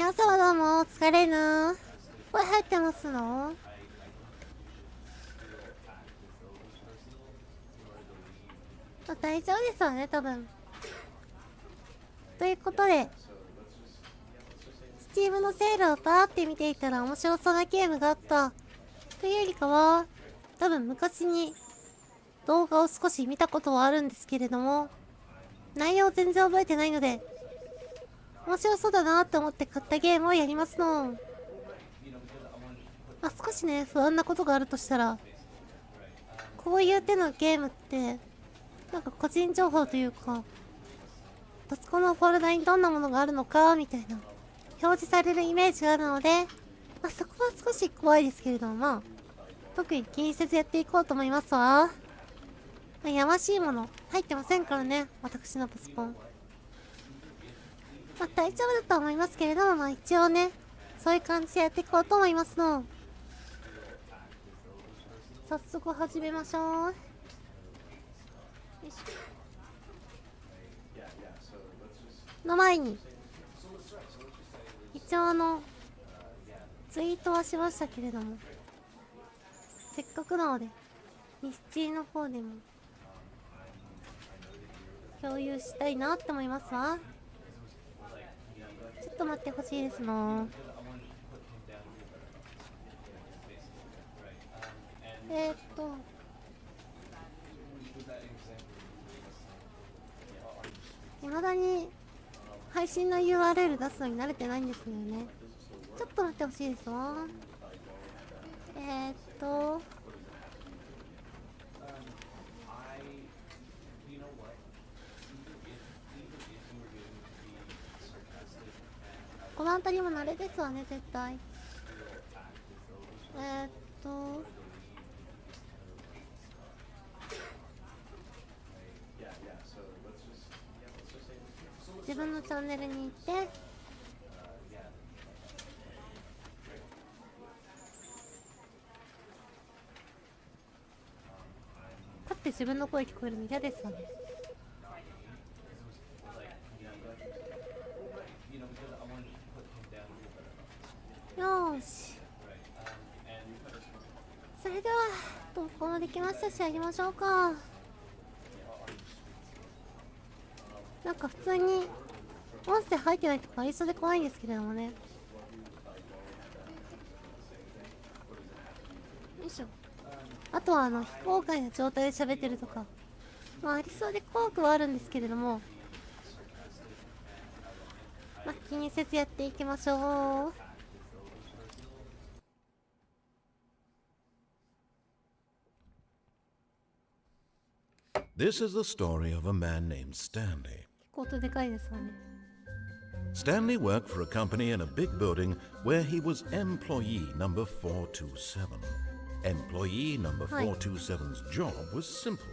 皆様どうもお疲れな。これ入ってますの？大丈夫ですわね、多分。ということで、Steam のセールをバーって見ていたら面白そうなゲームがあったというよりかは、多分昔に動画を少し見たことはあるんですけれども、内容全然覚えてないので、面白そうだなって思って買ったゲームをやりますの。まあ、少しね、不安なことがあるとしたら、こういう手のゲームって、なんか個人情報というか、パソコンのフォルダにどんなものがあるのか、みたいな、表示されるイメージがあるので、まあ、そこは少し怖いですけれども、まあ、特に気にせずやっていこうと思いますわ。まあ、やましいもの、入ってませんからね、私のパソコン。まあ、大丈夫だと思いますけれども、まあ一応ね、そういう感じでやっていこうと思いますの。早速始めましょう。よいしょ。の前に、一応ツイートはしましたけれども、せっかくなので、ミスチーの方でも、共有したいなって思いますわ。ちょっと待ってほしいですの。未だに配信の URL 出すのに慣れてないんですよね。ちょっと待ってほしいですわ。この辺りも慣れですわね、絶対。自分のチャンネルに行って、かって自分の声聞こえるの嫌ですわね。よーし、それでは投稿もできましたし、やりましょうか。なんか普通に音声入ってないとかありそうで怖いんですけれどもね。よいしょ。あとは非公開の状態で喋ってるとか、まあありそうで怖くはあるんですけれども、まあ気にせずやっていきましょう。This is the story of a man named Stanley. 音でかいですわね。Stanley worked for a company in a big building where he was employee number 427. Employee number 427's job was simple.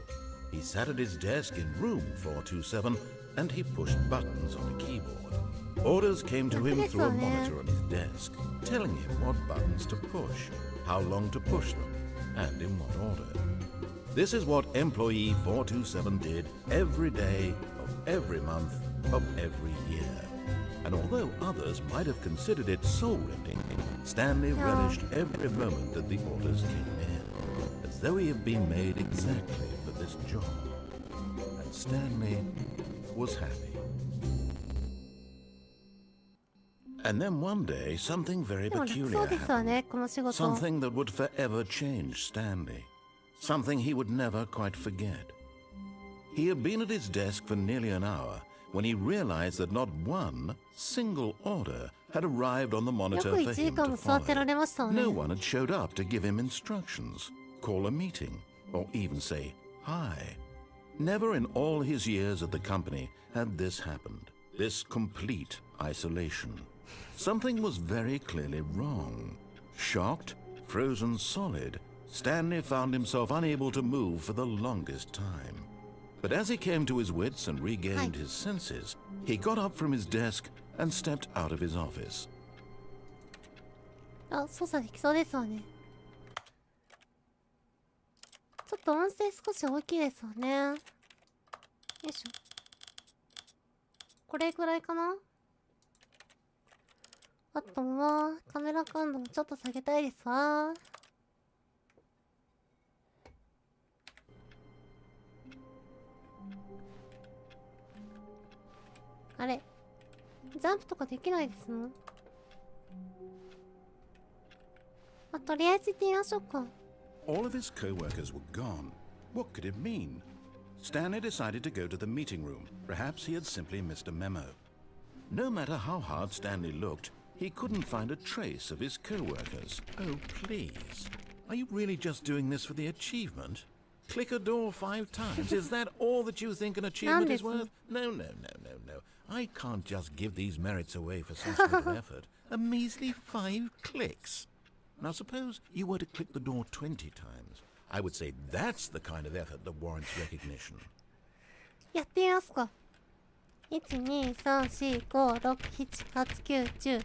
He sat at his desk in room 427 and he pushed buttons on a keyboard. Orders came to him through a monitor on his desk, telling him what buttons to push, how long to push them, and in what order. This is what employee 427 did every day of every month of every year. And although others might have considered it soul-rending, Stanley relished every moment that the orders came in, as though he had been made exactly for this job. And Stanley was happy. And then one day, something very peculiar happened. Something that would forever change Stanley. Something he would never quite forget. He had been at his desk for nearly an hour when he realized that not one single order had arrived on the monitor for him to follow. No one had showed up to give him instructions, call a meeting, or even say hi. Never in all his years at the company had this happened, this complete isolation. Something was very clearly wrong. Shocked, frozen solid, Stanley found himself unable to move for the longest time. But as he came to his wits and regained his senses, he got up from his desk and stepped out of his office. あ、操作できそうですわね。ちょっと音声少し大きいですわね。よいしょ。これぐらいかな？あとはカメラ感度もちょっと下げたいですわ。あれ、ジャンプとかできないですの？とりあえず行ってみましょうか。All of his co-workers were gone. What could it mean? Stanley decided to go to the meeting room. Perhaps he had simply missed a memo. No matter how hard Stanley looked, he couldn't find a trace of his co-workers. Oh, please. Are you really just doing this for the achievement? Click a door 5 times. Is that all that you think an achievement is worth? No. I can't just give these merits away for such little effort. A measly 5 clicks. Now suppose you were to click the door 20 times. I would say that's the kind of effort that warrants recognition. やってみますか。12345678910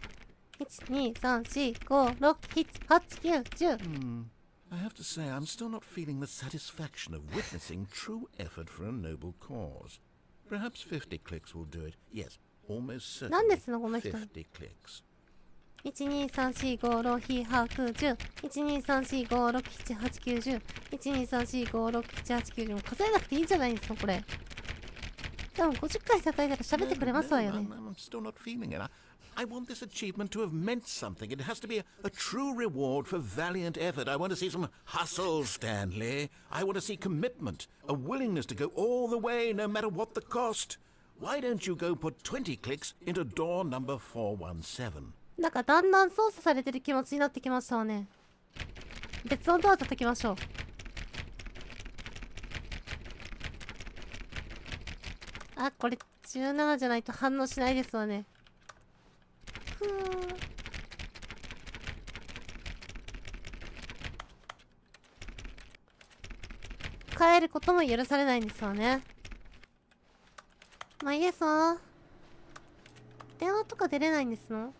12345678910 I have to say, I'm still not feeling the satisfaction of witnessing true effort for a noble cause. Perhaps 50 clicks will do it. Yes, almost certainly 50 clicks. 12345678910 12345678910 12345678910数えなくていいんじゃないですかこれ。でも50回叩いたら喋ってくれますわよね。I'm still not feeling it. I want this achievement to have meant something. It has to be a true reward for valiant effort. I want to see some hustle, Stanley. I want to see commitment, a willingness to go all the way, no matter what the cost. Why don't you go put 20 clicks into door number 417? なんかだんだん操作されてる気持ちになってきましたわね。別のドア叩きましょう。あ、これ17じゃないと反応しないですわね。帰ることも許されないんですわね。まあいいですわ。電話とか出れないんですの？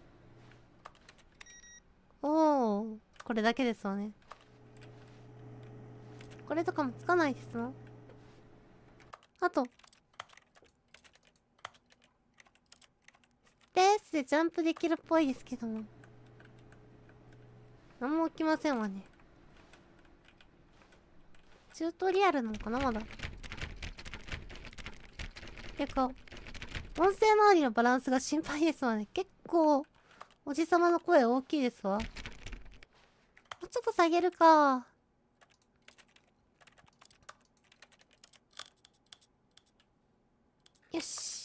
おお、これだけですわね。これとかもつかないですの？あとスペースでジャンプできるっぽいですけども何も起きませんわね。チュートリアルなのかなまだ。てか音声周りのバランスが心配ですわね。結構おじさまの声大きいですわ。もうちょっと下げるか。よし。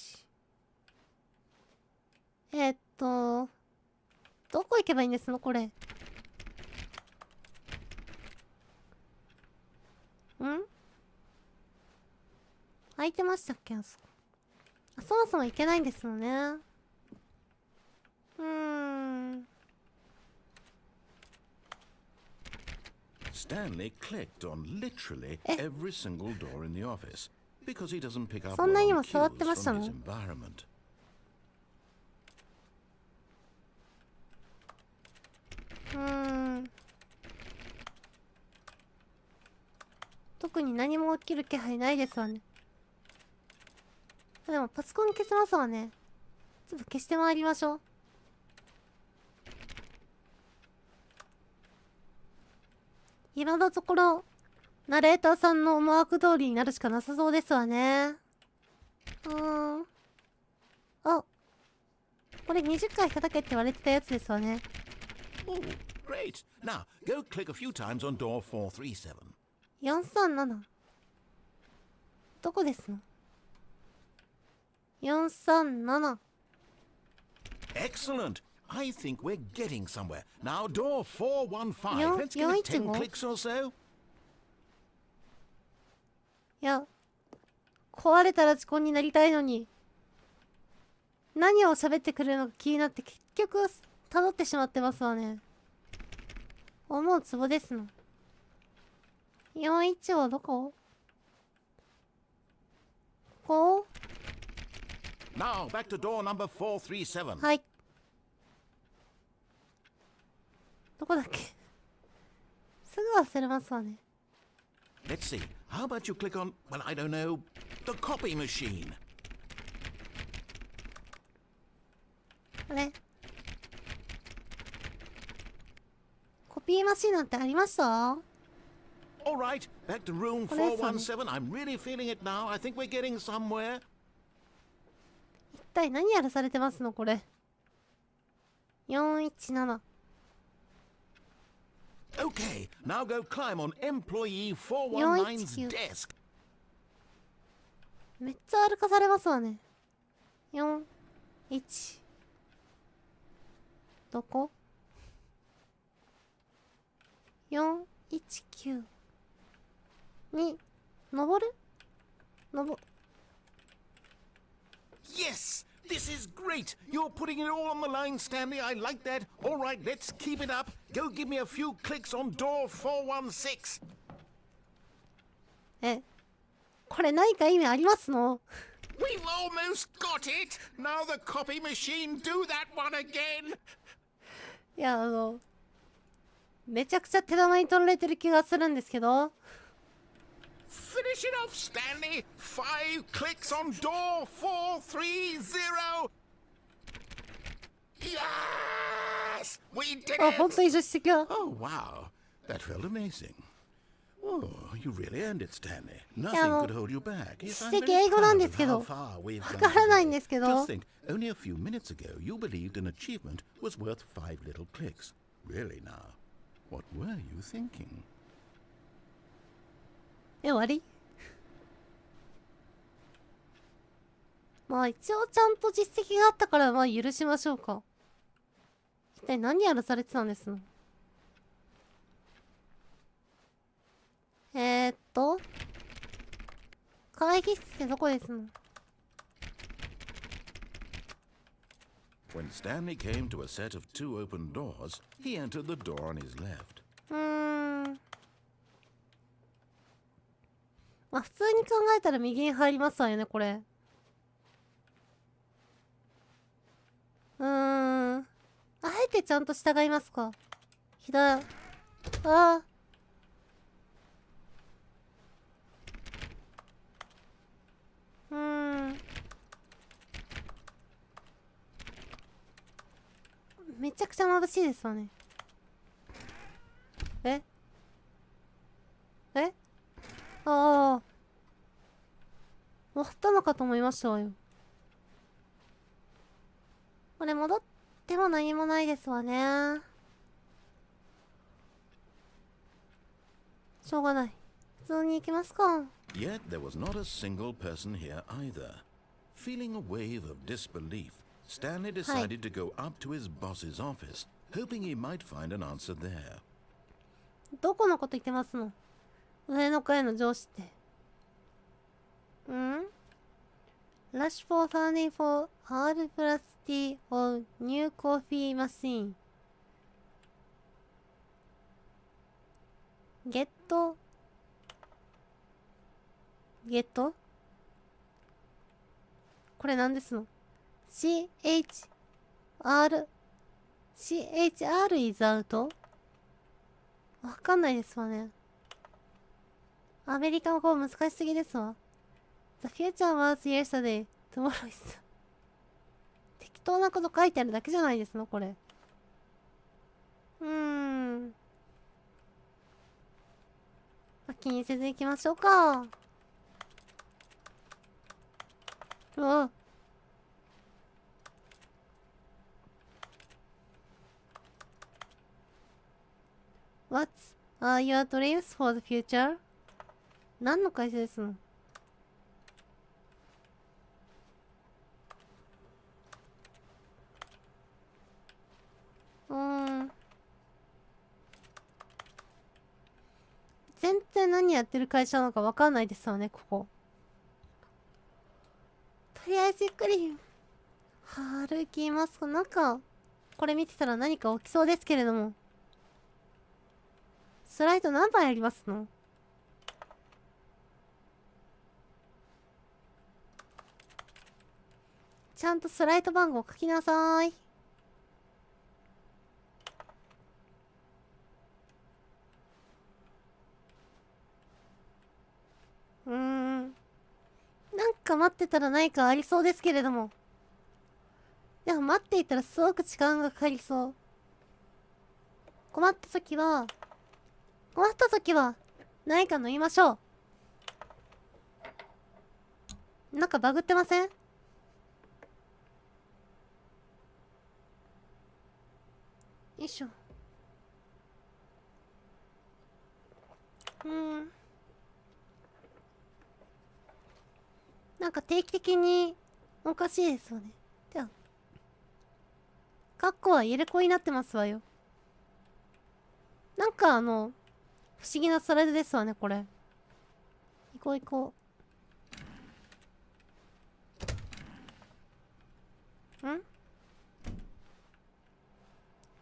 どこ行けばいいんですのこれ。ん空いてましたっけ？そもそも行けないんですよね。Stanley clicked on literally every single door in the office because he doesn't pick up そんなにも on 触って cues ました from の？ his environment. 特に何も起きる気配ないですわね。でもパソコン消せますわね。ちょっと消してまいりましょう。今のところナレーターさんの思惑通りになるしかなさそうですわね。あ、これ20回叩けって言われてたやつですわね。Oh, great. Now, go click a few times on door 437. 437どこですの？ 437 Excellent. I think we're getting somewhere. Now, door 415. Let's give it 10 clicks or so. いや、壊れたラジコンになりたいのに何を喋ってくれるのか気になって結局辿ってしまってますわね。思うツボですの。41はどこ？ここ？ Now, back to door number 437. はい。どこだっけ？すぐ忘れますわね。Let's see. How about you click on, well, I don't know, the copy machine? あれ？ピーマシンなんてありました？ All right, back to room 417. I'm really feeling it now. I think we're getting somewhere. 一体何やらされてますのこれ。417。Okay, now go climb on employee 419's desk. めっちゃ歩かされますわね。41。どこ？ 419。に、登る？Yes! This is great! You're putting it all on the line, Stanley. I like that. All right, let's keep it up. Go give me a few clicks on door 416. これ何か意味ありますの？ We've almost got it! Now the copy machine do that one again! いや、めちゃくちゃ手玉に取られてる気がするんですけど。Finish it off, Stanley! 5 clicks on door 430! Yes! We did it! 本当に助手席は。Oh, wow. That felt amazing. Oh, you really earned it, Stanley. Nothing could hold you back. 助手席英語なんですけど。わからないんですけど。Just think, only a few minutes ago, you believed an achievement was worth 5 little clicks. Really now? What were you thinking? 終わり？まあ一応ちゃんと実績があったからまあ許しましょうか。一体何やらされてたんですの？会議室ってどこですの？ When Stanley came to a set of 2 open doors, he entered the door on his left. まあ普通に考えたら右に入りますわよね、これ。あえてちゃんと従いますか。左。めちゃくちゃ眩しいですわね。終わったのかと思いましたわよ。これ戻っても何もないですわね。しょうがない。普通に行きますか。Yet there was not a single person here either. Feeling a wave of disbelief, Stanley decided to go up to his boss's office, hoping he might find an answer there. どこのこと言ってますの？上の階の上司って。Rush for funding for R plus T of new coffee machine. Get? これ何ですの？ CHR is out? わかんないですわね。アメリカ語難しすぎですわ。The future was yesterday. Tomorrow is. 適当なこと書いてあるだけじゃないですのこれ。気にせず行きましょうか。What's your dreams for the future? 何の会社ですの？全然何やってる会社なのか分かんないですわね、ここ。とりあえずゆっくり歩きますか。なんかこれ見てたら何か起きそうですけれども。スライド何枚ありますの？ちゃんとスライド番号書きなさい。なんか待ってたら何かありそうですけれども。でも待っていたらすごく時間がかかりそう。困った時は何か飲みましょう。なんかバグってません？よいしょ。なんか定期的におかしいですよね。じゃあカッコは入れ子になってますわよ。なんか不思議なスライドですわね、これ。行こう行こう。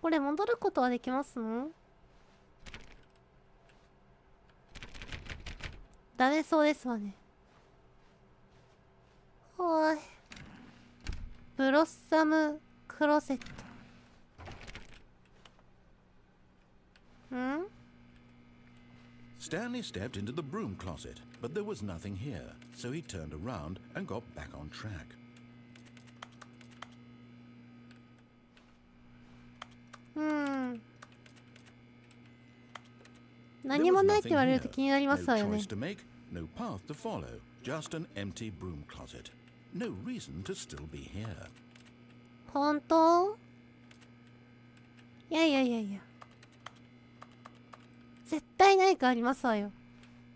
これ戻ることはできますの？ダメそうですわね。はーい。ブロッサムクロセット。Stanley stepped into the broom closet, but there was nothing here, so he turned around and got back on track. 何もないって言われると気になりますわよね。No choice to make, no path to follow, just an empty broom closet. No reason to still be here. 本当？いや。絶対何かありますわよ。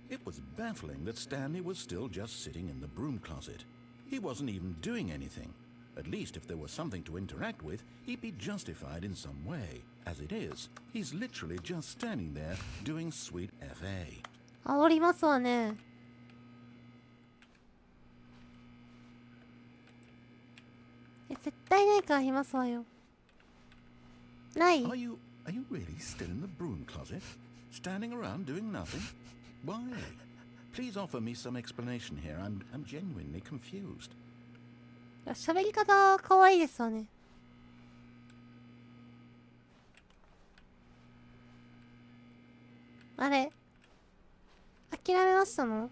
It was baffling that Stanley was still just sitting in the broom closet. He wasn't even doing anything. At least if there was something to interact with, he'd be justified in some way. As it is, he's literally just standing there doing sweet FA. 煽りますわね。絶対何かありますわよ。ない。Are you really still in the broom closet? Standing around doing nothing? Why? Please offer me some explanation here. I'm genuinely confused. 喋り方可愛いですわね。あれ？諦めましたの？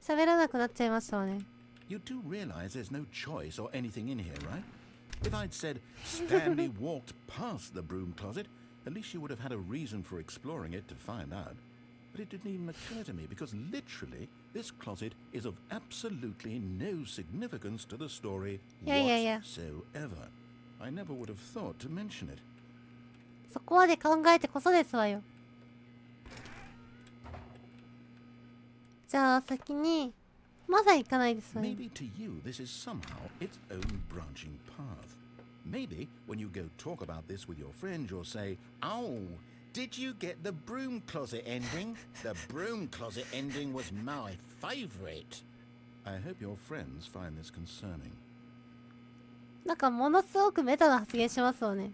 喋らなくなっちゃいましたわね。You do realize there's no choice or anything in here, right? If I'd said Stanley walked past the broom closet, at least you would have had a reason for exploring it to find out. But it didn't even occur to me because literally this closet is of absolutely no significance to the story whatsoever. I never would have thought to mention it. そこまで考えてこそですわよ。じゃあ先にまだ行かないですわね。Maybe to you this is somehow its own branching path. Maybe when you go talk about this with your friend, you'll say, "Oh, did you get the broom closet ending? The broom closet ending was my favorite." I hope your friends find this concerning. なんかものすごくメタな発言しますわね。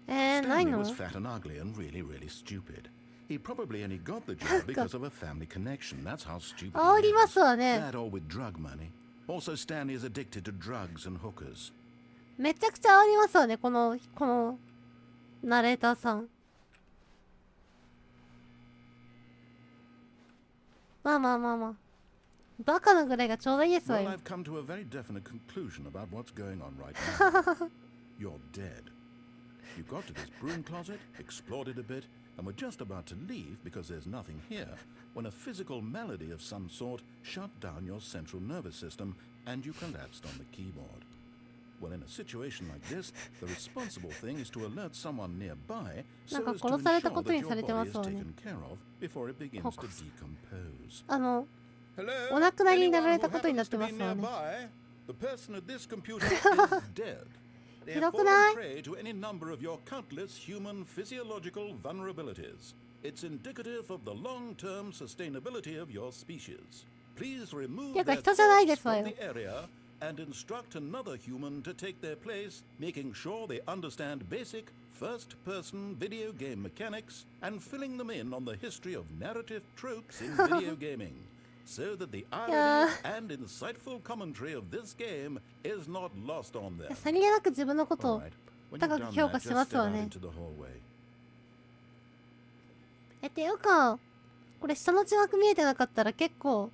ないの？ Stanley was fat and ugly and really stupid. He probably only got the job because of a family connection. That's how stupid he is. That or with drug money. Also, Stanley is addicted to drugs and hookers. めちゃくちゃありますわね、このナレーターさん。まあ。バカなぐらいがちょうどいいですわよ。Well, I've come to a very definite conclusion about what's going on right now. You're dead. You got to this broom closet, explored it a bit, and were just about to leave because there's nothing here when a physical malady of some sort shut down your central nervous system and you collapsed on the keyboard. Well, in a situation like this, the responsible thing is to alert someone nearby so as to ensure that your body is taken care of before it begins to decompose. お亡くなりになられたことになってますわね。 The person at this computer is dead. They ひ have どく fallen ない？ prey to any number of your countless human physiological vulnerabilities. It's indicative of the long-term sustainability of your species. Please remove their corpse from the area and instruct another human to take their place, making sure they understand basic first-person video game mechanics and filling them in on the history of narrative tropes in video gaming. So that the irony and insightful commentary of this game is not lost on them. さりげなく自分のことを高く評価しますわね。っていうか、これ下の字幕見えてなかったら結構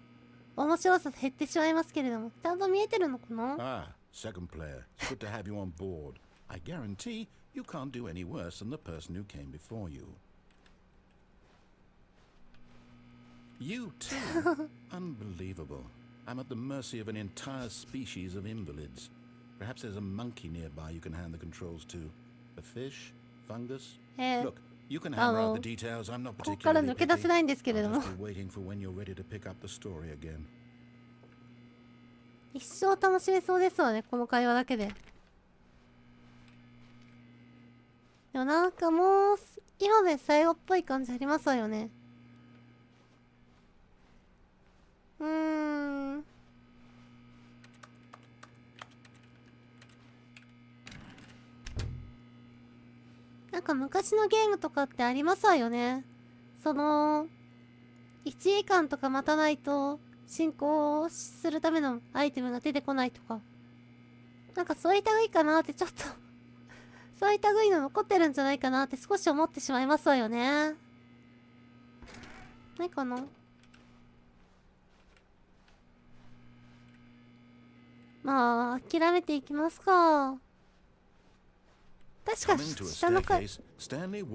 面白さ減ってしまいますけれども、ちゃんと見えてるのかな？ Ah, Second player, it's good to have you on board. I guarantee you can't do any worse than the person who came before you. You too? Unbelievable. I'm at the mercy of an entire species of invalids. Perhaps there's a monkey nearby you can hand the controls to. A fish? Fungus? Look, you can hammer out the details. I'm not particularly picky. I'm just waiting for when you're ready to pick up the story again. 一生楽しめそうですわね、この会話だけで。でもなんかもう今で最後っぽい感じありますわよね。なんか昔のゲームとかってありますわよね。その1時間とか待たないと進行するためのアイテムが出てこないとか、なんかそういった類かなってちょっとそういった類の残ってるんじゃないかなって少し思ってしまいますわよね。ないかな。まあ諦めていきますか。確か下の階下の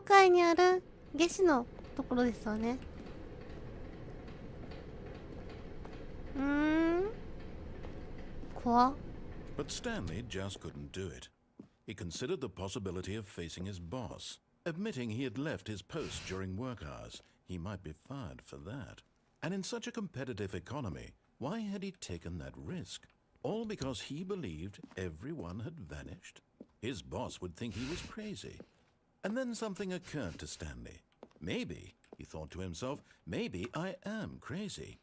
階にある下司のところですわね。怖っ。 But Stanley just couldn't do it. He considered the possibility of facing his boss, admitting he had left his post during work hours. He might be fired for that. And in such a competitive economy, why had he taken that risk? All because he believed everyone had vanished? His boss would think he was crazy. And then something occurred to Stanley. Maybe, he thought to himself, maybe I am crazy.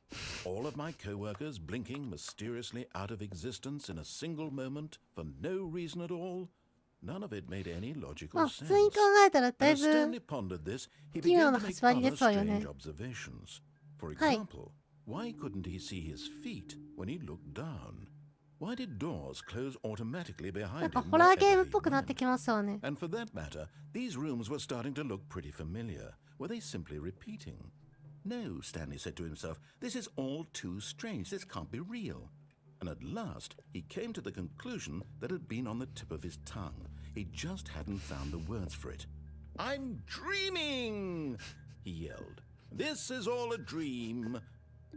All of my co-workers blinking mysteriously out of existence in a single moment for no reason at all? None of it made any logical sense. As Stanley pondered this, he began to make other strange observations. For example, why couldn't he see his feet when he looked down? Why did doors close automatically behind him? And for that matter, these rooms were starting to look pretty familiar. Were they simply repeating? No, Stanley said to himself, this is all too strange. This can't be real. And at last, he came to the conclusion that had been on the tip of his tongue. He just hadn't found the words for it. I'm dreaming, he yelled. This is all a dream.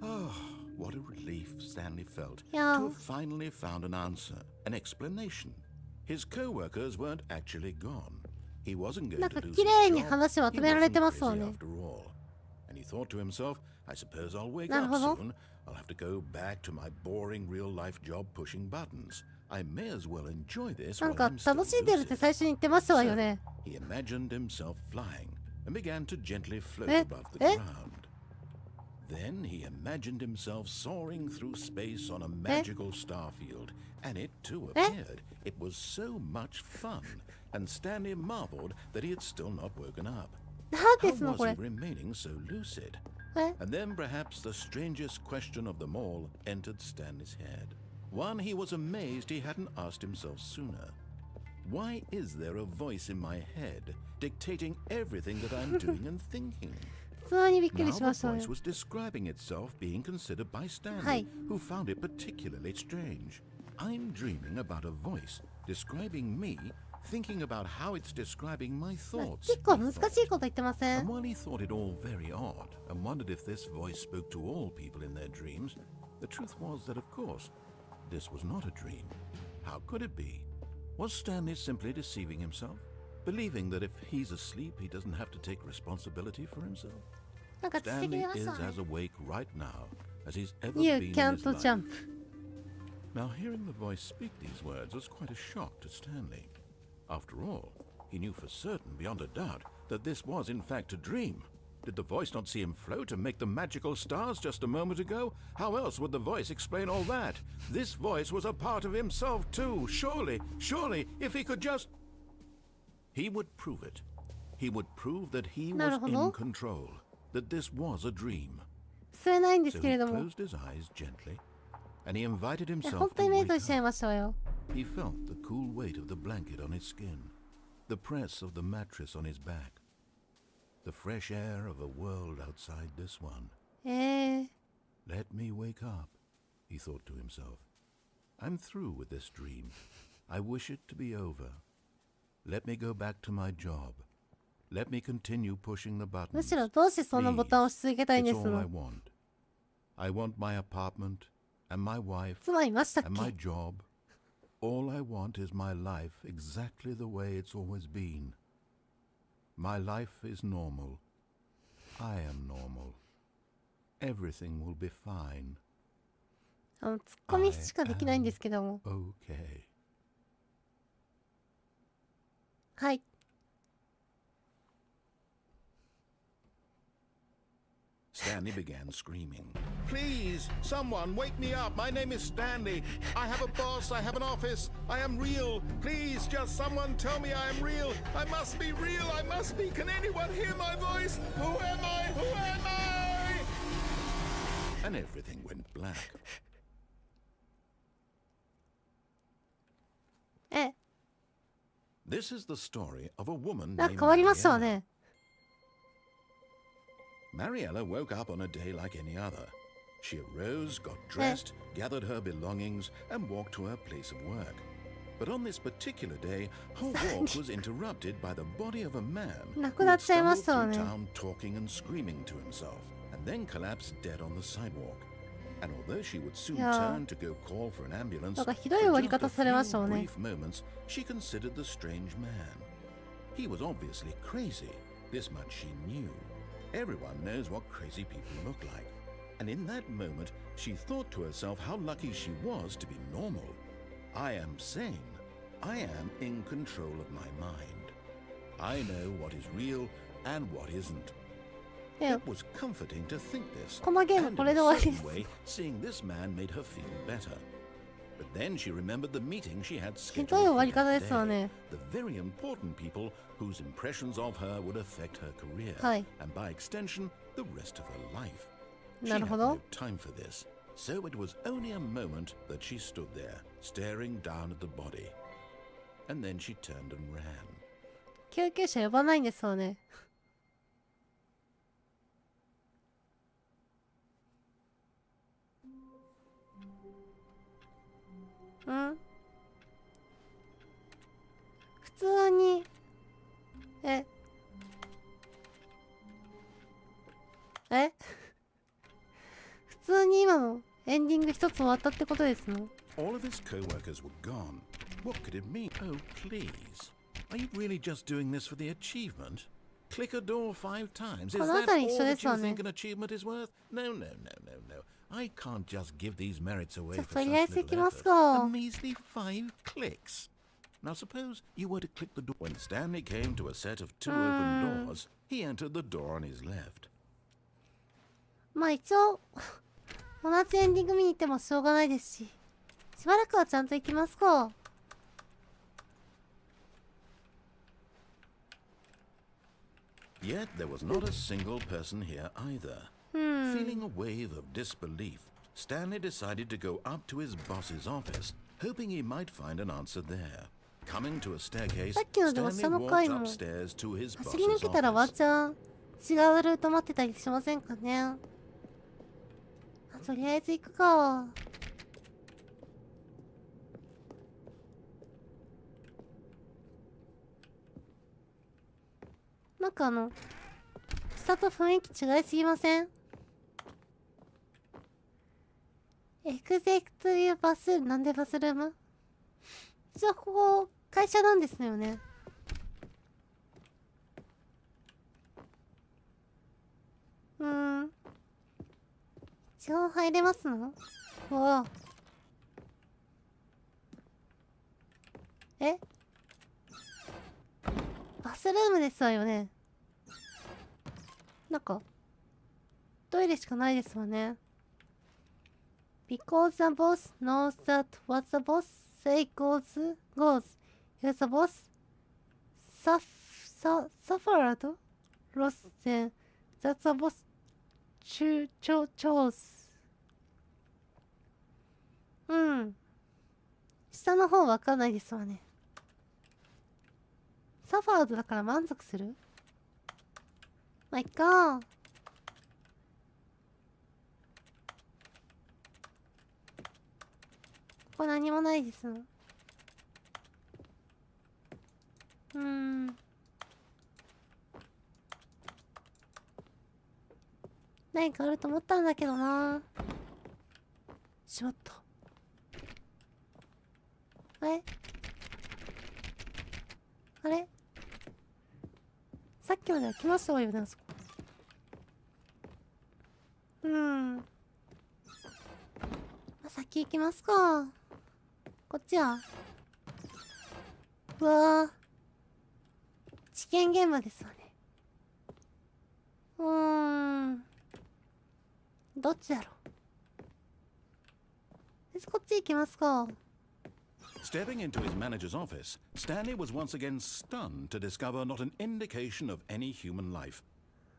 Oh, what a relief Stanley felt to have finally found an answer, an explanation. His co-workers weren't actually gone. He wasn't going to lose his job. He wasn't crazy after all. And he thought to himself, I suppose I'll wake up soon. I'll have to go back to my boring real-life job pushing buttons. I may as well enjoy this while I'm still lucid. So he imagined himself flying and began to gently float above the ground. Then he imagined himself soaring through space on a magical starfield, and it too appeared. It was so much fun, and Stanley marveled that he had still not woken up. How was he remaining so lucid? And then perhaps the strangest question of them all entered Stanley's head. One he was amazed he hadn't asked himself sooner. Why is there a voice in my head dictating everything that I'm doing and thinking? Now the voice was describing itself being considered by Stanley, who found it particularly strange. I'm dreaming about a voice describing me, thinking about how it's describing my thoughts. And while he thought it all very odd and wondered if this voice spoke to all people in their dreams, the truth was that, of course, this was not a dream. How could it be? Was Stanley simply deceiving himself, believing that if he's asleep, he doesn't have to take responsibility for himself? Stanley is as awake right now as he's ever been in his life. Now, hearing the voice speak these words was quite a shock to Stanley. After all, he knew for certain, beyond a doubt, that this was in fact a dream. Did the voice not see him float and make the magical stars just a moment ago? How else would the voice explain all that? This voice was a part of himself too. Surely, if he could just... He would prove it. He would prove that he was in control, that this was a dream. So he closed his eyes gently, and he invited himself to wake up. He felt the cool weight of the blanket on his skin, the press of the mattress on his back, the fresh air of a world outside this one. Let me wake up, he thought to himself. I'm through with this dream. I wish it to be over. Let me go back to my job. Let me continue pushing the buttons. むしろどうしてそんなボタンを押し続けたいんです It's all I の want. I want my apartment and my wife 妻いましたっ and my け job. All I want is my life exactly the way it's always been. My life is normal. I am normal. Everything will be fine. ツッコミしかできないんですけども。Okay. はい。Stanley began screaming. Please, someone, wake me up. My name is Stanley. I have a boss. I have an office. I am real. Please, just someone tell me I am real. I must be real. I must be. Can anyone hear my voice? Who am I? Who am I? And everything went black. え、 This is the story of a woman なん named か変わりましたわ Mariella. ね。Mariella woke up on a day like any other. She arose, got dressed, gathered her belongings, and walked to her place of work. But on this particular day, her walk was interrupted by the body of a man who 亡くなっ had ちゃいま stumbled したわ through ね。 town talking and screaming to himself, and then collapsed dead on the sidewalk. And although she would soon Yeah. turn to go call for an ambulance, なんか for ひどい終わり just 方 a されまし few たわね。 brief moments, she considered the strange man. He was obviously crazy. This much she knew. Everyone knows what crazy people look like. And in that moment, she thought to herself how lucky she was to be normal. I am sane. I am in control of my mind. I know what is real and what isn't. で It was comforting to think this. このゲーム And こ in れ a で終わり certain で way, す。 seeing this man made her feel better. But then she remembered the meeting she had ひ scheduled どい終 for わり that 方ですわ day. ね。 The very important people whose impressions of her would affect her career, はい。 and by extension, the rest of her life. She な had るほど。 no time for this, so it was only a moment that she stood there, staring down at the body. And then she turned and ran. 救急車呼ばないんですわね。うん、普通にえ普通に今のエンディング一つ終わったってことですの？ All of his co-workers were gone. What could it mean? Oh, please. Are you really just doing this for the achievement? Click a door 5 times. Is この that 辺り all 一緒で that す you わね。 think an achievement is worth? No, no, no, no, no. I can't just give these merits じ away ゃあ for と such りあえず行 little きます effort. か。 A measly 5 clicks. Now suppose you were to click the door. When Stanley came to a set of 2 open doors, he entered the door on his left. まあ一応同じエンディング見に行ってもしょうがないですし、しばらくはちゃんと行きますか。Yet there was not a single person here either. Feeling a wave of disbelief, Stanley decided to go up to his boss's office, hoping he might find an answer there. Coming to a staircase, さっきのでも Stanley 下の階 walked も upstairs to his 走り抜 boss's けたらワン office. チャン違うルート待ってたりしませんかね。とりあえず行くか。なんか下と雰囲気違いすぎません？エグゼクティブバス、なんでバスルーム？一応ここ会社なんですよね。一応入れますの？わあ。バスルームですわよね。なんかトイレしかないですわね。Because the boss knows that what the boss say goes. If the boss suffered loss, then that's the boss chose. 下の方わかんないですわね。サファードだから満足する？まあ、いっか。こ何もないですの。何かあると思ったんだけどな。しまった。あれあれ、さっきまでは来ましたわよね、あそこ。まあ、先行きますか。こっちは。うわー、事件現場ですわね。どっちだろう。こっち行きますか。Stepping into his manager's office, Stanley was once again stunned to discover not an indication of any human life.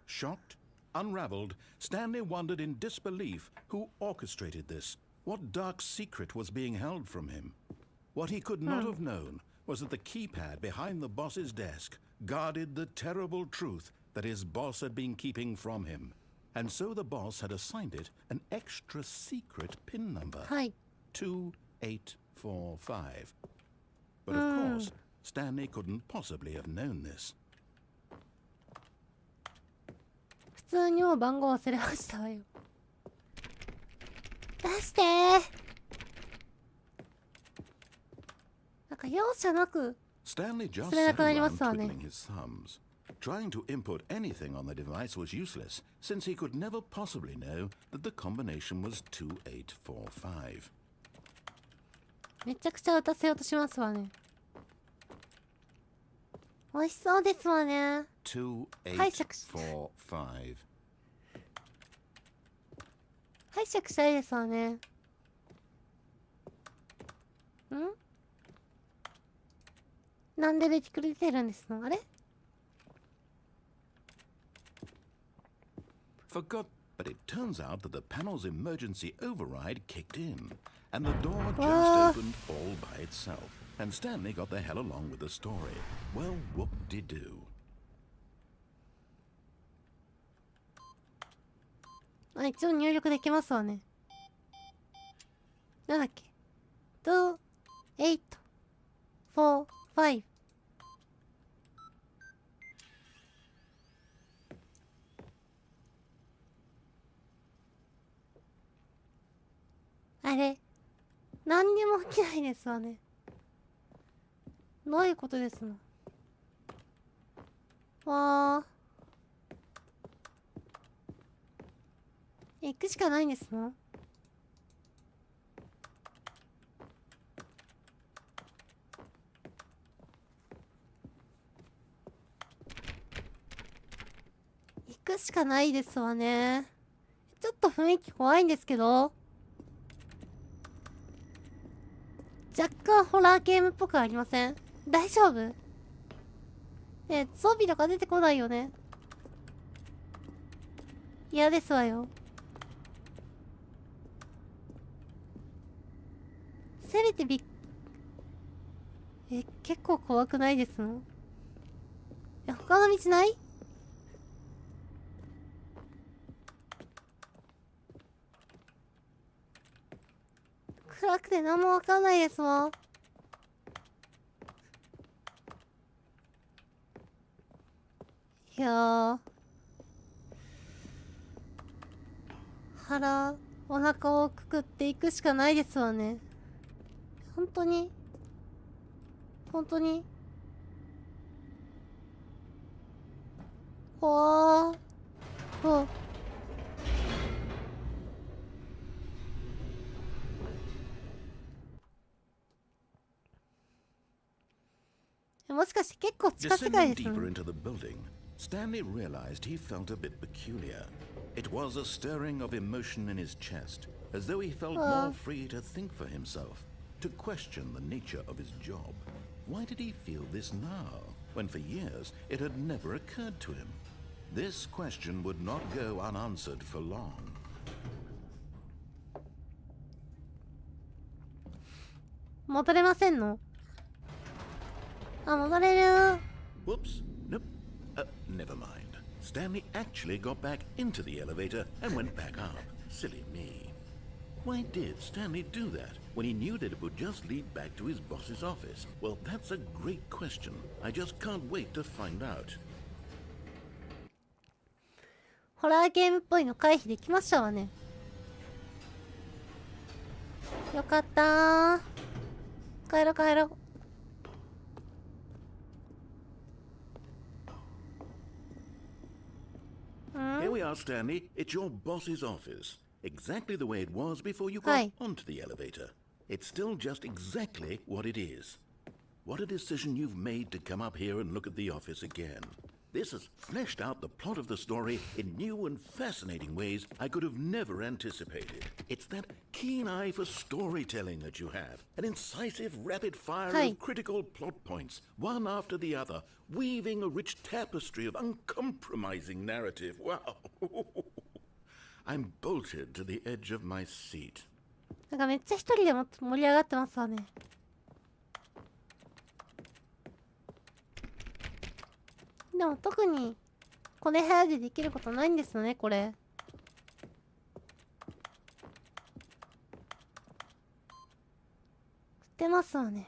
Shocked, unraveled, Stanley wondered in disbelief who orchestrated this. What dark secret was being held from him? What he could not have known was that the keypad behind the boss's desk guarded the terrible truth that his boss had been keeping from him. And so the boss had assigned it an extra secret PIN number. 2845. But of course, Stanley couldn't possibly have known this. 普通にもう番号忘れましたわよ。出してー。なんか容赦なく Stanley just 忘れな sat くなりま around すわね。 twiddling his thumbs. Trying to input anything on the device was useless, since he could never possibly know that the combination was 2845. めちゃくちゃ打たせようとしますわね。美味しそうですわね。拝借したいですわね。なんでレティクル出てるんですの？あれ？ Forgot, but it turns out that the panel's emergency override kicked in, and the door just opened all by itself, and Stanley got the hell along with the story. Well, whoop-de-doo. あ、一応入力できますわね。なんだっけ？ 2845。あれ、何にも起きないですわね。どういうことですの？わあ。行くしかないんですの？行くしかないですわね。ちょっと雰囲気怖いんですけど。若干ホラーゲームっぽくありません？大丈夫？ねえ、ゾンビとか出てこないよね。嫌ですわよ。せめて結構怖くないですの？他の道ない？暗くて何もわかんないですわ。いやー、お腹をくくっていくしかないですわね。本当に怖ー。もしかして結構近世界ですね。 Deeper into the building, Stanley realized he felt a bit peculiar. It was a stirring of emotion in his chest, as though he felt more free to think for himself, to question the nature of his job. Why did he feel this now, when for years it had never occurred to him? This question would not go unanswered for long. 戻れませんの？あ、戻れる。 Whoops. Nope. Never mind. Stanley actually got back into the elevator and went back up. Silly me. Why did Stanley do that? when he knew that it would just lead back to his boss's office? Well, that's a great question. I just can't wait to find out. ホラーゲームっぽいの回避できましたわね。よかったー。帰ろう帰ろう。Here we are, Stanley. It's your boss's office. Exactly the way it was before you got onto the elevator. It's still just exactly what it is. What a decision you've made to come up here and look at the office again. This has fleshed out the plot of the story in new and fascinating ways I could have never anticipated. It's that keen eye for storytelling that you have. An incisive rapid fire of critical plot points, one after the other, weaving a rich tapestry of uncompromising narrative. Wow. I'm bolted to the edge of my seat. なんかめっちゃ一人でも盛り上がってますわね。でも特にこの部屋でできることないんですよね、これ。捨てますわね。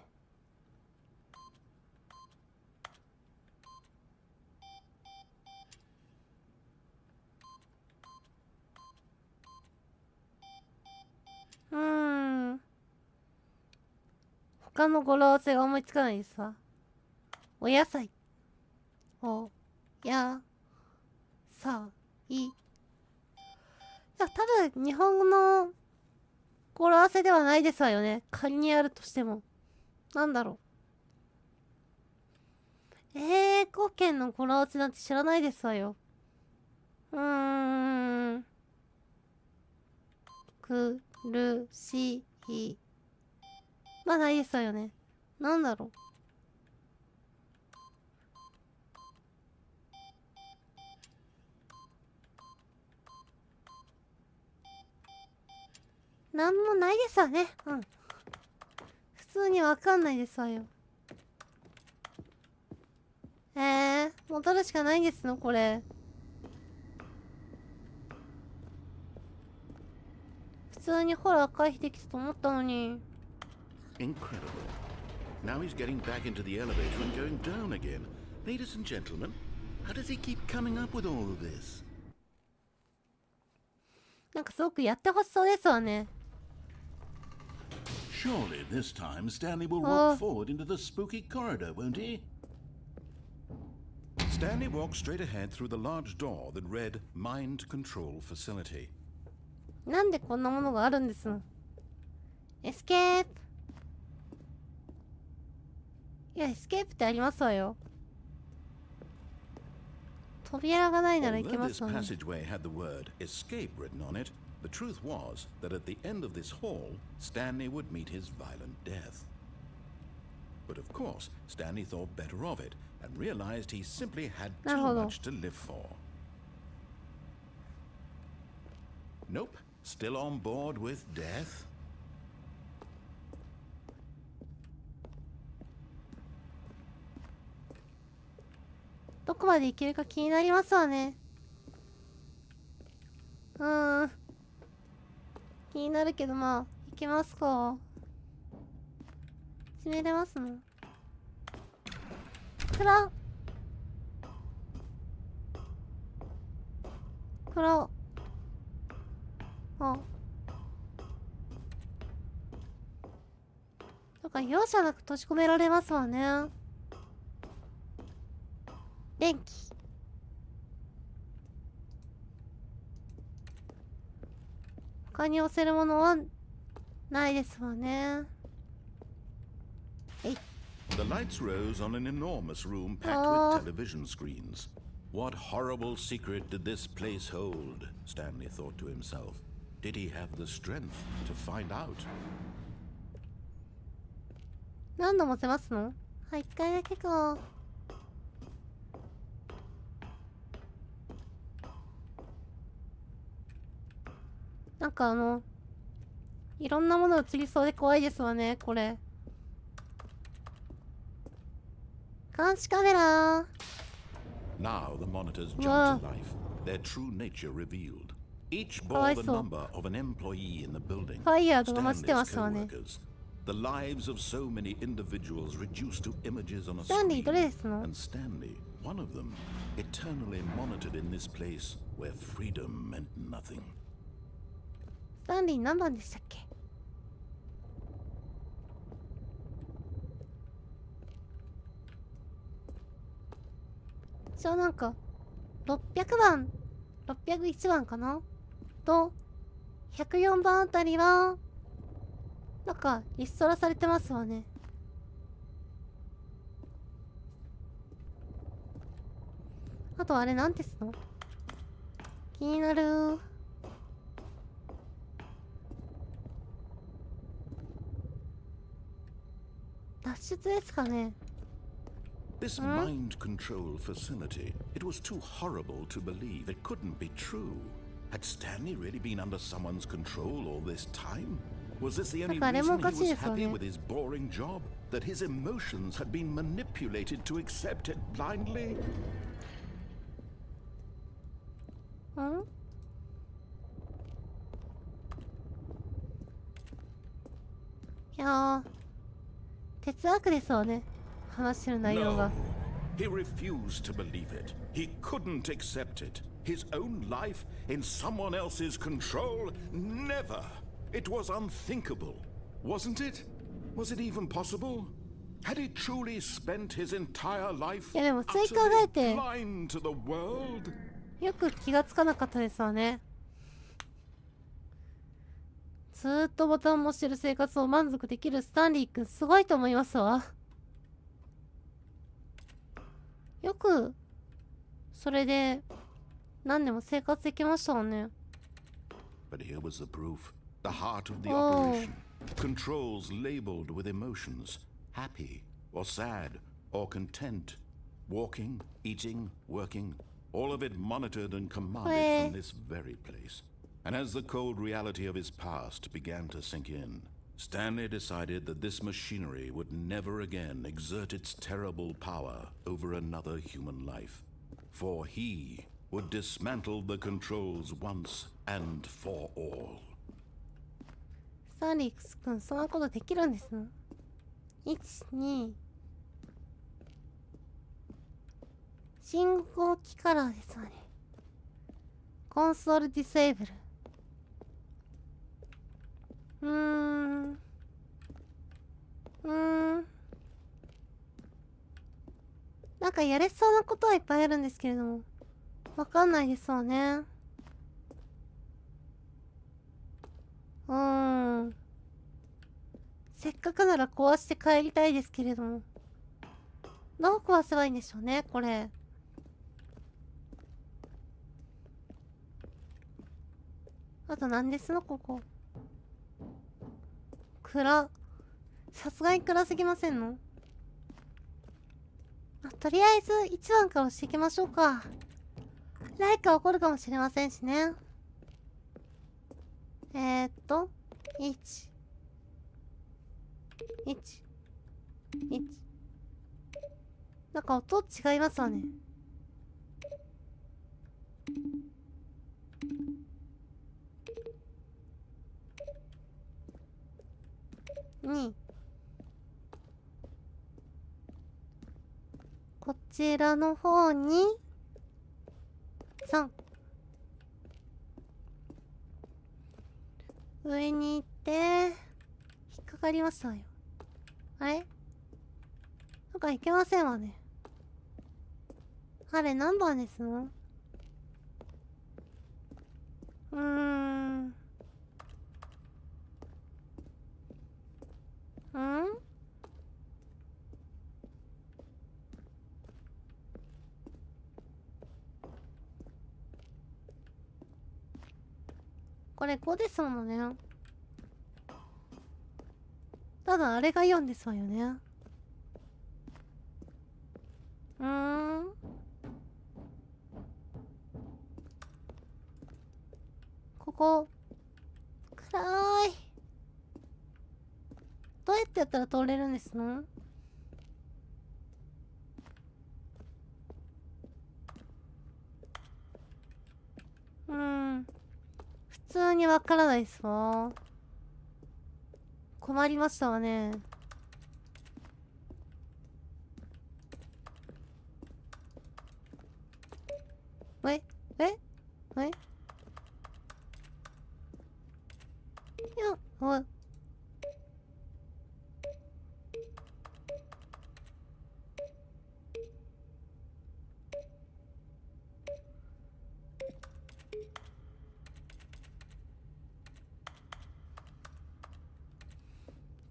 他の語呂合わせが思いつかないですわ。お野菜。おやさい。いや、多分日本語の語呂合わせではないですわよね。仮にあるとしても。なんだろう。英語圏の語呂合わせなんて知らないですわよ。苦しい。まあないですわよね。なんだろう。なんもないですわね。普通にわかんないですわよ。戻るしかないんですの、これ。普通にホラー回避できたと思ったのに。Incredible. Now he's getting back into the elevator and going down again. Ladies and gentlemen, how does he keep coming up with all of this? なんかすごくやってほしそうですわね。Surely this time Stanley will walk forward into the spooky corridor, won't he? Stanley walked straight ahead through the large door that read Mind Control Facility. なんでこんなものがあるんですの？エスケープ。いや、エスケープってありますわよ。扉がないなら行けますわね。Although this passageway had the word escape written on it, the truth was that at the end of this hall, Stanley would meet his violent death. But of course, Stanley thought better of it and realized he simply had too much to live for. Nope, still on board with death. どこまで行けるか気になりますわね。気になるけど、まあ行けますか。閉めれますの？暗とか容赦なく閉じ込められますわね。電気。他に押せるものはないですわね。The lights rose on an enormous room packed with television screens. What horrible secret did this place hold? Stanley thought to himself. Did he have the strength to find out? 何度も押せますの？はい、使いだけか。なんかいろんなもの映りそうで怖いですわね、これ。監視カメラ。Now the monitors jumped to life, their true nature revealed. Each bore the number of an employee in the building. ファイヤーとか待ちてましたわね。 The lives of so many individuals reduced to images on a Stanley, screen. どれですの? And Stanley, one of them, eternally monitored in this place where freedom meant nothing. スタンリー何番でしたっけ？じゃあなんか600番、601番かなと104番あたりはなんかリストラされてますわね。あとあれなんですの？気になる。脱出ですかね。 This mind control facility, it was too horrible to believe. It couldn't be true. Had Stanley really been under someone's control all this time? Was this the only reason he was happy with his boring job? That his emotions had been manipulated to accept it blindly? いやー、哲学ですわね。 No, he refused to believe it. He couldn't accept it. His own life in someone else's control? Never. It was unthinkable. Wasn't it? Was it even possible? Had he truly spent his entire life utterly blind to the world? よく気がつかなかったですわね。ずーっとボタンを押してる生活を満足できるスタンリー君すごいと思いますわ。 よくそれで何年も生活できましたわね。 But here was the proof. The heart of the operation. Controls labeled with emotions. Happy or sad or content. Walking, eating, working. All of it monitored and commanded from this very place. And as the cold reality of his past began to sink in, Stanley decided that this machinery would never again exert its terrible power over another human life. For he would dismantle the controls once and for all. スタンリー君、そんなことできるんですの？ 1、2信号機カラーですわね。コンソールディセーブル。なんかやれそうなことはいっぱいあるんですけれども、わかんないですわね。せっかくなら壊して帰りたいですけれども、どう壊せばいいんでしょうね、これ。あと何ですの、ここ。暗。さすがに暗すぎませんの？とりあえず1番から押していきましょうか。何か起こるかもしれませんしね。1、1、1。なんか音違いますわね。2。こちらの方に3。上に行って引っかかりましたよ。あれなんかいけませんわね。あれ何番ですの？これ5ですものね。ただあれが4ですわよね。ここ暗い。どうやってやったら通れるんですの？当にわからないですわ。困りましたわね。えええいや、おい。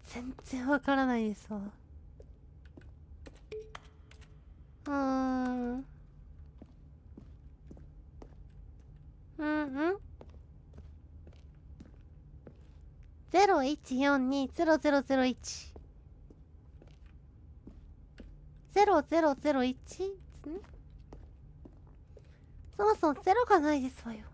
全然わからないですわ。うんうん。01420001 0001。そもそもゼロがないですわよ。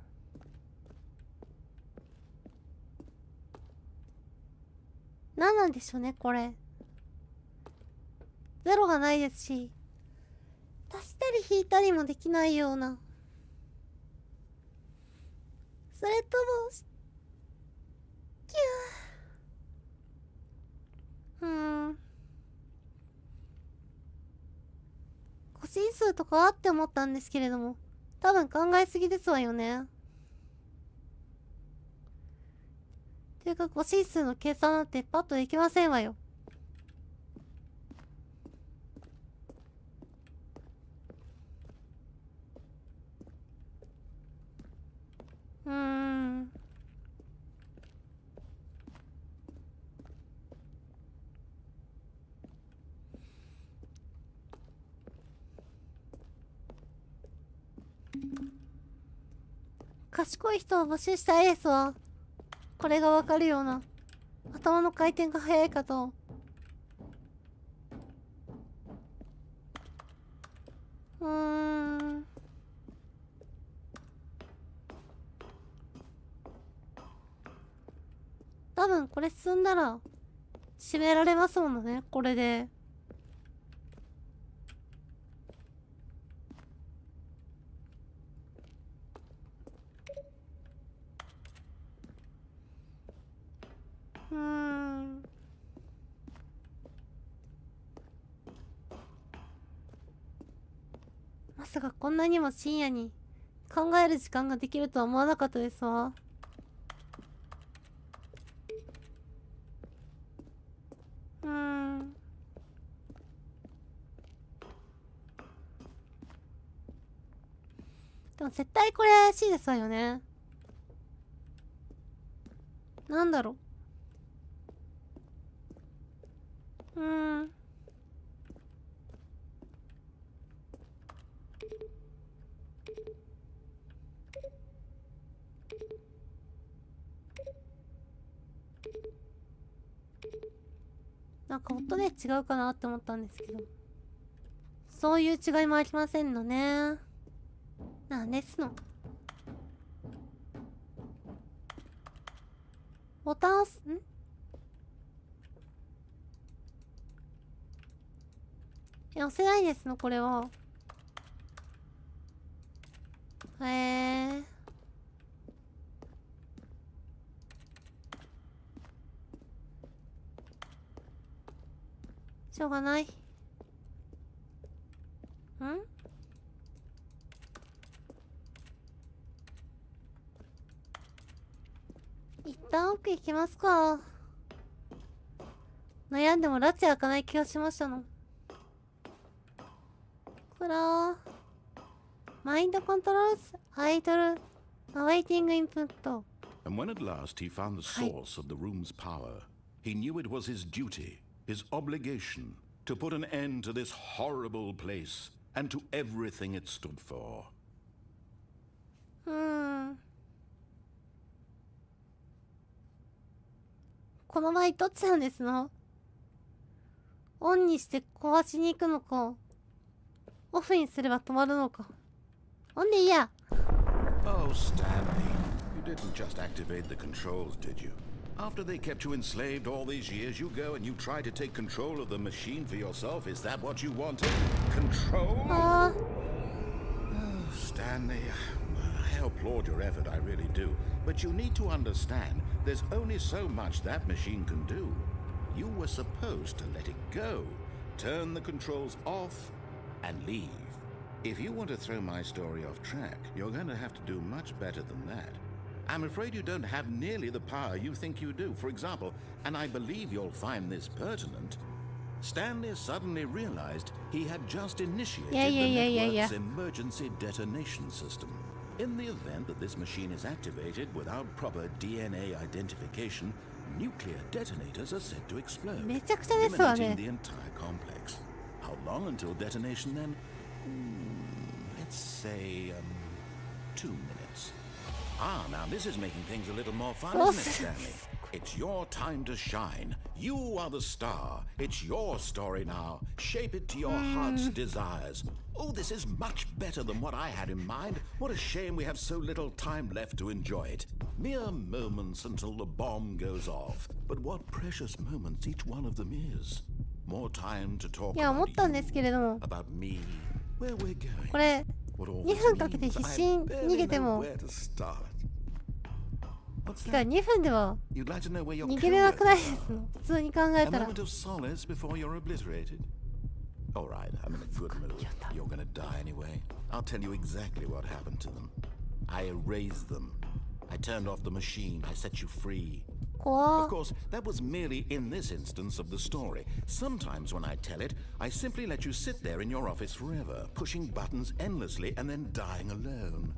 何なんでしょうねこれ。ゼロがないですし、足したり引いたりもできないような。それともキュー個人数とかあって思ったんですけれども、多分考えすぎですわよね。ていうか個人数の計算なんてパッとできませんわよ。賢い人を募集したいですわ。これがわかるような。頭の回転が速いかと。多分これ進んだら閉められますもんね、これで。まさかこんなにも深夜に考える時間ができるとは思わなかったですわ。でも絶対これ怪しいですわよね。なんだろう。なんか音で違うかなって思ったんですけど、そういう違いもありませんのね。なんですの。ボタン押す押せないですのこれは。しょうがない。一旦奥行きますか。悩んでも拉致開かない気がしましたの。こらマインドコントロールズアイドルアワイティングインプット。 And when at last he found the source of the room's power, he knew it was his duty, his obligation, to put an end to this horrible place and to everything it stood for. この場合どっちなんですの？オンにして壊しに行くのか、オフにすれば止まるのか。オンでいいや。 Oh, Stanley, you didn't just activate the controls, did you? After they kept you enslaved all these years, you go and you try to take control of the machine for yourself. Is that what you wanted? Control? Oh, Stanley, I applaud your effort, I really do. But you need to understand, there's only so much that machine can do. You were supposed to let it go, turn the controls off, and leave. If you want to throw my story off track, you're going to have to do much better than that. I'm afraid you don't have nearly the power you think you do. For example, and I believe you'll find this pertinent, Stanley suddenly realized he had just initiated the network's emergency detonation system. In the event that this machine is activated without proper DNA identification, nuclear detonators are said to explode, eliminating the entire complex. How long until detonation then? Let's say, 2 minutes. Ah, now this is making things a little more fun, isn't it, Stanley? It's your time to shine. You are the star. It's your story now. Shape it to your heart's desires. Oh, this is much better than what I had in mind. What a shame we have so little time left to enjoy it. Mere moments until the bomb goes off. But what precious moments each one of them is. More time to talk about me, where we're going. これ2分かけて必死に逃げても2分では逃げれなくないですの普通に考えたら。 Alright, I'm in a good mood. You're gonna die anyway. I'll tell you exactly what happened to them. I erased them. I turned off the machine. I set you free. Of course, that was merely in this instance of the story. Sometimes when I tell it, I simply let you sit there in your office forever, pushing buttons endlessly and then dying alone.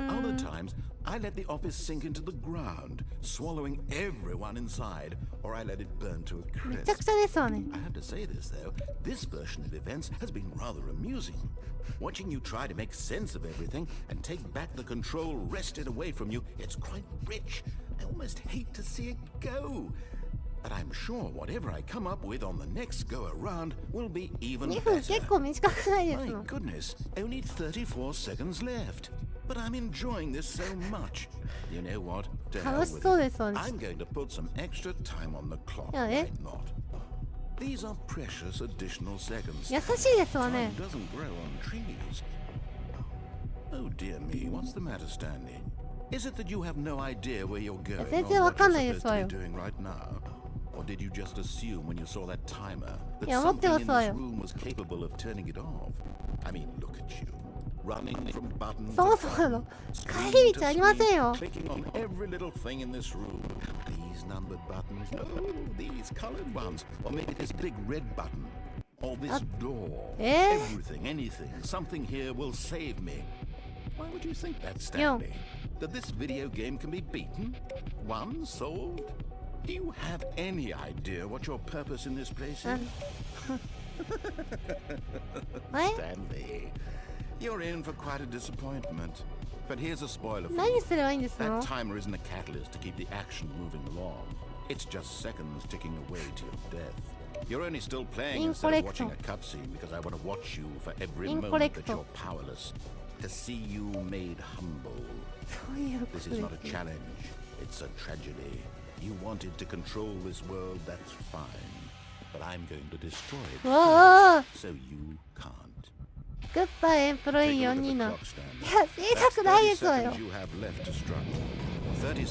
Other times, I let the office sink into the ground, swallowing everyone inside, or I let it burn to a crisp. I have to say this, though, this version of events has been rather amusing. Watching you try to make sense of everything and take back the control wrested away from you, it's quite rich. I almost hate to see it go. But I'm sure whatever I come up with on the next go-around will be even better. My goodness, only 34 seconds left. But I'm enjoying this so much. You know what? To hell with it. I'm going to put some extra time on the clock, right not? These are precious additional seconds. Time doesn't grow on trees. Oh dear me, what's the matter, Stanley? Is it that you have no idea where you're going or what you're supposed to be doing right now? Or did you just assume when you saw that timer that something in this room was capable of turning it off? I mean, look at you. Running from button to button, screen to screen, clicking on every little thing in this room. These numbered buttons, no, these colored ones, or maybe this big red button, or this door. Everything, anything, something here will save me. Why would you think that, Stanley? That this video game can be beaten? Won? Solved? Do you have any idea what your purpose in this place is? Stanley, you're in for quite a disappointment. But here's a spoiler for you. That timer isn't a catalyst to keep the action moving along. It's just seconds ticking away to your death. You're only still playing instead of watching a cutscene because I want to watch you for every moment that you're powerless. To see you made humble. This is not a challenge. It's a tragedy. You wanted to control this world, that's fine. But I'm going to destroy it so you can't. グッバイエンプロイ4人のいや言いたくないですわよい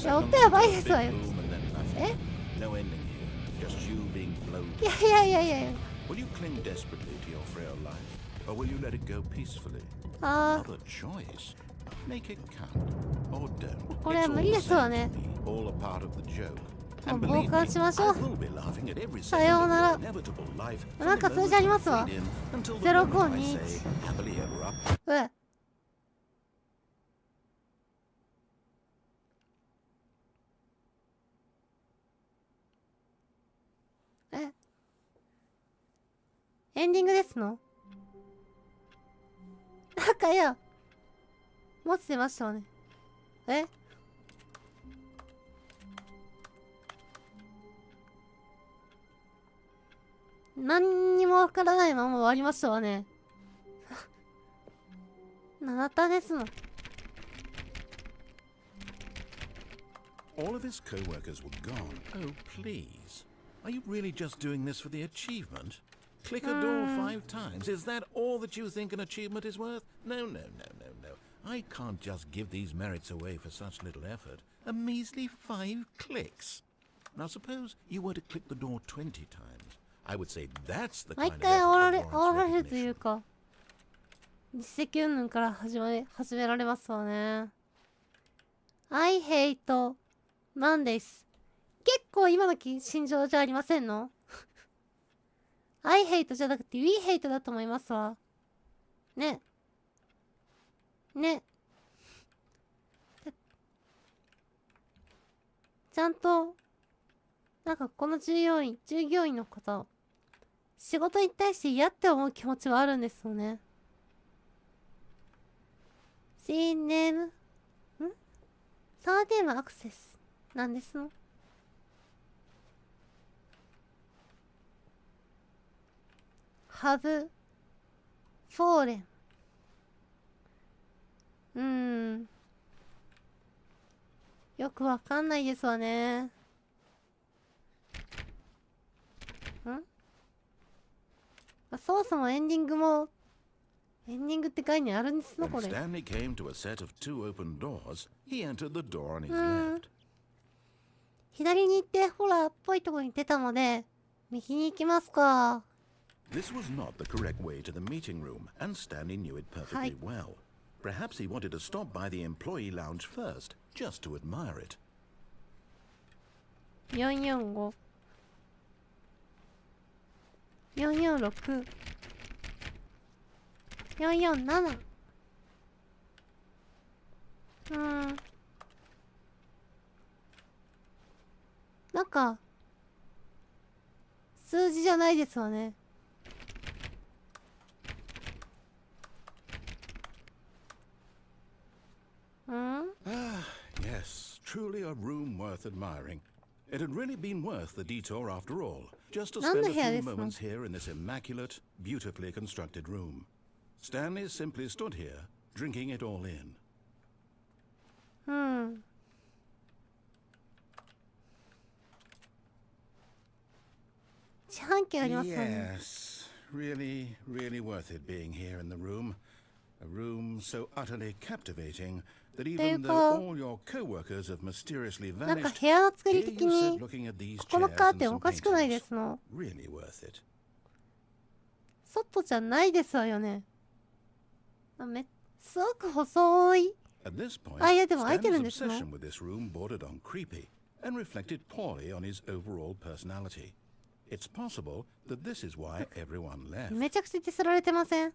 やお手やばいですわよえいやいやいやいや Will you cling desperately to your frail life or will you let it go peacefully? あ Another choice. Make it count or don't. これは無理ですわね All a part of the joke. もう傍観しましょうさようならなんか数字ありますわ0521エンディングですのなんかいや持ってましたわね何にもわからないまま終わりましたわね7タですの All of his co-workers were gone. Oh, please. Are you really just doing this for the achievement? Click a door 5 times. Is that all that you think an achievement is worth? No, no, no, no, no. I can't just give these merits away for such little effort. A measly 5 clicks. Now suppose you were to click the door 20 times. I would say that's the kind of effort that warrants るという recognition. か、実績云々から始められますわね。I hate Mondays。結構今の心情じゃありませんのI hate じゃなくて We hate だと思いますわ。ね。ね。ちゃんと、なんかこの従業員の方、仕事に対して嫌って思う気持ちはあるんですよね。新ネームサーネームアクセスなんですの。have fallen。よくわかんないですわね。そもそもエンディングって概念あるんですのこ When れ。 Stanley came to a set of 2 open doors, he entered the door on his left. 左に行ってホラーっぽいところに出たので、右に行きますか。This was not the correct way to the meeting room, and Stanley knew it perfectly well. Perhaps he wanted to stop by the employee lounge first, just to admire it. 445 446 447。なんか数字じゃないですわね。Yes, truly a room worth admiring. It had really been worth the detour after all, just to spend a few moments here in this immaculate, beautifully constructed room. Stanley simply stood here, drinking it all in. 自販機ありますよね。 Yes, really, really worth it being here in the room. A room so utterly captivating that even though all your co-workers have mysteriously なんか vanished, 部屋の作り here 的 you に sit looking at these ここの chairs カー and テン some おかしくないで paintings. すの。 Really worth it. 外じゃないですわよね。すごく細い。 At this point, あ、いやでも開いてるん Stanley's ですの。 obsession with this room bordered on creepy and reflected poorly on his overall personality. It's possible that this is why everyone left. めちゃくちゃディスられてません？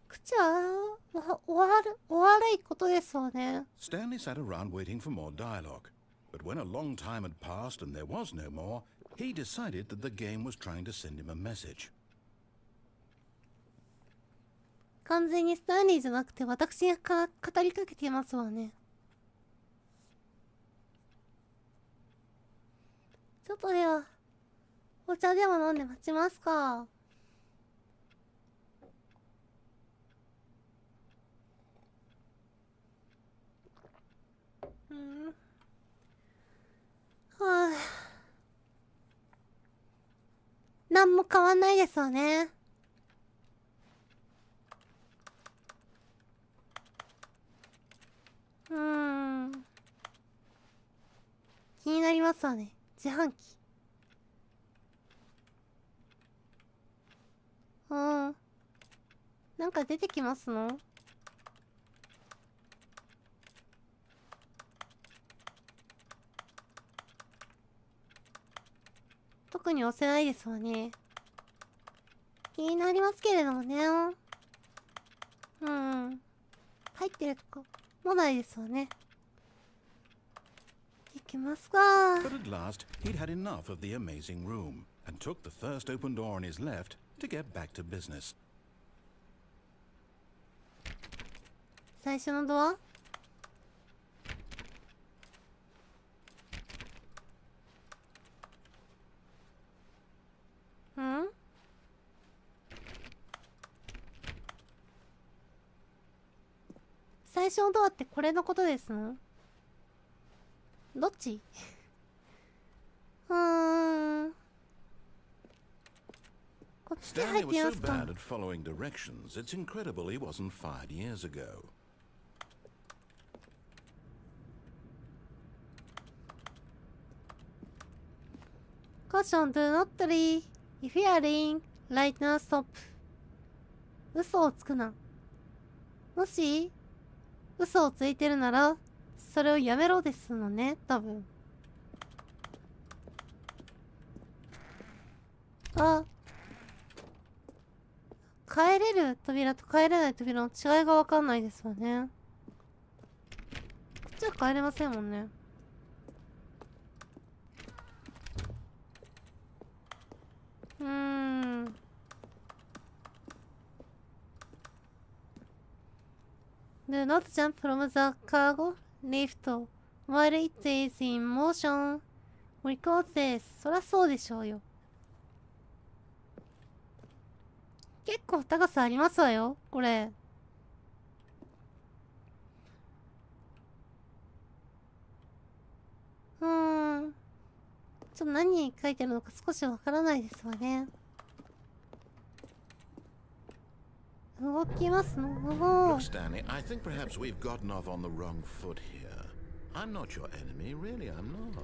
口はお悪いことですわね。 Stanley sat around waiting for more dialogue, but when a long time had passed and there was no more, he decided that the game was trying to send him a message. 完全にスタンリーじゃなくて私に語りかけていますわね。外ではお茶でも飲んで待ちますか。何も変わんないですわね。気になりますわね。自販機。なんか出てきますの？特に押せないですわね。気になりますけれどもね。入ってるとかもないですわね。行きますか。 But at last, he'd had enough of the amazing room and took the first open door on his left to get back to business. 最初のドア？最初のドアってこれのことですの？どっち？ここっちで入 Stanley ってみ was ま so すか。 bad at following directions, it's incredible he wasn't fired years ago. Caution, do not leave. If you are in, right now stop. 嘘をつくな。もし、嘘をついてるなら、それをやめろですのね、多分。あ、帰れる扉と帰れない扉の違いがわかんないですよね。こっちは帰れませんもんね。Do not jump from the cargo lift while it is in motion. Record this. そりゃそうでしょうよ。結構高さありますわよ、これ。ちょっと何書いてあるのか少しわからないですわね。動きますの。Look, Stanley, I think perhaps we've gotten off on the wrong foot here. I'm not your enemy, really, I'm not.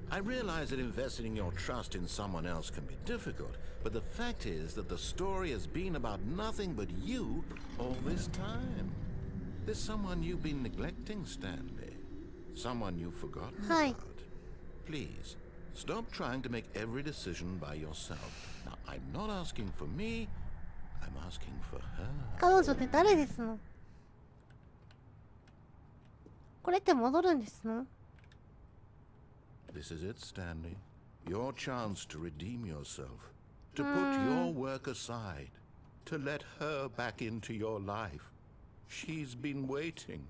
I realize that investing your trust in someone else can be difficult, but the fact is that the story has been about nothing but you all this time. There's someone you've been neglecting, Stanley. Someone you've forgotten about. Please, stop trying to make every decision by yourself. Now, I'm not asking for me, I'm asking for her. 彼女って誰ですの？これって戻るんですの？ This is it, Stanley. Your chance to redeem yourself. To put your work aside. To let her back into your life. She's been waiting.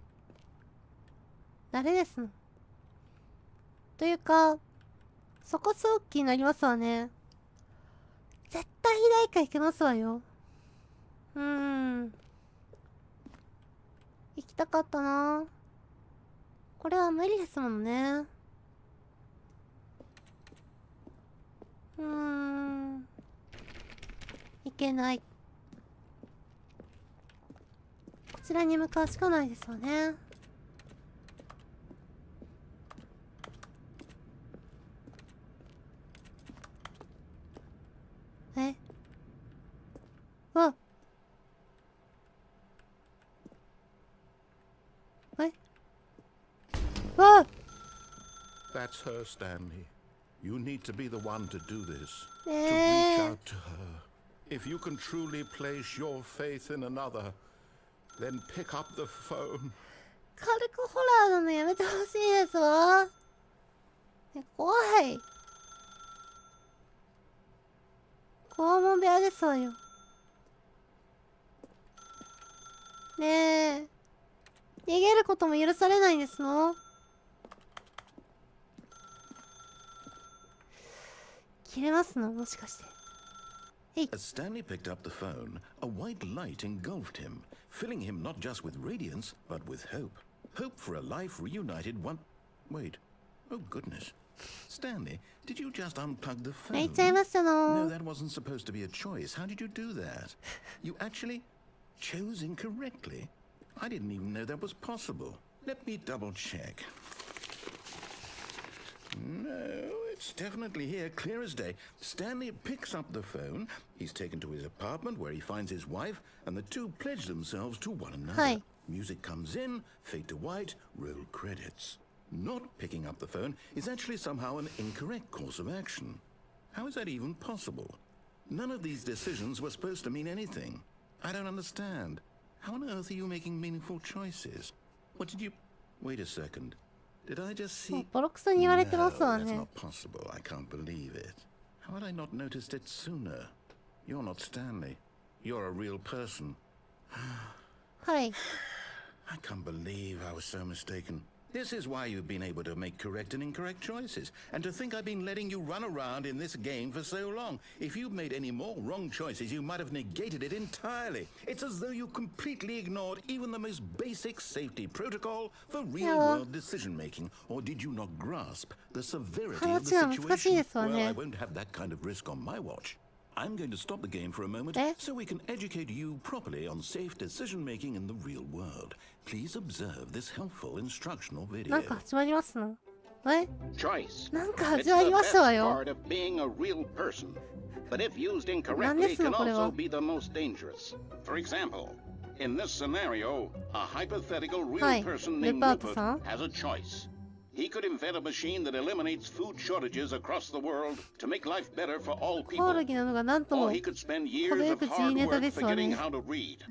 誰ですの？というか、そこすごく気になりますわね。絶対肥大化いけますわよ。行きたかったな。これは無理ですもんね。いけない。こちらに向かうしかないですよね。わっ。わっ。 That's her, Stanley. You need to be the one to do this. To reach out to her. If you can truly place your faith in another, then pick up the phone. 軽くホラーなのやめてほしいですわ。怖い。拷問部屋ですわよ。ねえ。逃げることも許されないんですの？切れますの？もしかして。As Stanley picked up the phone, a white light engulfed him, filling him not just with radiance, but with hope. Hope for a life reunited one... Wait. Oh, goodness. Stanley, did you just unplug the phone? 泣いちゃいましたの。 No, that wasn't supposed to be a choice. How did you do that? You actually chose incorrectly? I didn't even know that was possible. Let me double check. No, it's definitely here, clear as day. Stanley picks up the phone. He's taken to his apartment where he finds his wife, and the two pledge themselves to one another. Hi. Music comes in, fade to white, roll credits. Not picking up the phone is actually somehow an incorrect course of action. How is that even possible? None of these decisions were supposed to mean anything. I don't understand. How on earth are you making meaningful choices? What did you... Wait a second. Did I just see... ボロクソに言われてますわ No, that's ね。 not possible. I can't believe it. How had I not noticed it sooner? You're not Stanley. You're a real person. はい。 I can't believe I was so mistaken. This is why you've been able to make correct and incorrect choices. And to think I've been letting you run around in this game for so long. If you'd made any more wrong choices, you might have negated it entirely. It's as though you completely ignored even the most basic safety protocol for real-world decision-making. Or did you not grasp the severity of the situation? Well, I won't have that kind of risk on my watch. I'm going to stop the game for a moment so we can educate you properly on safe decision making in the real world. Please observe this helpful instructional video. なんか始まりますの？Choice. なんか始まりましたわよ。 Part of being a real person, but if used incorrectly, can also be the most dangerous. For example, in this scenario, a hypothetical real person named Rupert has a choice. He could invent a machine that eliminates food shortages across the world to make life better for all people. Or he could spend years of hard work forgetting how to read.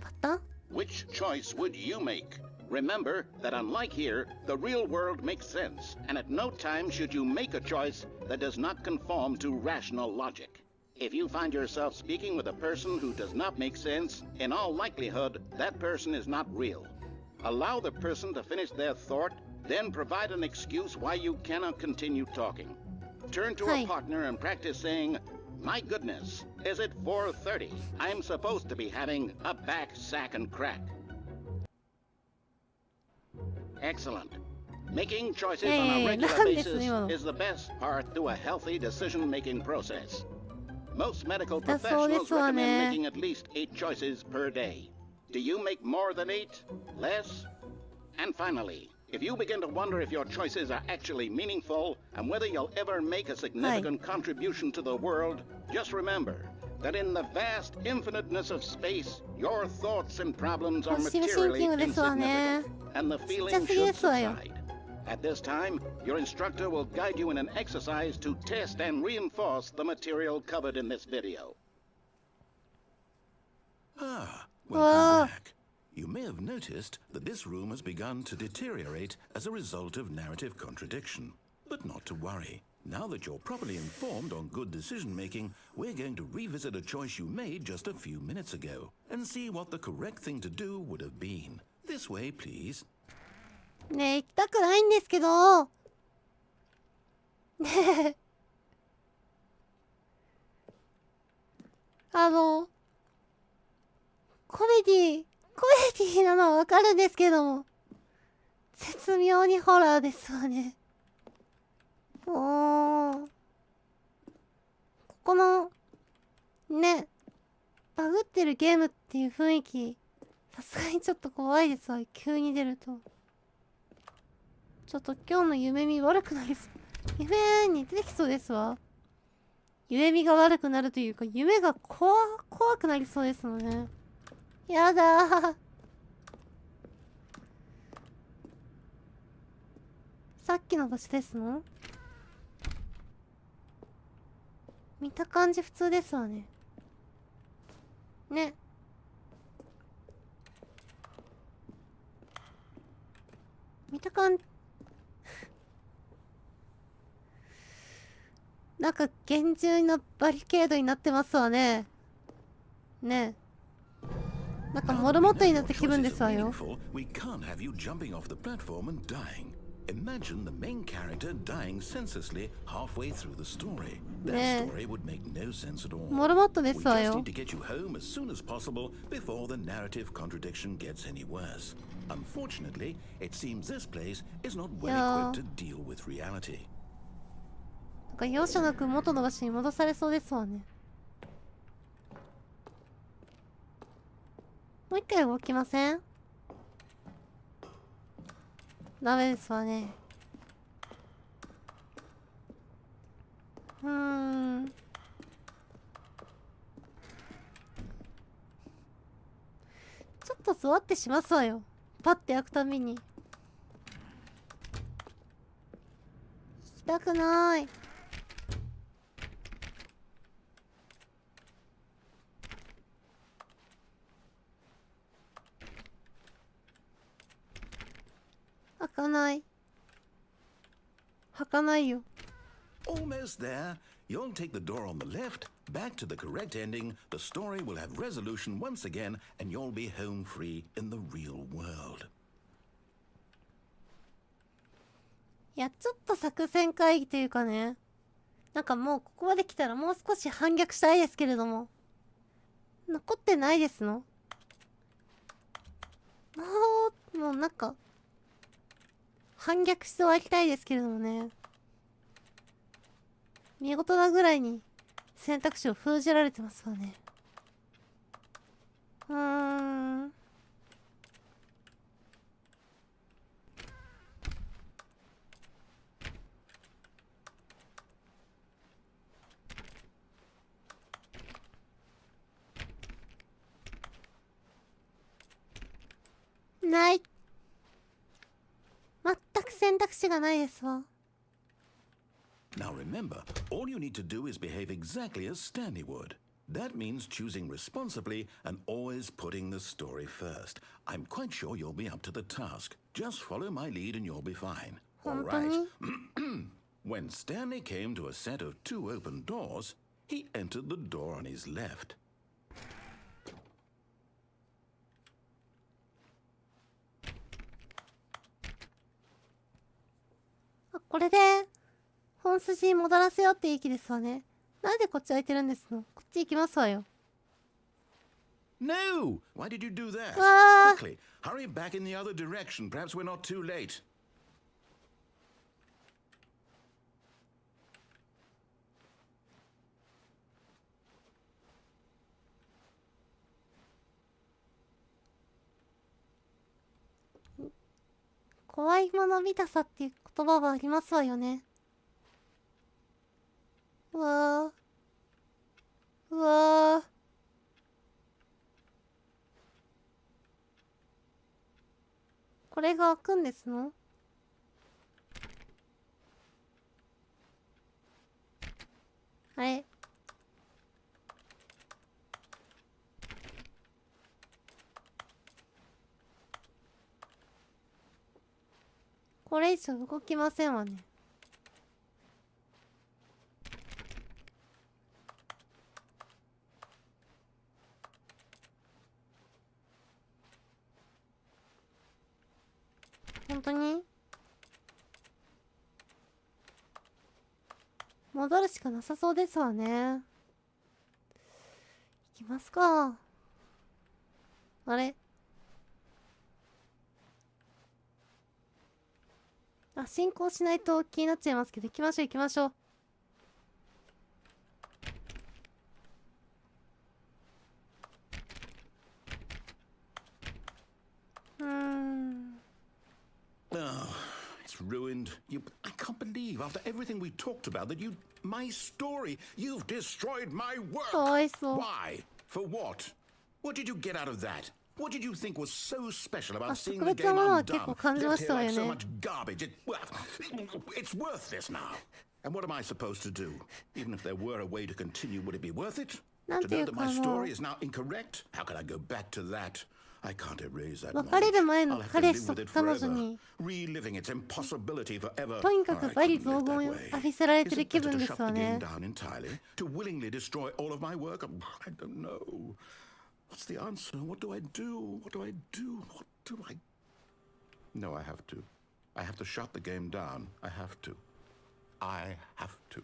Which choice would you make? Remember that unlike here, the real world makes sense, and at no time should you make a choice that does not conform to rational logic. If you find yourself speaking with a person who does not make sense, in all likelihood, that person is not real. Allow the person to finish their thought, then provide an excuse why you cannot continue talking. Turn to a partner and practice saying, "My goodness, is it 4:30? I'm supposed to be having a back, sack, and crack." Excellent. Making choices on a regular basis is the best part to a healthy decision-making process. Most medical professionals recommend making at least 8 choices per day. Do you make more than 8? Less? And finally, if you begin to wonder if your choices are actually meaningful and whether you'll ever make a significant contribution to the world, just remember that in the vast infiniteness of space, your thoughts and problems are materially insignificant, and the feeling should subside. At this time, your instructor will guide you in an exercise to test and reinforce the material covered in this video. Welcome back. You may have noticed that this room has begun to deteriorate as a result of narrative contradiction. But not to worry. Now that you're properly informed on good decision-making, we're going to revisit a choice you made just a few minutes ago and see what the correct thing to do would have been. This way, please. ねえ、行きたくないんですけど。ねえ。コメディなのはわかるんですけども、絶妙にホラーですわね。ここの、ね、バグってるゲームっていう雰囲気、さすがにちょっと怖いですわ、急に出ると。ちょっと今日の夢見悪くなりそう。夢に出てきそうですわ。夢見が悪くなるというか、夢が怖くなりそうですのね。やだー。さっきの場所ですの？見た感じ普通ですわね。ね。見た感じなんか厳重なバリケードになってますわね。ね。なんかモルモットになった気分ですわよ。Imagine the main character dying senselessly halfway through the story. That story would make no sense at all. We just need to get you home as soon as possible before the narrative contradiction gets any worse. Unfortunately, it seems this place is not well equipped to deal with reality. なんか容赦なく元の場所に戻されそうですわね。もう一回動きません？ダメですわね。ちょっと座ってしますわよ。パッて開くたびに。行きたくない。開かない。開かないよ。Almost there. You'll take the door on the left, back to the correct ending. The story will have resolution once again, and you'll be home free in the real world. いや、ちょっと作戦会議というかね。なんかもうここまで来たらもう少し反逆したいですけれども。残ってないですの？もうなんか。反逆して終わりたいですけれどもね。見事なぐらいに選択肢を封じられてますわね。ない。全く選択肢がないですわ。Now remember, all you need to do is behave exactly as Stanley would. That means choosing responsibly and always putting the story first. I'm quite sure you'll be up to the task. Just follow my lead and you'll be fine. All right. When Stanley came to a set of 2 open doors, he entered the door on his left. これで本筋に戻らせようっていい気ですわね。なんでこっち空いてるんですの？こっち行きますわよ。No! Why did you do that? Quickly, hurry back in the other direction. Perhaps we're not too late. 怖いもの見たさっていう言葉はありますわよね。うわー。うわー。これが開くんですの？あれ？これ以上動きませんわね。本当に？戻るしかなさそうですわね。行きますか。あれ？あ、進行しないと気になっちゃいますけど、行きましょう行きましょう。Oh, it's ruined. I can't believe after everything we talked about that my story, you've destroyed my work. かわいそう。 Why? For what? What did you get out of that? What did you think was so special about seeing the 特別な game ものは undone? 結構感じま Left し here たわよ like so ね。 much garbage. It's worthless now. And what am I supposed to do? Even if there were a way to continue, would it be worth it? なん To てい know う that か my story is now incorrect? How can I go back to that? I can't erase that 別れる knowledge. 前 I'll の have to 彼 live 氏と with it 彼女 forever, に reliving its impossibility forever. とにか I く罵詈 couldn't 雑 live 言を that 浴 way. びせられて Is る it 気 better 分 to で shut すわ the game ね。 down entirely? To willingly destroy all of my work? I don't know. What's the answer? What do I do? What do I do? What do I... No, I have to. I have to shut the game down. I have to. I have to.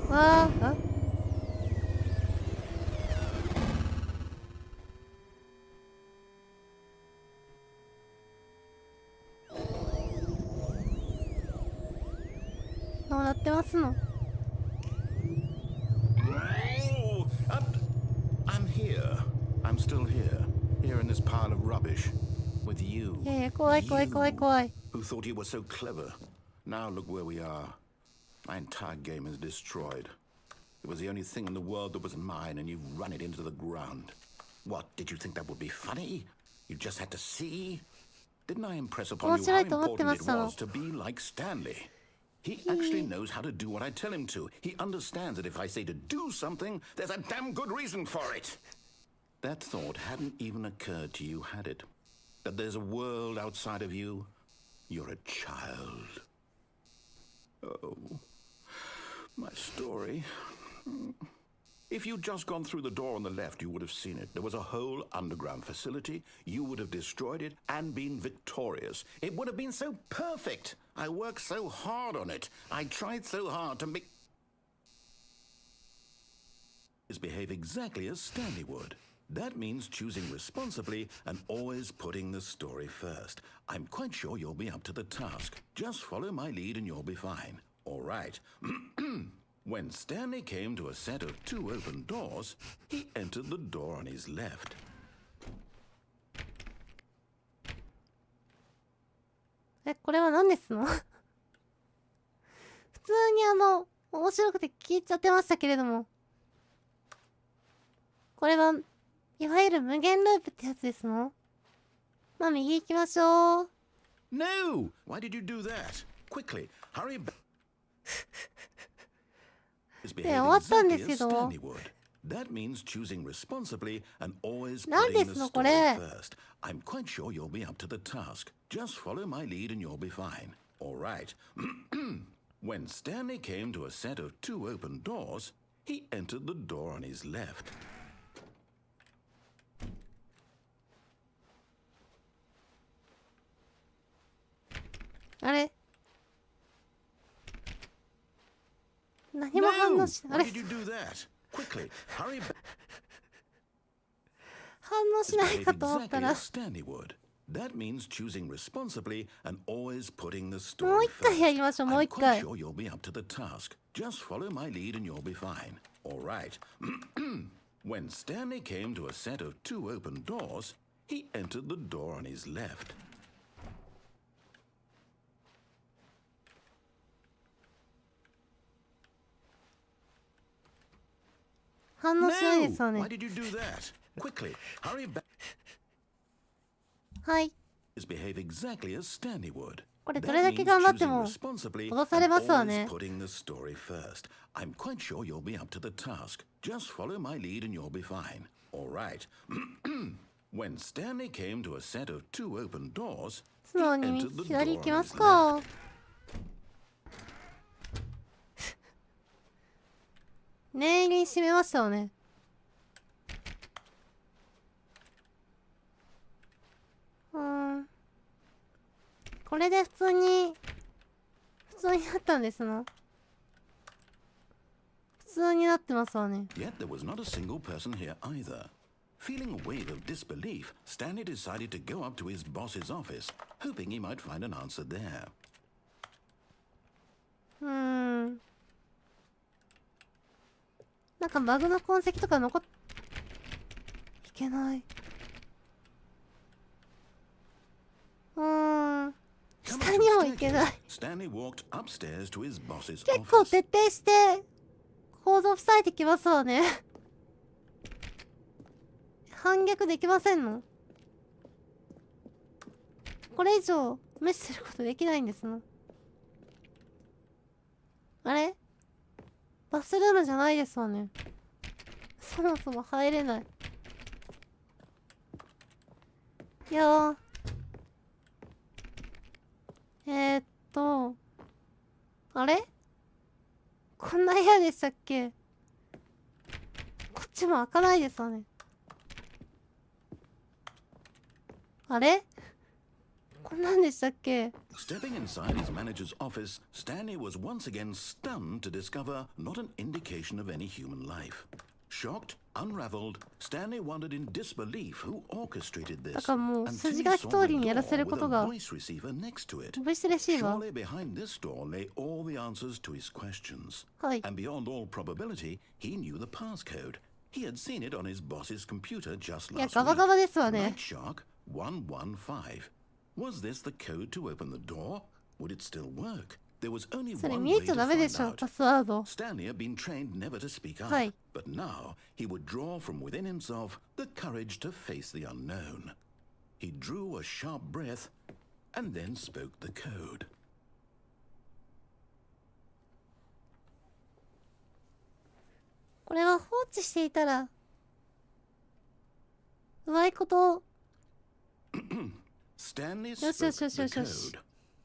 わあ、どうなってますの？ Oh, I'm here. I'm still here. Here in this pile of rubbish. With you. いやいや、怖い怖い怖い怖い。 Who thought you were so clever. Now look where we are. My entire game is destroyed. It was the only thing in the world that was mine, and you've run it into the ground. What, did you think that would be funny? You just had to see? Didn't I impress upon you how important it was to be like Stanley? He actually knows how to do what I tell him to. He understands that if I say to do something, there's a damn good reason for it. That thought hadn't even occurred to you, had it? That there's a world outside of you? You're a child. Oh, my story. If you'd just gone through the door on the left, you would have seen it. There was a whole underground facility. You would have destroyed it and been victorious. It would have been so perfect. I worked so hard on it. I tried so hard to make... behave exactly as Stanley would. That means choosing responsibly and always putting the story first. I'm quite sure you'll be up to the task. Just follow my lead and you'll be fine. All right. When Stanley came to a set of two open doors, he entered the door on his left. これは何ですの？普通に面白くて聞いちゃってましたけれども。これはいわゆる無限ループってやつですの？まあ右行きましょう。No! Why did you do that? Quickly, hurry back. 終わったんですけど。That means choosing responsibly and always 何 putting です the のこ story れ？ first. I'm quite sure you'll be up to the task. Just follow my lead and you'll be fine. All right. When Stanley came to a set of two open doors, he entered the door on his left. あれ？何も反応しない。あれ？ Why did you do that? Quickly, hurry back. 反応しないかと思ったら。 Stanley would. That means choosing responsibly and always putting the もう story 一回やりましょう。もう I'm 一 quite 回。 sure you'll be up to the task. Just follow my lead and you'll be fine. All right. When Stanley came to a set of two open doors, he entered the door on his left. 反応しないですよ No! ね。 Why did you do that? Quickly, hurry back. はい。 Behave exactly as Stanley would. これどれだけ頑張っても脅されますわね。 Putting the story first. I'm quite sure you'll be up to the task. Just follow my lead and you'll be fine. All right. When Stanley came to a set of two open doors, 素 he 直に entered the 左 door 行き on ま his すか。 left. 念入りに閉めましたよね。これで普通になったんですの？普通になってますわね。 Yet there was not a single person here either. Feeling a wave of disbelief, Stanley decided to go up to his boss's office, hoping he might find an answer there. なんかバグの痕跡とか残っいけない。下にも行けない。Stanley walked upstairs to his boss's 結構 office. 徹底して構造塞いできますわね。反逆できませんの？これ以上無視することできないんですの？あれ？バスルームじゃないですわね。そもそも入れない。いやあれ？こんな部屋でしたっけ？こっちも開かないですわね。あれ？こんなんでしたっけ？ Stepping inside his manager's office, Stanley was once again stunned to discover not an indication of any human life. Shocked, unraveled, Stanley wondered in disbelief who orchestrated だ this. からもう Until 筋 he 書き saw 通 the りにやらせる door こと with が a voice receiver next to it. ボイスレシーバー。 Surely behind this door lay all the answers to his questions. はい。 And beyond all probability, he knew the passcode. He had seen it on his boss's computer just いや last ガバガバ week. ですわね。 Night Shark 115. Was this the code to open the door? Would it still work? There was only それ one 見 way えちゃ to ダメで find しょ、 out. パスワード。 Stanley had been trained never to speak up, はい。 but now he would draw from within himself the courage to face the unknown. He drew a sharp breath and then spoke the code. これは放置していたらうまいこと Stanley Yes, spoke yes, yes, the yes, yes. code.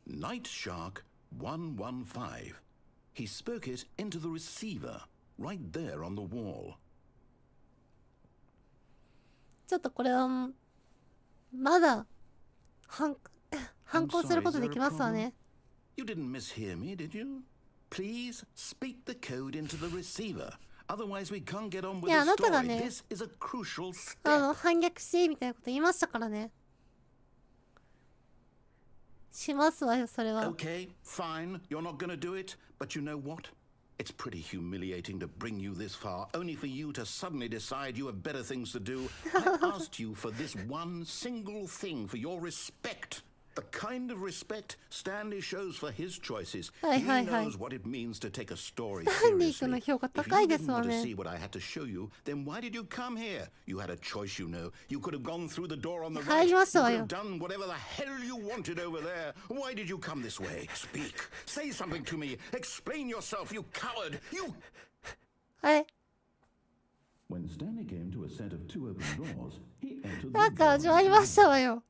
Night Shark 115. He spoke it into the receiver, right there on the wall. ちょっとこれはまだ反抗することできますわね。 You didn't mishear me, did you? Please speak the code into the receiver. Otherwise we can't get on with いや、あ the なたが story. ね、 This is a crucial step. 反逆しみたいなこと言いましたからね。しますわよ、それは。 Okay, fine. You're not gonna do it. But you know what? It's pretty humiliating to bring you this far, only for you to suddenly decide you have better things to do. I asked you for this one single thing, for your respect. The kind of respect Stanley shows for his choices. He knows what it means to take a story seriously. If you didn't want to see what I had to show you, then why did you come here? You had a choice, you know. You could have gone through the door on the right. You could have done whatever the hell you wanted over there. Why did you come this way? Speak. Say something to me. Explain yourself, you coward. You... When Stanley came to a set of 2 open doors, he entered the door.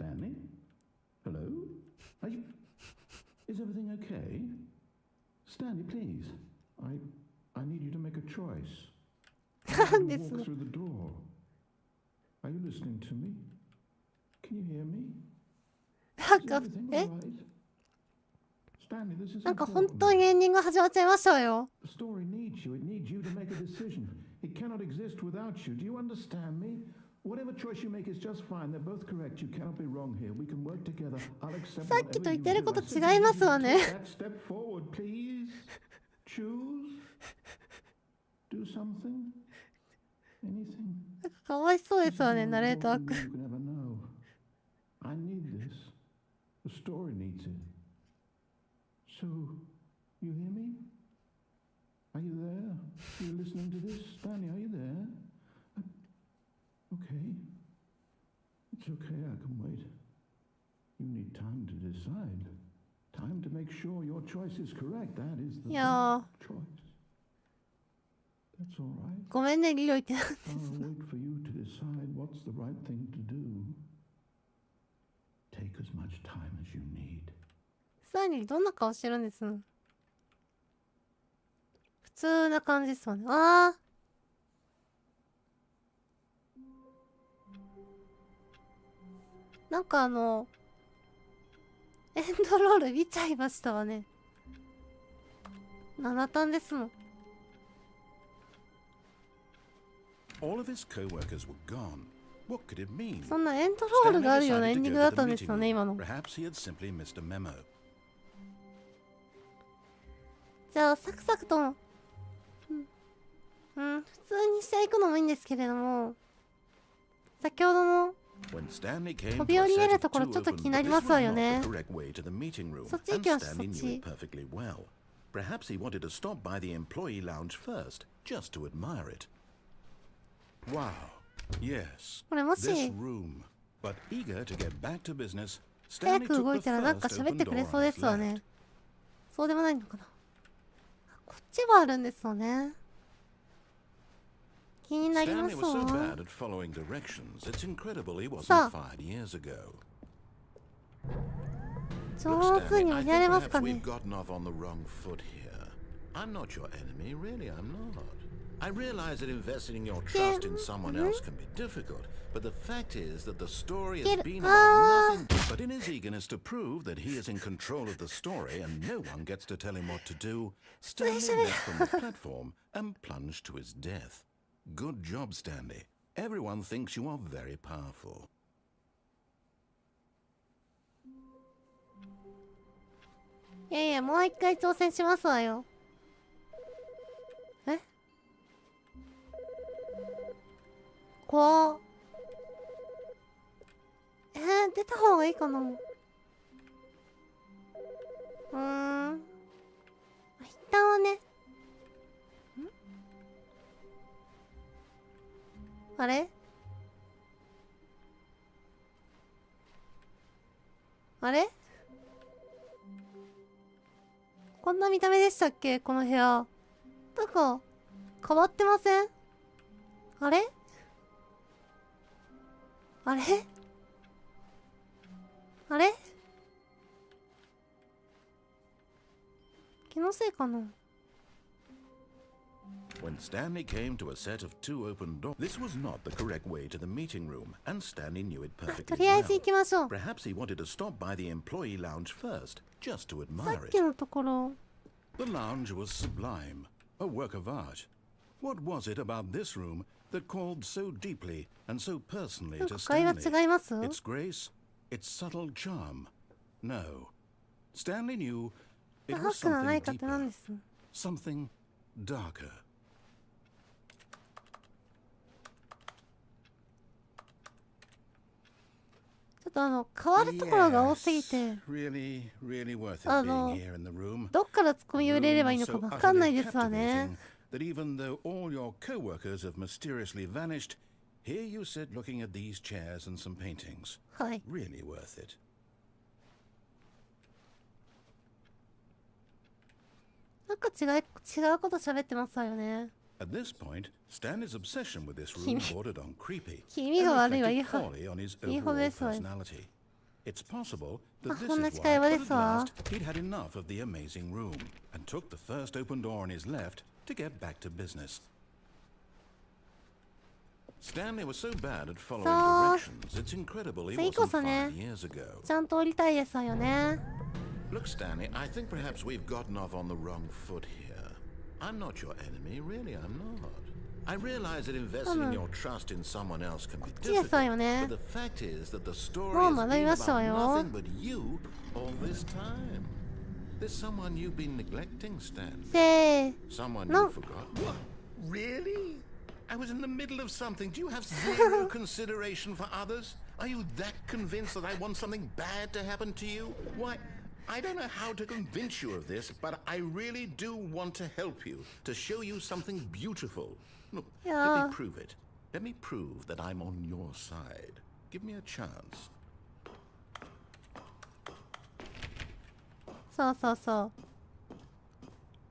Stanley? Hello? Are you... Is everything okay? Stanley, please. I need you to make a choice. I need you to walk through the door. Are you listening to me? Can you hear me? Is everything all right? Stanley, this is important. The story needs you. It needs you to make a decision. It cannot exist without you. Do you understand me? Whatever choice you make is just fine. They're both correct. You cannot be wrong here. We can work together. I'll accept whatever you do. Take that step forward, please. Choose. Do something. Anything. You can never know. I need this. The story needs it. So, you hear me? Are you there? Are you listening to this? Stanley, are you there? Okay. It's okay, I can wait. You need time to decide. Time to make sure your choice is correct. That is the choice. That's all right. I'll wait for you to decide what's the right thing to do. Take as much time as you need. さにどんな顔してるんですの？普通な感じですわね。ああ。なんかエンドロール見ちゃいましたわね。7タンですもん。そんなエンドロールがあるようなエンディングだったんですよね、今の。じゃあ、サクサクと、普通にしていくのもいいんですけれども、先ほどの飛び降りれるところちょっと気になりますわよね。そっち行きましょう、そっち。Perhaps he wanted to stop by the employee lounge first, just to admire it. Wow, yes, this room. But eager to get back to business, 早く動いたらなんか喋ってくれそうですわね。そうでもないのかな。こっちはあるんですよね。気になりますわ。さあ。上手にやれますかね。I realize that investing in your trust in someone else can be difficult, but the fact is that the story has been about nothing. But in his eagerness to prove that he is in control of the story and no one gets to tell him what to do, Stanley leapt from the platform and plunged to his death. Good job, Stanley. Everyone thinks you are very powerful. いやいや、もう一回挑戦しますわよ。え？怖っ。出た方がいいかな。一旦はね。あれ？あれ？こんな見た目でしたっけこの部屋。なんか、変わってません？あれ？あれ？あれ？気のせいかな。When Stanley came to a set of 2 open doors, this was not the correct way to the meeting room, and Stanley knew it perfectly とりあえず行きましょう。 Perhaps he wanted to stop by the employee lounge first, just to さ admire っきのところ。it. The lounge was sublime, a work of art. What was it about this room that called so deeply and so personally なん to か会話 Stanley? 違います？ Its grace, its subtle charm. No, Stanley knew ダ it ー was クな something 何かって何 deeper, です？ something darker. ちょっと変わるところが多すぎて、Really, really worth it being here in the room. どっからツッコミを入れればいいのかわかんないですわね。That even though all your co-workers have mysteriously vanished, here you sit looking at these chairs and some paintings. はい。Really worth it. なんか違うこと喋ってますわよね。At this point, Stanley's obsession with this room bordered on creepy, 気味が悪いわ、and いい reflected は poorly on his いいほど overall ですわ。 personality. It's possible that this こんな is 使い why 場 at ですわ。 last he'd had enough of the amazing room and took the first open door on his left to get back to business. Stanley was so bad at following directions, it's incredible he wasn't 5 years ago. ちゃんと降りたいですわよね。Look, Stanley, I think perhaps we've gotten off on the wrong foot here. I'm not your enemy, really, I'm not. I realize that investing in your trust in someone else can be difficult, but the fact is that the story has been about nothing but you all this time. There's someone you've been neglecting, Stanley. Someone you forgot. What? Really? I was in the middle of something. Do you have zero consideration for others? Are you that convinced that I want something bad to happen to you? Why? I don't know how to convince you of this, but I really do want to help you, to show you something beautiful. Look, let me prove it. Let me prove that I'm on your side. Give me a chance. そうそうそ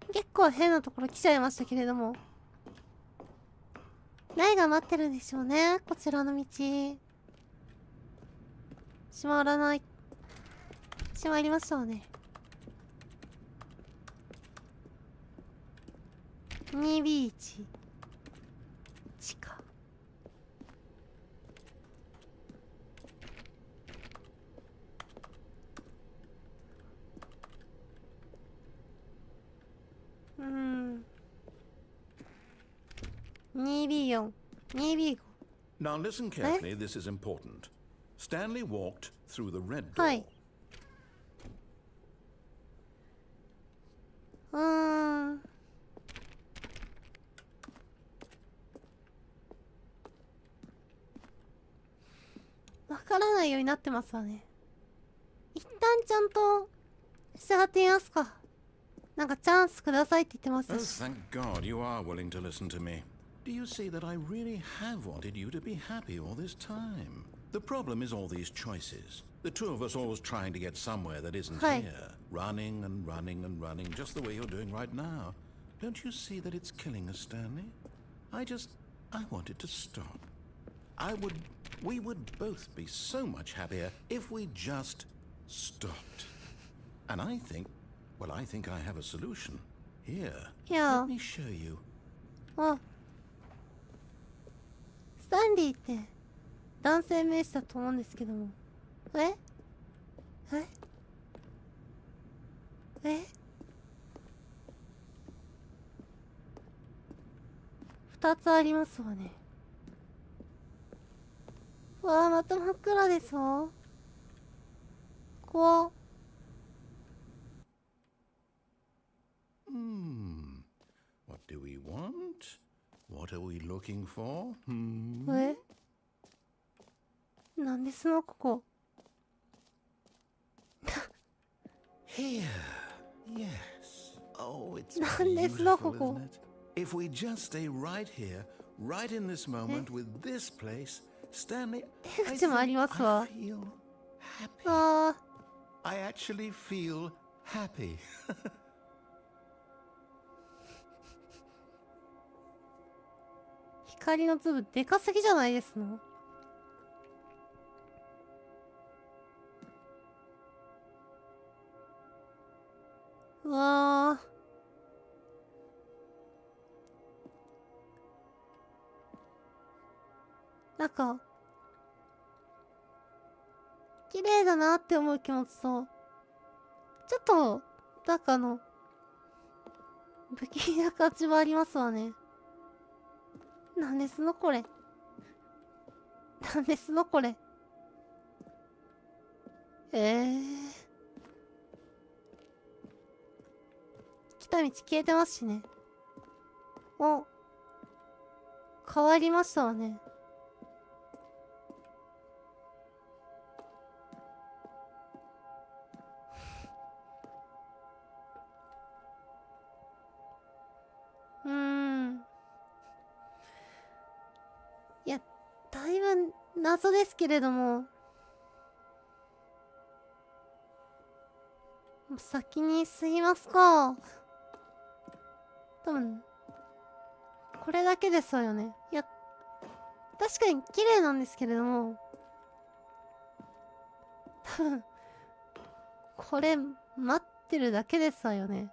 う。結構変なところ来ちゃいましたけれども。何が待ってるんでしょうね、こちらの道。閉まらない。閉まりましょうね。2B1 地下。2B4 2B5 Now listen carefully, this is important. Stanley walked through the red door. はい。わからないようになってますわね。一旦ちゃんと従ってみますか。なんかチャンスくださいって言ってましたし。 Oh, thank God you are willing to listen to me. Do you see that I really have wanted you to be happy all this time? The problem is all these choices. The two of us always trying to get somewhere that isn't here. Running and running and running, just the way you're doing right now. Don't you see that it's killing us, Stanley? I wanted to stop. We would both be so much happier if we just stopped. And I think I have a solution. Here, let me show you. あ、スタンリーって男性名詞だと思うんですけども。え2つありますわね。わあ、また真っ暗ですわ。怖っ。What do we want? What are we looking for? なんですのここ。Here. Yes. Oh, it's なんですのこ beautiful, こ。 isn't it? If we just stay right here, right in this moment with this place, Stanley, 出口もありますわ。 I feel happy. ああ。 I actually feel happy. 光の粒でかすぎじゃないですの？うわー。なんか綺麗だなって思う気持ちと、ちょっとなんか不気味な感じもありますわね。なんですのこれ。なんですのこれ。た道消えてますしね。お、変わりましたわね。いや、だいぶ謎ですけれども、先に進みますか。多分これだけですわよね。いや、確かに綺麗なんですけれども、多分これ待ってるだけですわよね。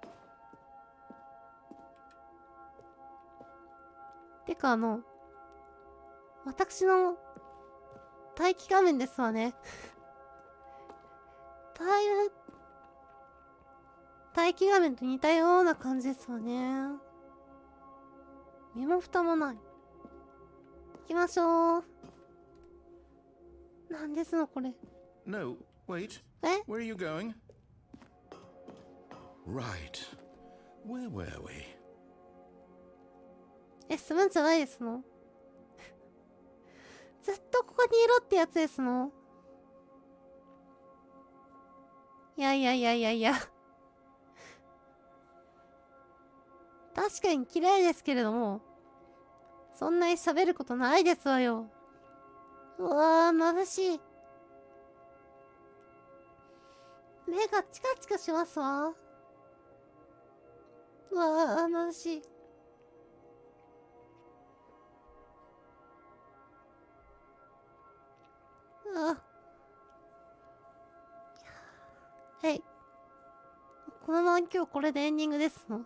てか私の待機画面ですわね。だいぶ待機画面と似たような感じですわね。身も蓋もない。行きましょう。なんですのこれ。No, wait. え？ Where are you going? Right. Where were we? 進むんじゃないですの？ずっとここにいろってやつですの？いやいやいやいやいや。確かに綺麗ですけれども、そんなに喋ることないですわよ。うわー、眩しい。目がチカチカしますわ。うわー、眩しい。はい。このまま今日これでエンディングですの。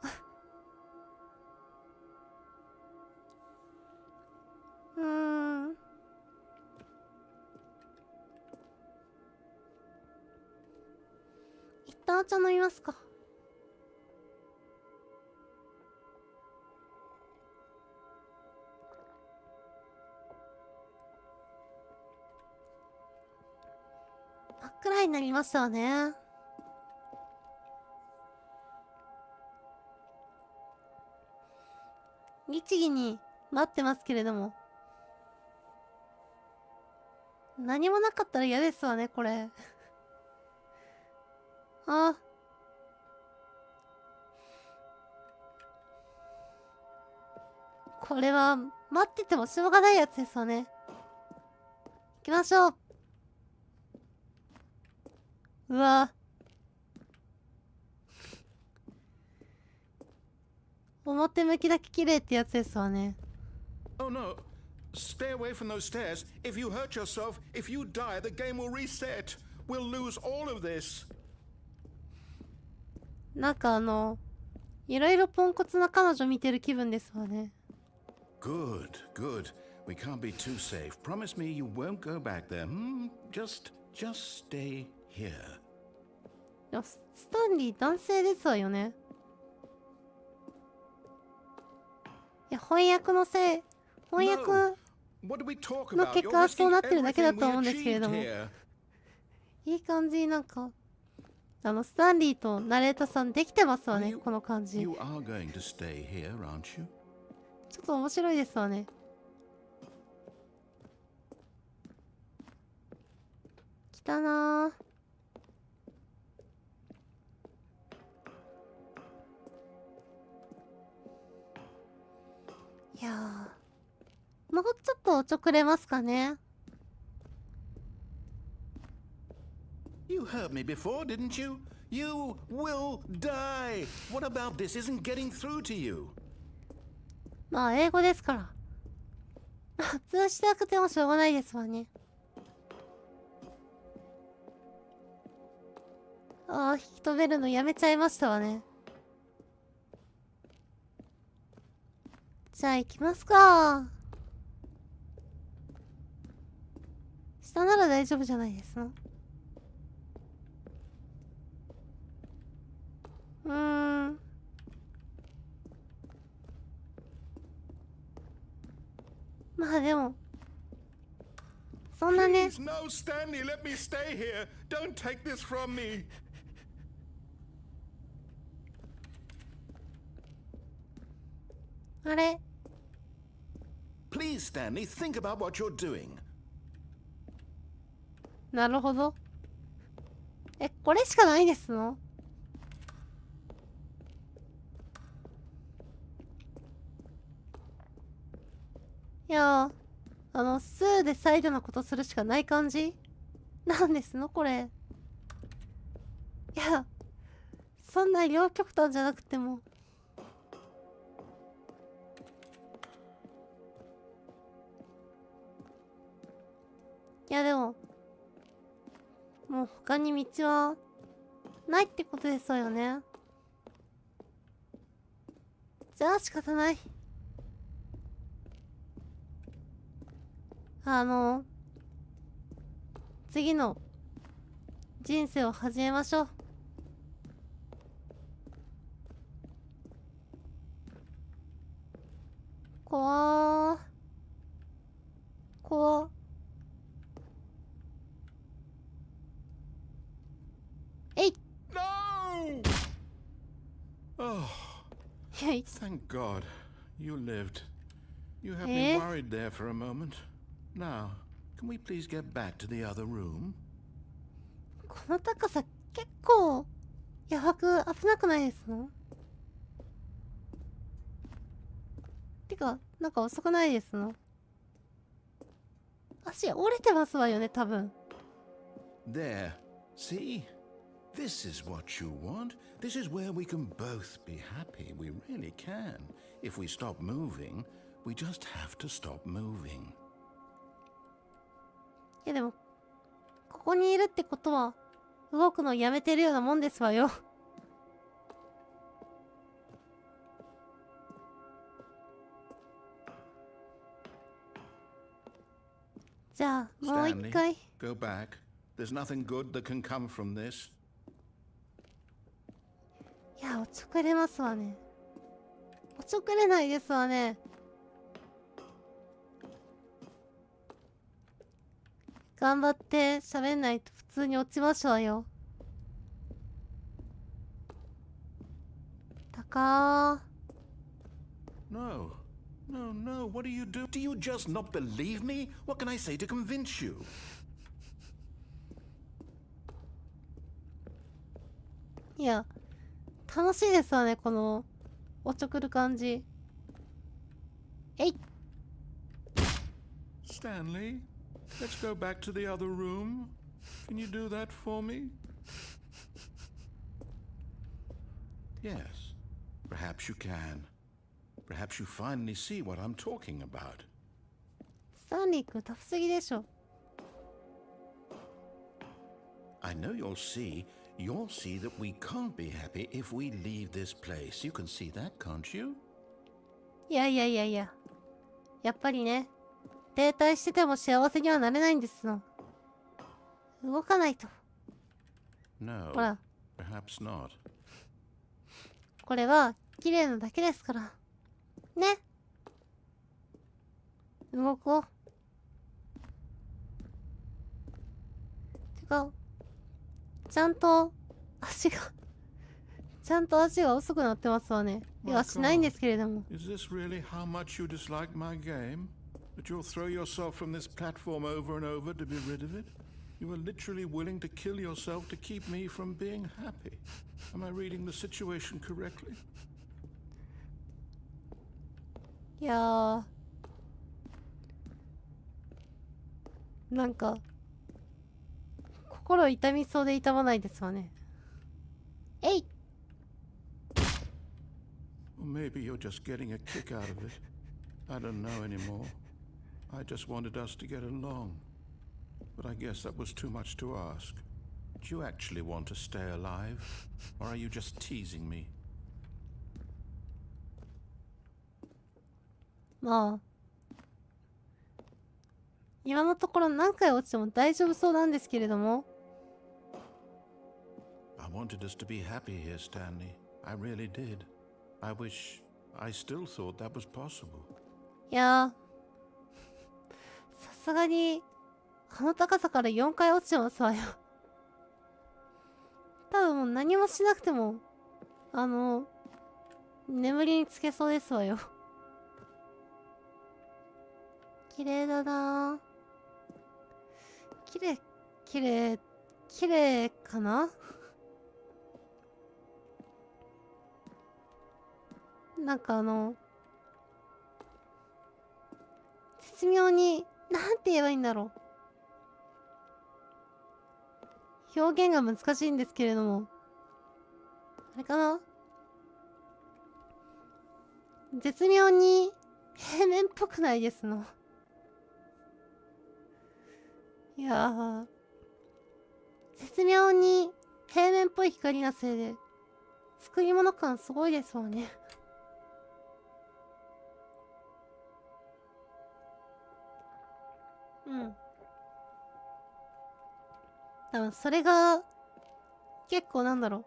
一旦お茶飲みますか。真っ暗になりましたわね。律儀に待ってますけれども、何もなかったら嫌ですわね、これ。あ、これは待っててもしょうがないやつですわね。行きましょう。うわ、表向きだけ綺麗ってやつですわね。Oh no. Stay away from those stairs. If you hurt yourself, if you die, the game will reset. We'll lose all of this. なんかいろいろポンコツな彼女見てる気分ですわね。Good, good. We can't be too safe. Promise me you won't go back there. Just stay here. いや、スタンリー男性ですわよね。いや、翻訳のせい、翻訳の結果はそうなってるだけだと思うんですけれども、いい感じになんかスタンリーとナレーターさんできてますわね、この感じ。ちょっと面白いですわね。来たなー。いやー、もうちょっとおちょくれますかね。You heard me before, didn't you? You will die. What about this isn't getting through to you? まあ英語ですから通じなくてもしょうがないですわね。ああ、引き止めるのやめちゃいましたわね。じゃあ行きますか。下なら大丈夫じゃないですの。まあでもそんなね。 Please, no, Stanley, let me stay here. Don't take this from me. あれ Please, Stanley, think about what you're doing. なるほど。これしかないですの？いやー、スーでサイドなことするしかない感じなんですのこれ。いや、そんな両極端じゃなくても。いやでも、もう他に道はないってことですわよね。じゃあ仕方ない。次の人生を始めましょう。怖ー。えい。 No! Oh, はい。 thank God. You lived. You had me worried there for a moment. Now, can we please get back to the other room? この高さ結構やばく危なくないですの？てか、なんか遅くないですの？足折れてますわよね、多分。 There. See? This is what you want. This is where we can both be happy. We really can. If we stop moving, we just have to stop moving. いやでも、ここにいるってことは、動くのやめてるようなもんですわよ。じゃあ、もう一回。Go back. There's nothing good that can come from this. いや、おちょくれますわね。おちょくれないですわね。頑張って喋んないと普通に落ちましょうよ。高ー。 No. No, no. What do you do? Do you just not believe me? What can I say to convince you? いや、楽しいですわね、このおちょくる感じ。えい。 Stanley, let's go back to the other room. Can you do that for me? Yes, perhaps you can. Perhaps you finally see what I'm talking about. スタンリー君タフすぎでしょ。 I know you'll see that we can't be happy if we leave this place. You can see that, can't you? いや。やっぱりね、停滞してても幸せにはなれないんですの。動かないと。 No, ほら、 perhaps not. これは綺麗なだけですから。ね。動こう。てか、ちゃんと足が遅くなってますわね。いや、しないんですけれども。 Is this really how much you dislike my game? That you'll throw yourself from this platform over and over to be rid of it? You are literally willing to kill yourself to keep me from being happy. Am I reading the situation correctly? いやー、なんか心痛みそうで痛まないですわね。えい。 Or maybe you're just getting a kick out of it. I don't know anymore. I just wanted us to get along. But I guess that was too much to ask. Do you actually want to stay alive? Or are you just teasing me? まあ、今のところ何回落ちても大丈夫そうなんですけれども。 I wanted us to be happy here, Stanley. I really did. I wish I still thought that was possible. いやー、さすがにあの高さから4回落ちてますわよ。多分もう何もしなくても眠りにつけそうですわよ。綺麗だな。綺麗、綺麗、綺麗かな。なんか絶妙に、なんて言えばいいんだろう。表現が難しいんですけれども。あれかな、絶妙に平面っぽくないですの。いやー、絶妙に平面っぽい光のせいで、作り物感すごいですわね。うん。多分それが、結構なんだろ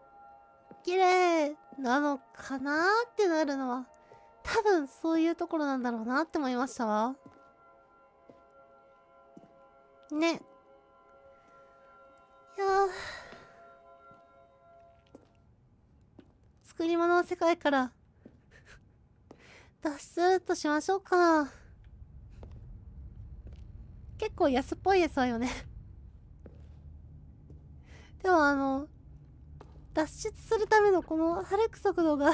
う。綺麗なのかなーってなるのは、多分そういうところなんだろうなって思いましたわ。ね。いやー、作り物の世界から脱出としましょうか。結構安っぽいですわよね。でも脱出するためのこの歩く速度が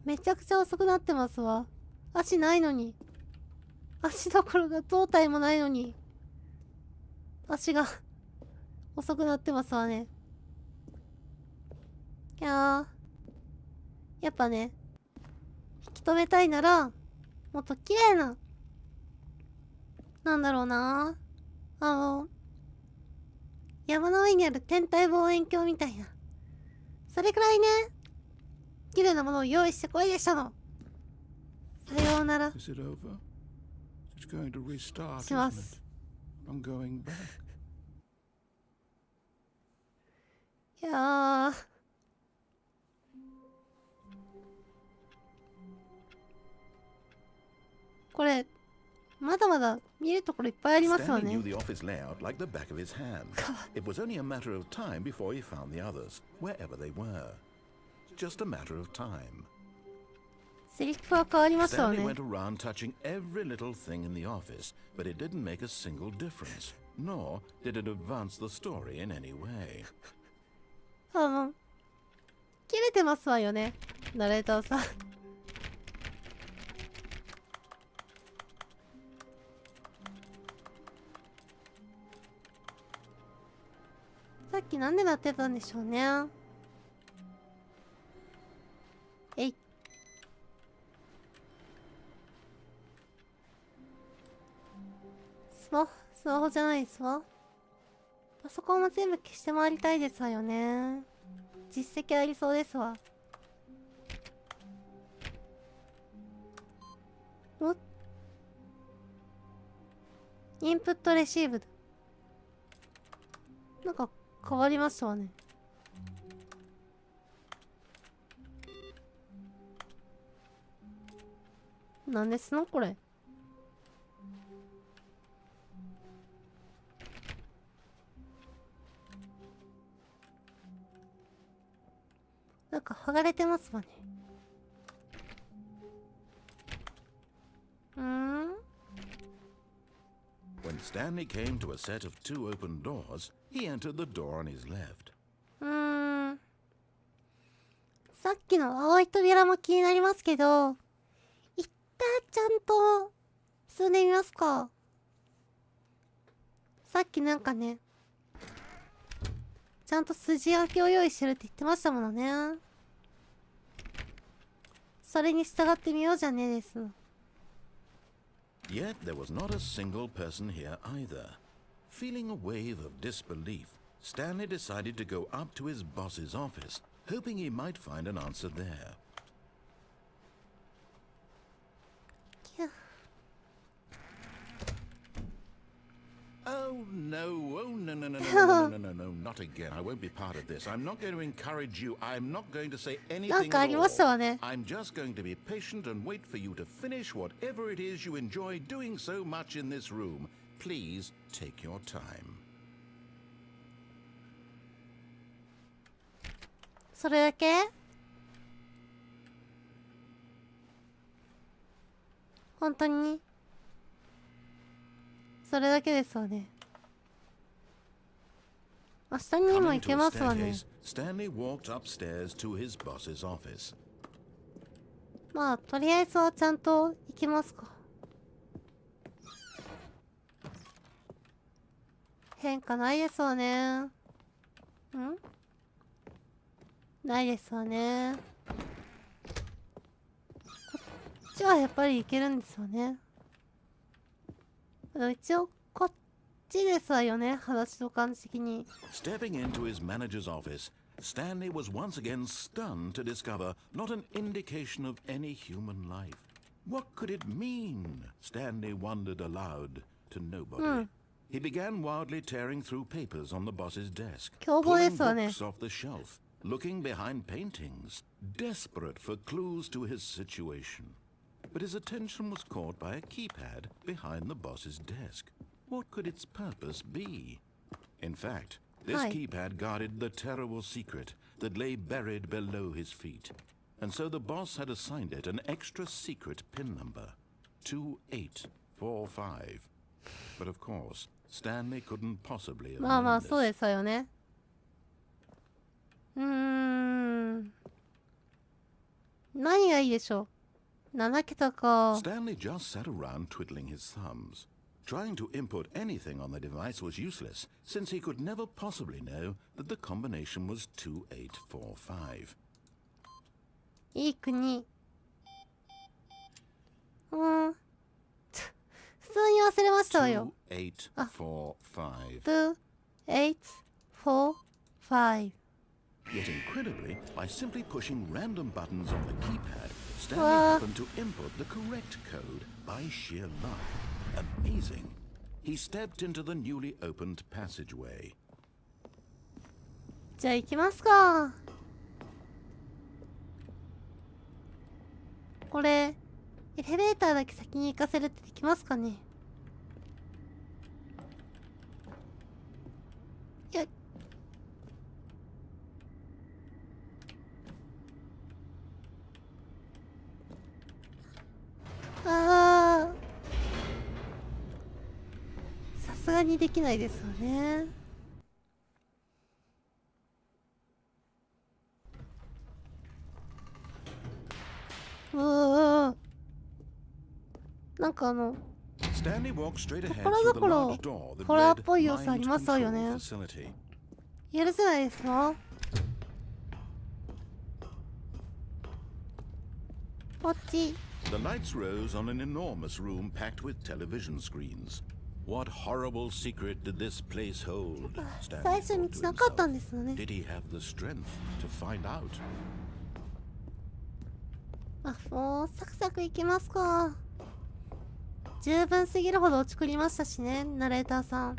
めちゃくちゃ遅くなってますわ。足ないのに。足どころが胴体もないのに。足が遅くなってますわね。いやー、やっぱね、引き止めたいなら、もっと綺麗な、なんだろうな。山の上にある天体望遠鏡みたいな。それくらいね、綺麗なものを用意してこいでしたの。さようなら。します。いやー。これ、まだまだ見るところいっぱいありますよね。Stanley knew the office layout like the back of his hand. It was only a matter of time before he found the others, wherever they were. Just a matter of time. セリフは変わりましたよ Stanley ね。 went around touching every little thing in the office, but it didn't make a single difference, nor did it advance the story in any way. 切れてますわよね、ナレーターさん。さっきなんで鳴ってたんでしょうね。えい。スマホじゃないですわ。パソコンも全部消して回りたいですわよね。実績ありそうですわ。お、インプットレシーブド。なんか変わりましたわね。なんですのこれ。なんか剥がれてますわね。When Stanley came to a set of two open doors, he entered the door on his left. さっきの青い扉も気になりますけど、一旦ちゃんと進んでみますか。さっきなんかね、ちゃんと筋書きを用意してるって言ってましたものね。それに従ってみようじゃねえですの。Yet there was not a single person here either. Feeling a wave of disbelief, Stanley decided to go up to his boss's office, hoping he might find an answer there. Oh no, not again. I won't be part of this. I'm not going to encourage you. I'm not going to say anything at all. I'm just going to be patient and wait for you to finish whatever it is you enjoy doing so much in this room. Please take your time. それだけ？本当にそれだけですわね。明日にも行けますわね。まあとりあえずはちゃんと行きますか。変化ないですわね。ないですわね。こっちはやっぱり行けるんですよね。一応こっちですわよね、話の感じ的に。Stepping into his manager's office, Stanley was once again stunned to discover not an indication of any human life. What could it mean? Stanley wondered aloud to nobody. He began wildly tearing through papers on the boss's desk, pulling books off the shelf, looking behind paintings, desperate for clues to his situation. But his attention was caught by a keypad behind the boss's desk. What could its purpose be? In fact, this keypad guarded the terrible secret that lay buried below his feet. And so the boss had assigned it an extra secret PIN number, 2845. But of course, Stanley couldn't possibly have known this. そうですよね。何がいいでしょう。7桁か。Stanley just sat around twiddling his thumbs. Trying to input anything on the device was useless, since he could never possibly know that the combination was 2845. いい国。普通に忘れましたわよ。2845. 2845. Yet incredibly, by simply pushing random buttons on the keypad, Stanley happened to input the correct code by sheer luck. Amazing. He stepped into the newly opened passageway. じゃあ行きますか。これエレベーターだけ先に行かせるってできますかね。よっ。さすがにできないですよね。なんかところどころホラーっぽい要素ありますよね。許せないですよ。こっち。The lights rose on an enormous room packed with television screens. What horrible secret did this place hold? Stanley thought to himself. Did he have the strength to find out? もうサクサクいきますか。十分すぎるほど作りましたしね、ナレーターさん。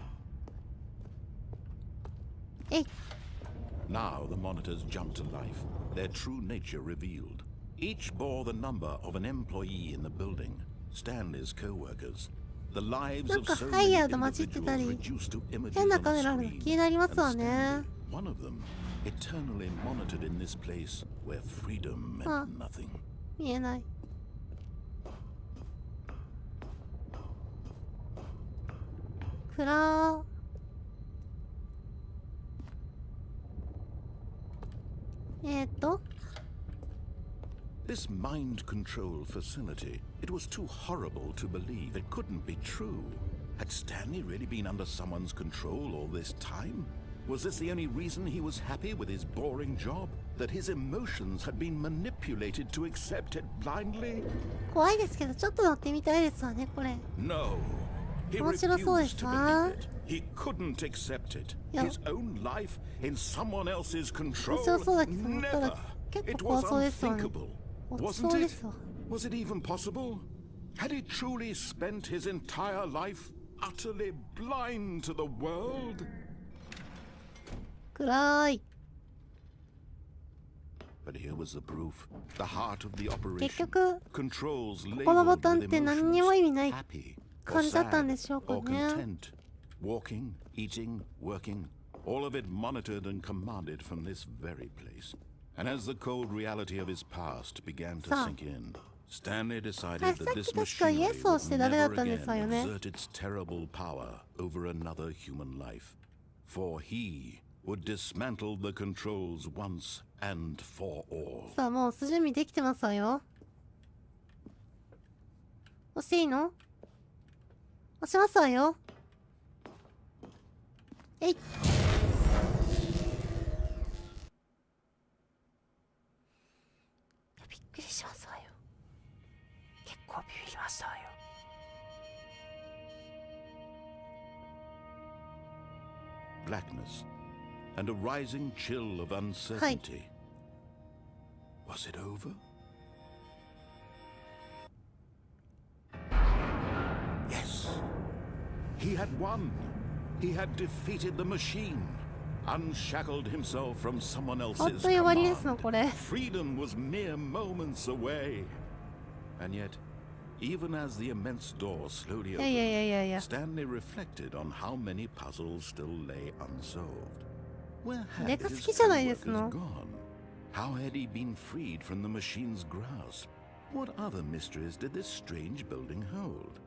Now the monitors jumped to life, their true nature revealed. Each bore the number of an employee in the building, Stanley's co-workers. The lives of so many individuals reduced to images on a screen. One of them, eternally monitored in this place where freedom meant nothing. 見えない。暗。This mind control facility, it was too horrible to believe. It couldn't be true. Had Stanley really been under someone's control all this time? Was this the only reason he was happy with his boring job? That his emotions had been manipulated to accept it blindly? 怖いですけど、ちょっと乗ってみたいですわね、これ。 No. He refused to believe it. He couldn't accept it. His own life in someone else's control. Never. It was unthinkable. Wasn't it? Was it even possible? Had he truly spent his entire life utterly blind to the world? 暗い。 But here was the proof. The heart of the 結 operation. 局、 Controls このボ labeled タン with って何にも意味ない happy, or 感じだったん sad, でしょうか or ね。 content. Walking, eating, working, all of it monitored and commanded from this very place. And as the cold reality of his past began to sink in, Stanley decided that this 確かイエ machinery スをして would ダメだっ never たんですわ again よね。 exert its terrible power over another human life, for he would dismantle the controls once and for all. さあ、もう準備できてますわよ。押していいの？押しますわよ。えい。びっくりしますわよ。結構ビビりましたわよ。Blackness and a rising chill of uncertainty. Was it over? Yes. He had won. He had defeated the machine. Unshackled himself from someone 本 else's 当に終わりですの、 command. これ。 Freedom was mere moments away. And yet, even as the immense door slowly いやいやいやいやい opened, や。 Stanley reflected on how many puzzles still lay unsolved. Where had でかす his ぎじゃないで co-workers すの。 gone? How had he been freed from the machine's grasp? What other mysteries did this strange building hold?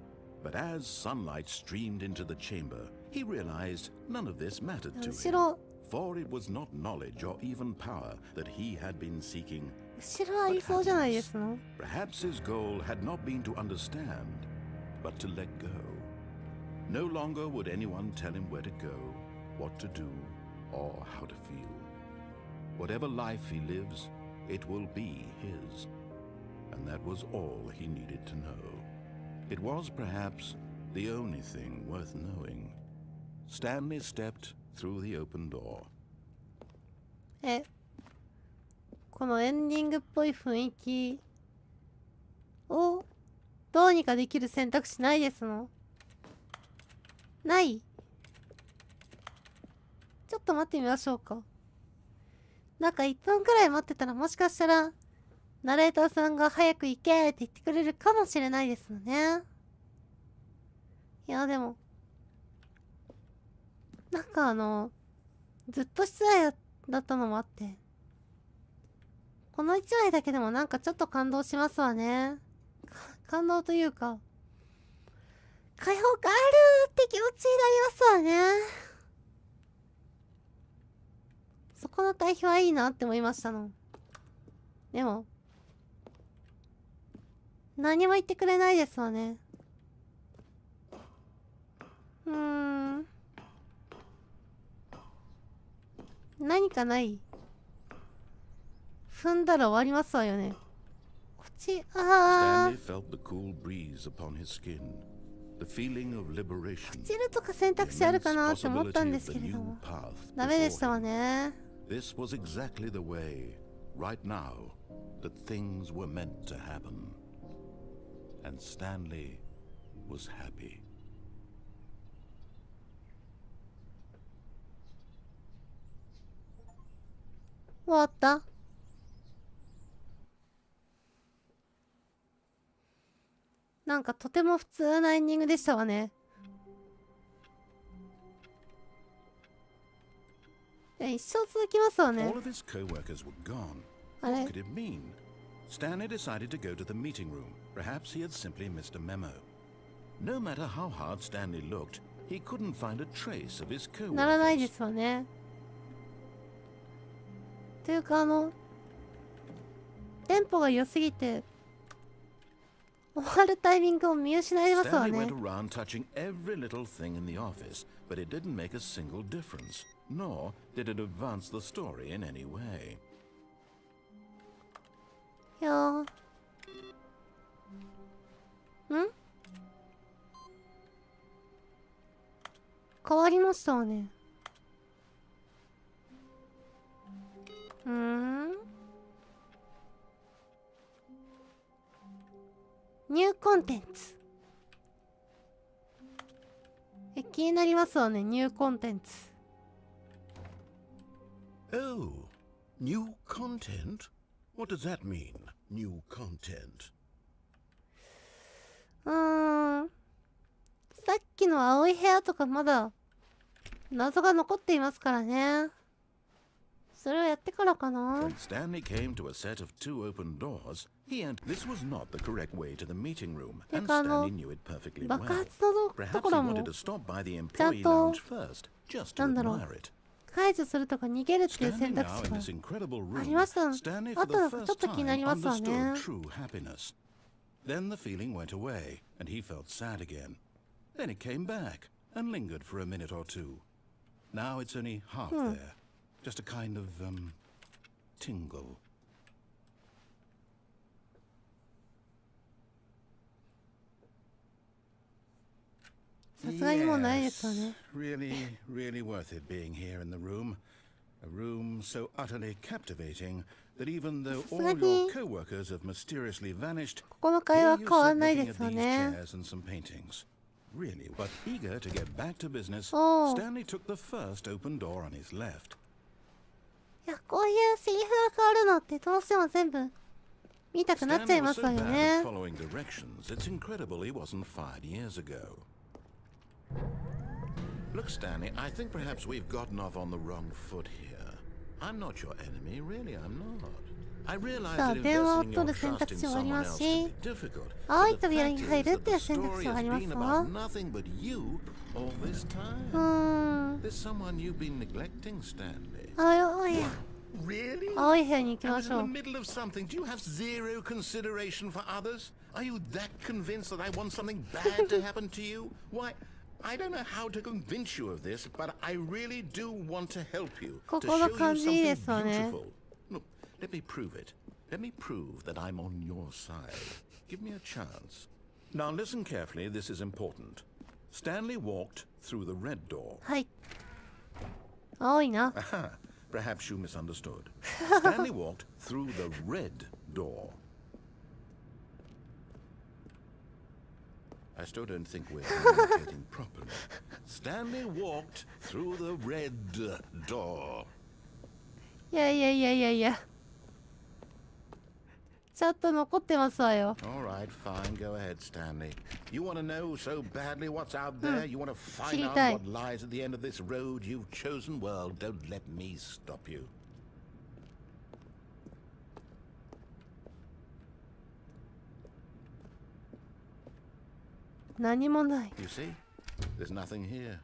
But as sunlight streamed into the chamber, he realized none of this mattered to 後 him. ろ、 For it was not knowledge or even power that he had been seeking. 後ろありそうじゃないですの。 Perhaps his goal had not been to understand, but to let go. No longer would anyone tell him where to go, what to do, or how to feel. Whatever life he lives, it will be his. And that was all he needed to know. It was perhaps the only thing worth knowing. Stanley stepped through the open door. このエンディングっぽい雰囲気をどうにかできる選択肢ないですの？ない？ちょっと待ってみましょうか。なんか1分くらい待ってたらもしかしたらナレーターさんが早く行けって言ってくれるかもしれないですよね。いやでもなんかずっと室内だったのもあってこの1枚だけでもなんかちょっと感動しますわね。感動というか開放感あるって気持ちになりますわね。そこの対比はいいなって思いましたの。でも何も言ってくれないですわね。何かない？踏んだら終わりますわよね。こっち、Stanley felt the cool breeze upon his skin, the feeling of liberation. チルとか選択肢あるかなって思ったんですけれども、ダメでしたわね。This was exactly the way, right now, that things were meant to happen. And Stanley was happy. 終わった？なんかとても普通なエンディングでしたわね。一生続きますわね。 All of his co-workers were gone. あれ？ What could it mean? Stanley decided to go to the meeting room. Perhaps he had simply missed a memo. No matter how hard Stanley looked, he couldn't find a trace of his ならないで co-workers. すわね。というかテンポが良すぎて終わるタイミングを見失いますわ Stanley ね。 went around touching every little thing in the office, but it didn't make a single difference, nor did it advance the story in any way. いやー変わりましたわね。ニューコンテンツ。気になりますわね、ニューコンテンツ。Oh, new content? What does that mean, new content? さっきの青い部屋とかまだ謎が残っていますからね。そそれをやってからかな。 When Stanley came to a set of 2 open doors, this was not the correct way to the meeting room, and Stanley knew it perfectly well. 爆発のと Perhaps こ he ろも wanted to stop by the employee lounge first, just to なんだろう admire it. 解除するとか逃げるっていう Standing 選択 now 肢 in が this incredible あ room, りました。 Stanley あ for と the なんかちょ first っと気にな time りますわね。 understood true happiness. Then the feeling went away, and he felt sad again. Then it came back, and lingered for a minute or two. Now it's only half there. Just a kind of, tingle. さすがにもうないですよね。 Really, really worth it being here in the room. A room so utterly captivating that even though all your co-workers have mysteriously vanished, ここの会 here 話 you 変わ sit んない looking で at すよ these ね。 chairs and some paintings. Really, but eager to get back to business, Oh. Stanley took the first open door on his left. いや、こういうセリフが変わるのってどうしても全部見たくなっちゃい Stanley ま was す so わよ bad ね at。following directions, it's incredible he wasn't fired years ago. Look, Stanley, I think perhaps we've gotten off on the wrong foot here. I'm not your enemy, really, I'm not. I realize さあ、 that 電話を investing 取 your る選 trust 択 in 肢はあり someone ま else す can し be difficult. 青い But the 扉 fact に is 入るっ that ていう the 選択 story 肢はあ has りま been す about わ。 nothing but you all this time. ん。 There's someone you've been neglecting, Stanley. 青い、 Really? 青い部屋に行き I ま was し in ょ the う。 middle of something. Do you have zero consideration for others? Are you that convinced that I want something bad to happen to you? Why, I don't know how to convince you of this, but I really do want to help you. To ここの show 感 you じいいで something すわね。 beautiful. Look, let me prove it. Let me prove that I'm on your side. Give me a chance. Now listen carefully, this is important. Stanley walked through the red door. はい。青いな。 Aha, perhaps you misunderstood. Stanley walked through the red door. I still don't think we're communicating properly. Stanley walked through the red door. いやいやいやいやいや。ちゃんと残ってますわよ。 All right, fine. Go ahead, Stanley. You want to know so badly what's out there? You want to find 知り out たい。 what lies at the end of this road you've chosen? Well, don't let me stop you. 何もない。 You see? There's nothing here.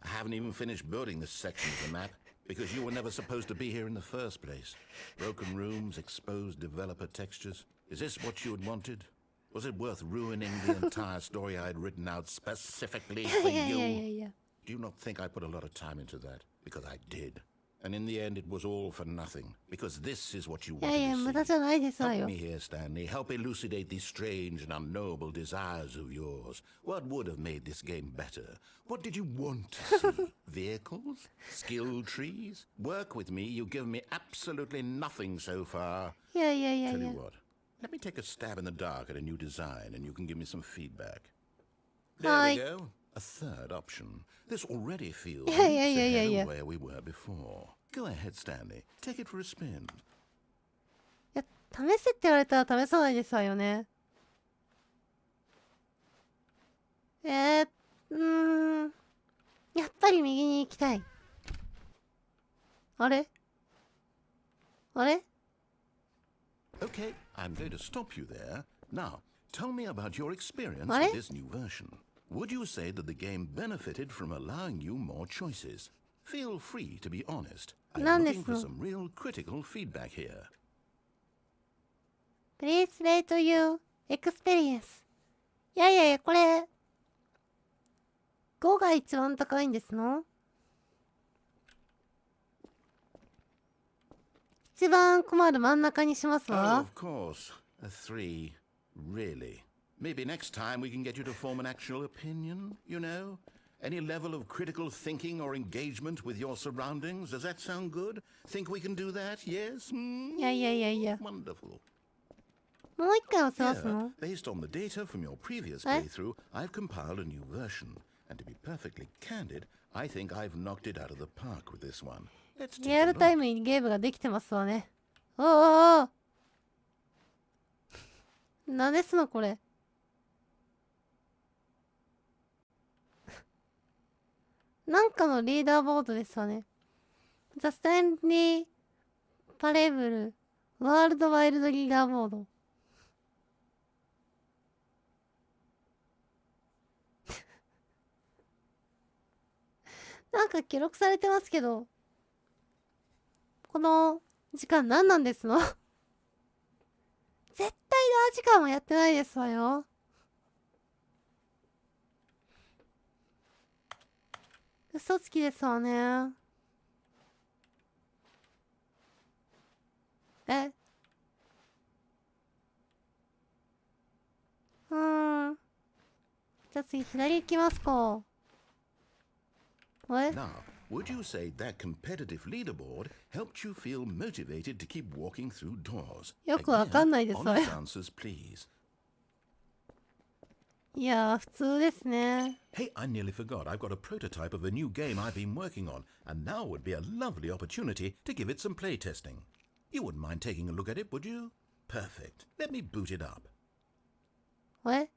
I haven't even finished building this section of the map because you were never supposed to be here in the first place. Broken rooms, exposed developer textures. Is this what you had wanted? Was it worth ruining the entire story I had written out specifically い for やいやいや you? いや。 Do you not think I put a lot of time into that? Because I did. And in the end, it was all for nothing. Because this is what you いやい wanted や、 to 無駄 see. じゃないですわ Help よ。 me here, Stanley. Help elucidate these strange and unknowable desires of yours. What would have made this game better? What did you want to see? Vehicles? Skill trees? Work with me. You've given me absolutely nothing so far. いやいやいや Tell い you や。 what. Let me take a stab in the dark at a new design, and you can give me some feedback. There Hi. we go. A third option. This already feels Yeah, leaps yeah, yeah, ahead yeah, of yeah. where we were before. Go ahead, Stanley. Take it for a spin. いや、試せって言われたら試さないですわよね。やっぱり右に行きたい。あれあれ Okay, I'm going to stop you there. Now, tell me about your experience What? with this new version. Would you say that the game benefited from allowing you more choices? Feel free to be honest. I'm looking for some real critical feedback here. Please rate your experience. いやいやいや、これ、5が一番高いんですの？一番困る真ん中にします Oh, わ。 of course. A 3. Really? Maybe next time we can get you to form an actual opinion, you know? Any level of critical thinking or engagement with your surroundings? Does that sound good? Think we can do that? Yes? いやいやいやいや。 Wonderful. もう一回押せます Here, の？ based on the data from your previous Eh? playthrough, I've compiled a new version. And to be perfectly candid, I think I've knocked it out of the park with this one. Let's リ take ア a ルタイ look. ムにゲームができてますわね。おーおーおー。何ですのこれ。なんかのリーダーボードですわね。The Stanley パレーブルワールドワイルドリーダーモード。なんか記録されてますけど、この時間何なんですの？絶対何時間もやってないですわよ。嘘つきですわね。え、じゃあ次左行きますか。Now, would you say that competitive leaderboard helped you feel motivated to keep walking through doors? よくわかんないですわよ。 Honest answers, please. いやー、普通ですね。 Hey, I nearly forgot. I've got a prototype of a new game I've been working on, and now would be a lovely opportunity to give it some playtesting. You wouldn't mind taking a look at it, would you? Perfect. Let me boot it up. What?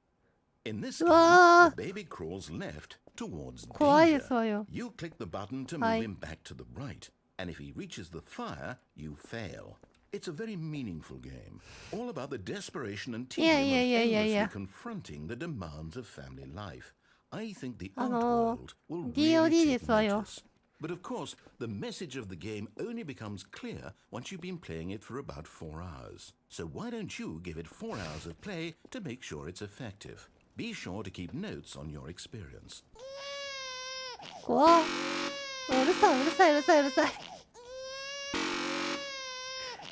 In this game, the baby crawls left towards danger. You click the button to move him back to the right, and if he reaches the fire, you fail. It's a very meaningful game, all about the desperation and tedium of endlessly confronting the demands of family life. I think the art world will really take notice. But of course, the message of the game only becomes clear once you've been playing it for about 4 hours. So why don't you give it 4 hours of play to make sure it's effective? Be sure to keep notes on your experience. 怖っ。うるさい、うるさい、うるさい、うるさい。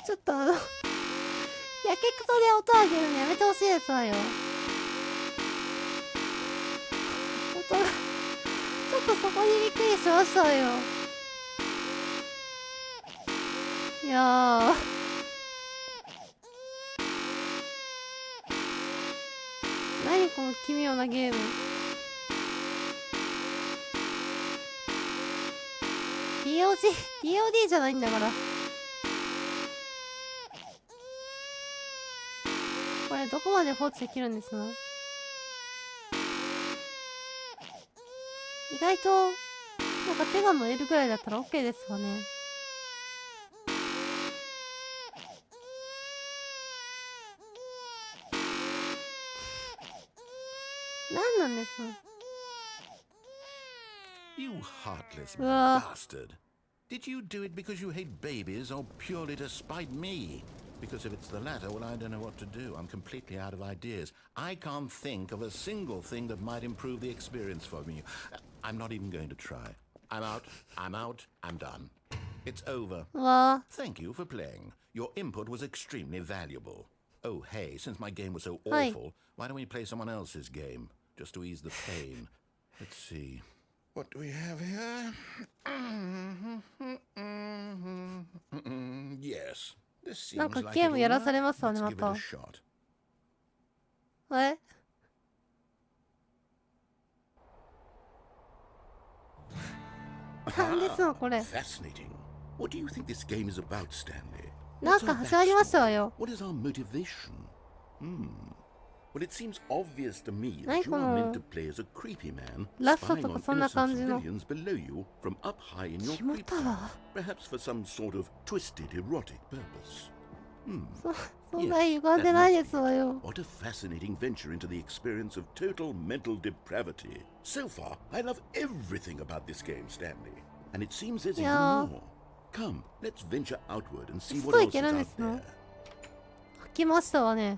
ちょっとやけくそで音上げるのやめてほしいですわよ。音がちょっとそこにびっくりしましたよ。いや何この奇妙なゲーム。DOD じゃないんだから。これどこまで放置できるんですの？意外となんか手が燃えるぐらいだったら OK ですわね。何なんですの？You heartless bastard. Did you do it because you hate babies or purely to spite me? Because if it's the latter, well, I don't know what to do. I'm completely out of ideas. I can't think of a single thing that might improve the experience for me. I'm not even going to try. I'm out. I'm done. It's over. Thank you for playing. Your input was extremely valuable. Oh, hey, since my game was so awful, why don't we play someone else's game? Just to ease the pain. Let's see. What do we have here? Yes. This seems like it'll work. Let's give it a shot. なんですのこれ。 Fascinating. What do you think this game is about, Stanley? なんか始まりましたわよ。 What is our motivation? Well, it seems obvious to me that you are meant to play as a creepy man spying on innocent civilians below you from up high in your creep tower, perhaps for some sort of twisted erotic purpose. そんな歪んでないですわよ。 What a fascinating venture into the experience of total mental depravity. So far, I love everything about this game, Stanley. And it seems there's even more. Come, let's venture outward and see what else is out there. 吐きましたわね。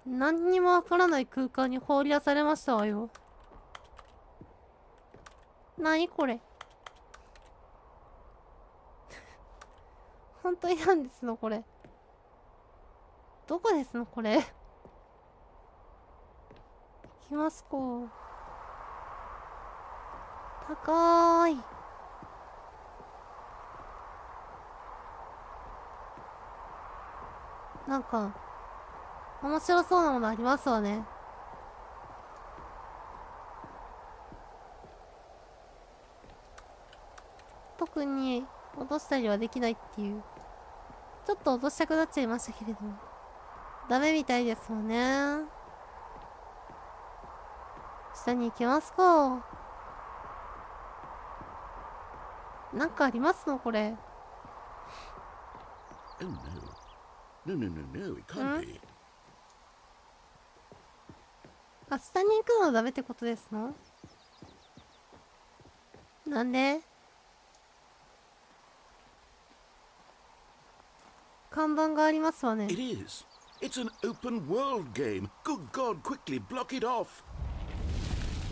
何にもわからない空間に放り出されましたわよ。何これ。本当になんですのこれ。どこですのこれ。行きますか。高い。なんか面白そうなものありますわね。特に落としたりはできないっていう。ちょっと落としたくなっちゃいましたけれどもダメみたいですわね。下に行きますか。なんかありますのこれ。Oh no. No, no, no, no, it can't be. あ、下に行くのはダメってことですの？なんで？看板がありますわね。It is. It's an open world game. Good God, quickly block it off.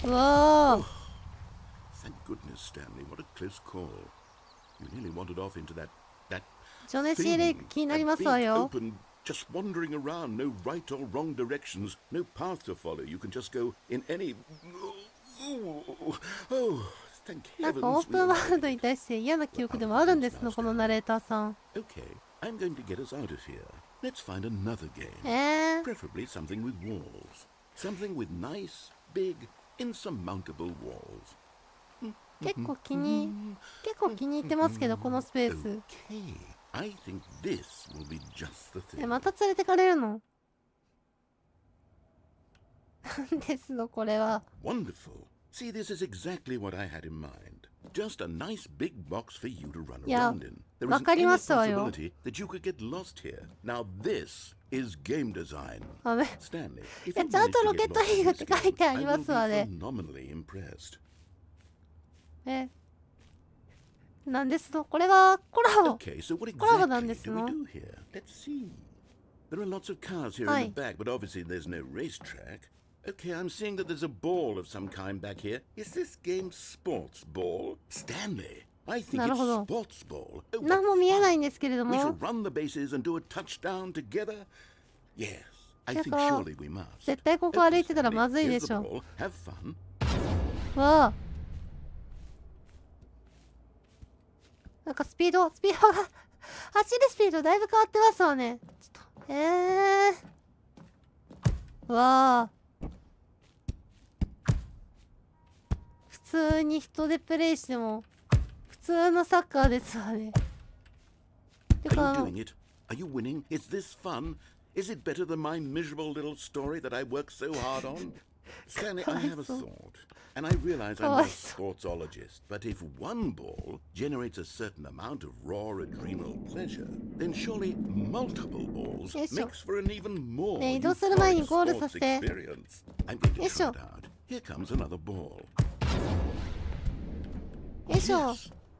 うわー。Thank goodness, Stanley. What a close call. You nearly wandered off into that ジョネシーレイク気になりますわよ。 open, just wandering around, no right or wrong directions, no path to follow. You can just go in any. Oh, thank なんか heavens. オープンワールドに対して嫌な記憶でもあるんですのこのナレーターさん。 Okay, I'm going to get us out of here. Let's find another game. Preferably something with walls. Something with nice, big, insurmountable walls. 結構気に入ってますけどこのスペース。 Okay, I think this will be just the thing. また連れてかれるの？なんですのこれは。 Wonderful. See, this is exactly what I had in mind. Just a nice big box for you to run around in. There isn't any possibility that you could get lost here. Now this is game design. Stanley, if you ちゃんとロ manage ケ to ッ get ト lost リ in ングっ this て書い game, てあ I り will ま be すわね。 phenomenally impressed. なんですのこれはコラボ。 Okay, so what コラボ exactly なんです do we の？ do here? Let's see. There are lots of cars here in the back, but obviously there's no racetrack. Okay, I'm seeing that there's a ball of some kind back here. Is this game sports ball? Stanley, I think it's sports ball. Oh, 何も見えないんですけれど we shall も。 run the bases and do a touchdown together. Yes, I think surely we must. 絶対ここ歩いてたらまずいで Here's し the ょ。 ball. Have fun. わあ。なんかスピードが走るスピードだいぶ変わってますわね。ちょっとわあ。普通に人でプレイしても普通のサッカーですわね。て Are か you doing it? Are you winning? Is this fun? Is it better than my miserable little story that I worked so hard on? Stanley, I have a thought. And I realize I'm not a sportsologist, but if one ball generates a certain amount of raw adrenal pleasure, then surely multiple balls makes for an even more euphoric sports experience. I'm going to try it out. Here comes another ball. Yes.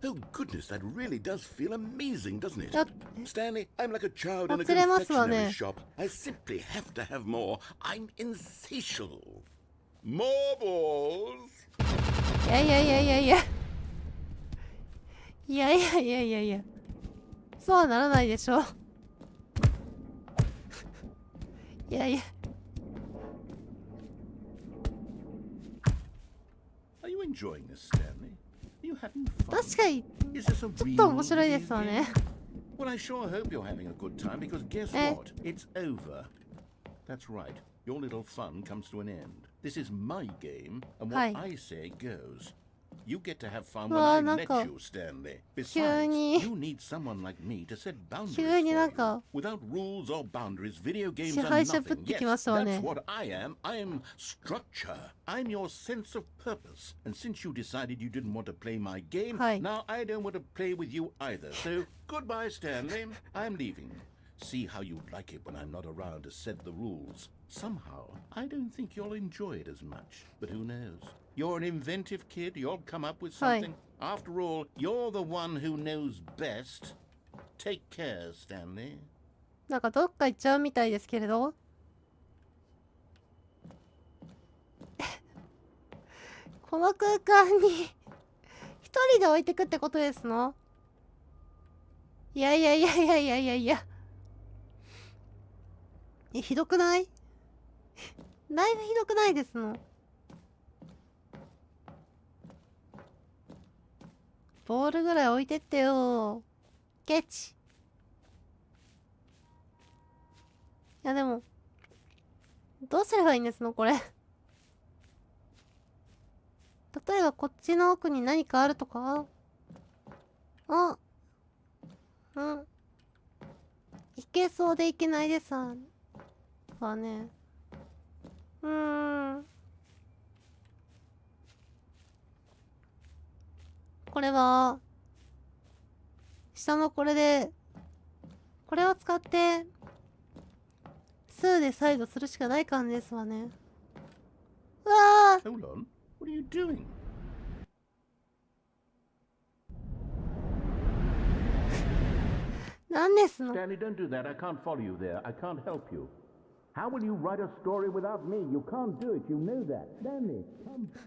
Oh goodness, that really does feel amazing, doesn't it? Stanley, I'm like a child in a confectionery shop. I simply have to have more. I'm insatiable. More balls. いやそうはならないでしょ。いや Are you enjoying this, Stanley? Are you having fun? 確かに Is this a ちょっ real と面白いですわね。 Well, I sure hope you're having a good time because guess what? It's over. That's right. Your little fun comes to an end. This is my game, and what I say goes. You get to have fun when I let you, Stanley. Besides, you need someone like me to set boundaries for you. Without rules or boundaries, video games are nothing. Yes, that's what I am. I am structure. I'm your sense of purpose. And since you decided you didn't want to play my game, now I don't want to play with you either. So, goodbye, Stanley. I'm leaving. See how you'd like it when I'm not around to set the rules. Somehow, I don't think you'll enjoy it as much. But who knows? You're an inventive kid. You'll come up with something. After all, you're the one who knows best. Take care, Stanley. なんかどっか行っちゃうみたいですけれど。この空間に一人で置いてくってことですの？いやひどくない？だいぶひどくないですの？ボールぐらい置いてってよ。ケチ。いやでもどうすればいいんですのこれ。例えばこっちの奥に何かあるとか？あ、いけそうでいけないですわね。これは下のこれで、これを使って、数で再度するしかない感じですわね。うわー Hold on. What are you doing? 何ですの Stanley, don't do that. I can't follow you there. I can't help you. How will you write a story without me? You can't do it. You know that. Stanley, come back.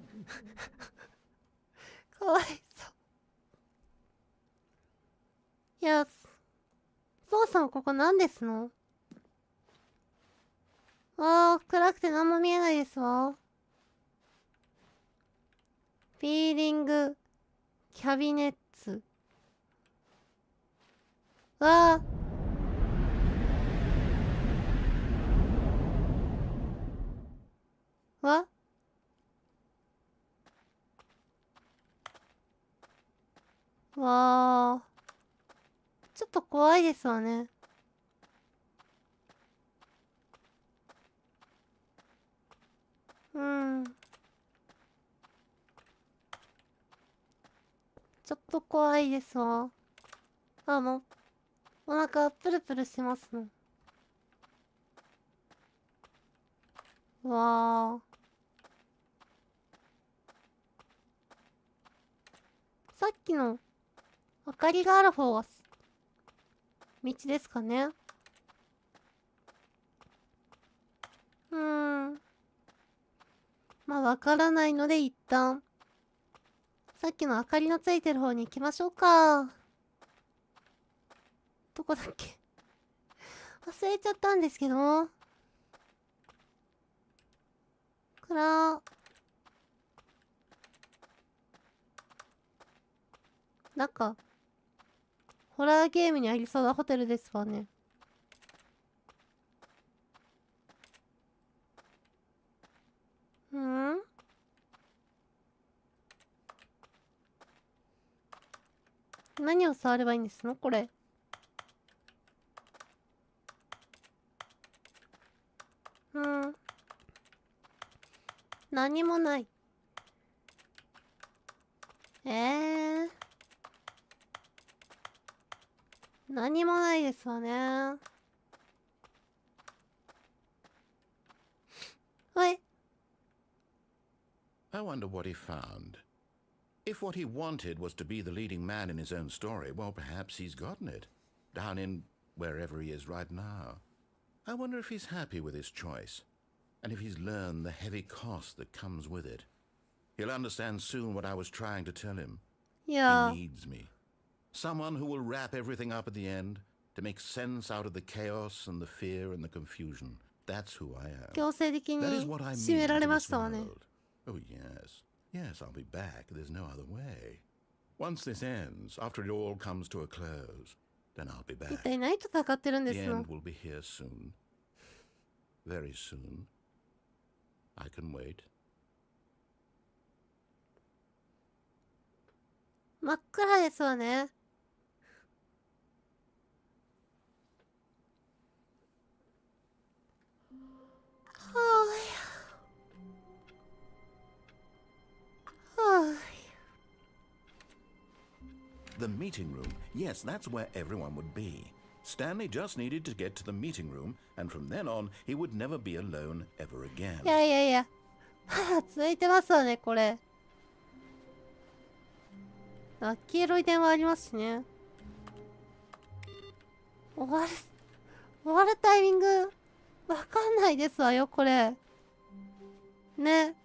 かわいそう。いや、そうさんここ何ですの？わあ、暗くて何も見えないですわ。フィーリング、キャビネッツ。わあ。わわあ。ちょっと怖いですわね。うん。ちょっと怖いですわ。お腹プルプルしてますの。わあ。さっきの明かりがある方が道ですかね。まあわからないので一旦さっきの明かりのついてる方に行きましょうか。どこだっけ忘れちゃったんですけど。なんかホラーゲームにありそうなホテルですわね。何を触ればいいんですのこれ。何もない。何もないですわね。はい。I wonder what he found. If what he wanted was to be the leading man in his own story, well, perhaps he's gotten it. Down in wherever he is right now. I wonder if he's happy with his choice. And if he's learned the heavy cost that comes with it. He'll understand soon what I was trying to tell him. Yeah. He needs me. Someone who will wrap everything up at the end to make sense out of the chaos and the fear and the confusion. That's who I am. That is what I mean to this world. Oh, yes. Yes, I'll be back. There's no other way. Once this ends, after it all comes to a close, then I'll be back. 一体何と戦ってるんで The すの end will be here soon. Very soon. I can wait. 真っ暗ですわね。The meeting room. Yes, that's where everyone would be. Stanley just needed to get to the meeting room, and from then on, he would never be alone ever again. いやいやいや。続いてますわね、これ。あ、黄色い電話ありますしね。終わるタイミング、わかんないですわよ、これ。ね。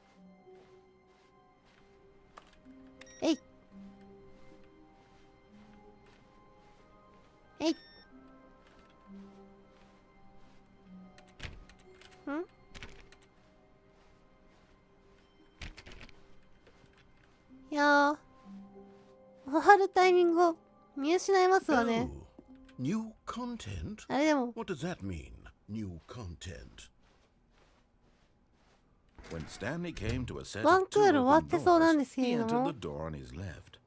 えい。えい。いやー、終わるタイミングを見失いますわね。Oh, new content? あれでも。 What does that mean? New content. When Stanley came to a set of two open doors, he entered the door on his left.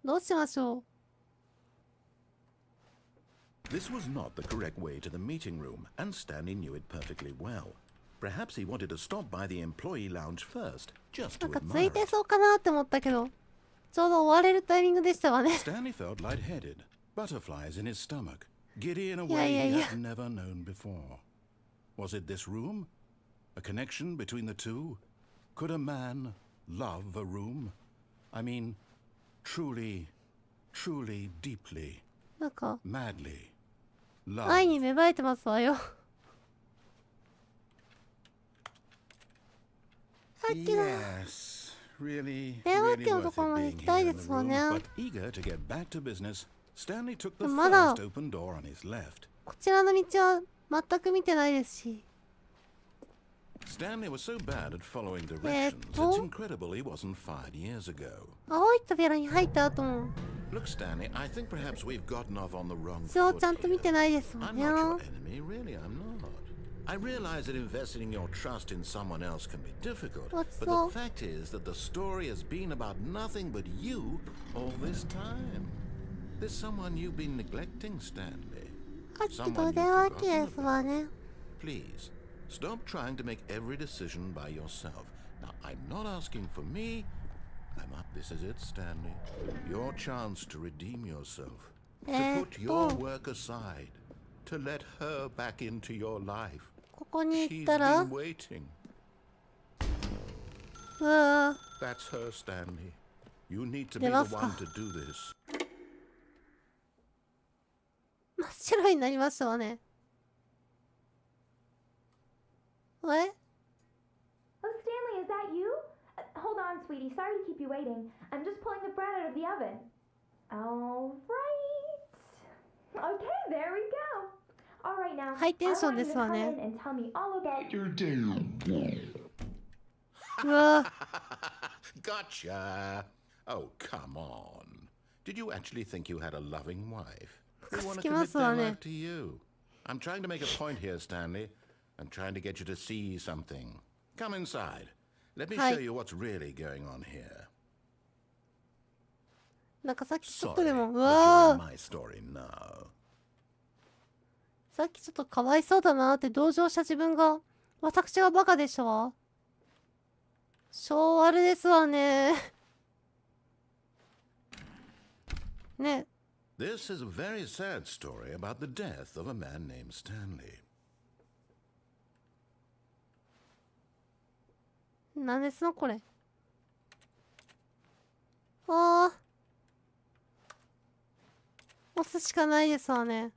どうしましょう。 This was not the correct way to the meeting room, and Stanley knew it perfectly well. Perhaps he wanted to stop by the employee lounge first, just to なんかつ admire いて it. そうかなって思ったけど、ちょうど終われるタイミングでしたわね。Stanley felt lightheaded, butterflies in his stomach, giddy in a way he had never known before. Was it this room? A connection between the two? Could a man love a room? I mean, truly, truly, deeply, なんか madly 愛 love. に芽生えてますわよ。さっきの Yes, really, 電話 really 機の worth と it ころまで being 行きたい here で in the すわ room. ね。 But eager to get back to business, Stanley took the まだ first open door on his left. こちらの道は全く見てないですし。 Stanley was so bad at following directions, it's incredible he wasn't fired years ago. 青い扉に入った後も Look, Stanley, I think perhaps we've gotten off on the wrong 道を foot ちゃんと見 here. てないですわ I'm ね。 not your enemy, really, I'm not. I realize that investing your trust in someone else can be difficult, What's but so- the fact is that the story has been about nothing but you all this time. There's someone you've been neglecting, Stanley. さっきと電話機ですわね。 Please, stop trying to make every decision by yourself. Now, I'm not asking for me. I'm up. This is it, Stanley. Your chance to redeem yourself. To put your work aside. To let her back into your life. ここに行っ She's たら been waiting. うわ That's her, Stanley. You need to be 出 the ますか。 one to do this. 真っ白になりましたわね。え Oh, Stanley, is that you? Hold on, sweetie. Sorry to keep you waiting. I'm just pulling the bread out of the oven. All right. Okay, there we go. All right, now. ハイテンション I で want す you わ to come ね。 in and tell me all about your day. うわ Gotcha. Oh, come on. Did you actually think you had a loving wife? They want to つきま commit すわ their ね。 life to you. I'm trying to make a point here, Stanley. I'm trying to get you to see something. Come inside. Let me Hi. show you what's really going on here. なんかさっきちょっ Sorry, とでも、う but you're わ in my story now. さっきちょっとかわいそうだなって同情した自分が、私がバカでしたわ。性悪ですわね。ね。 This is a very sad story about the death of a man named Stanley. 何ですのこれ。ああ。押すしかないですわね。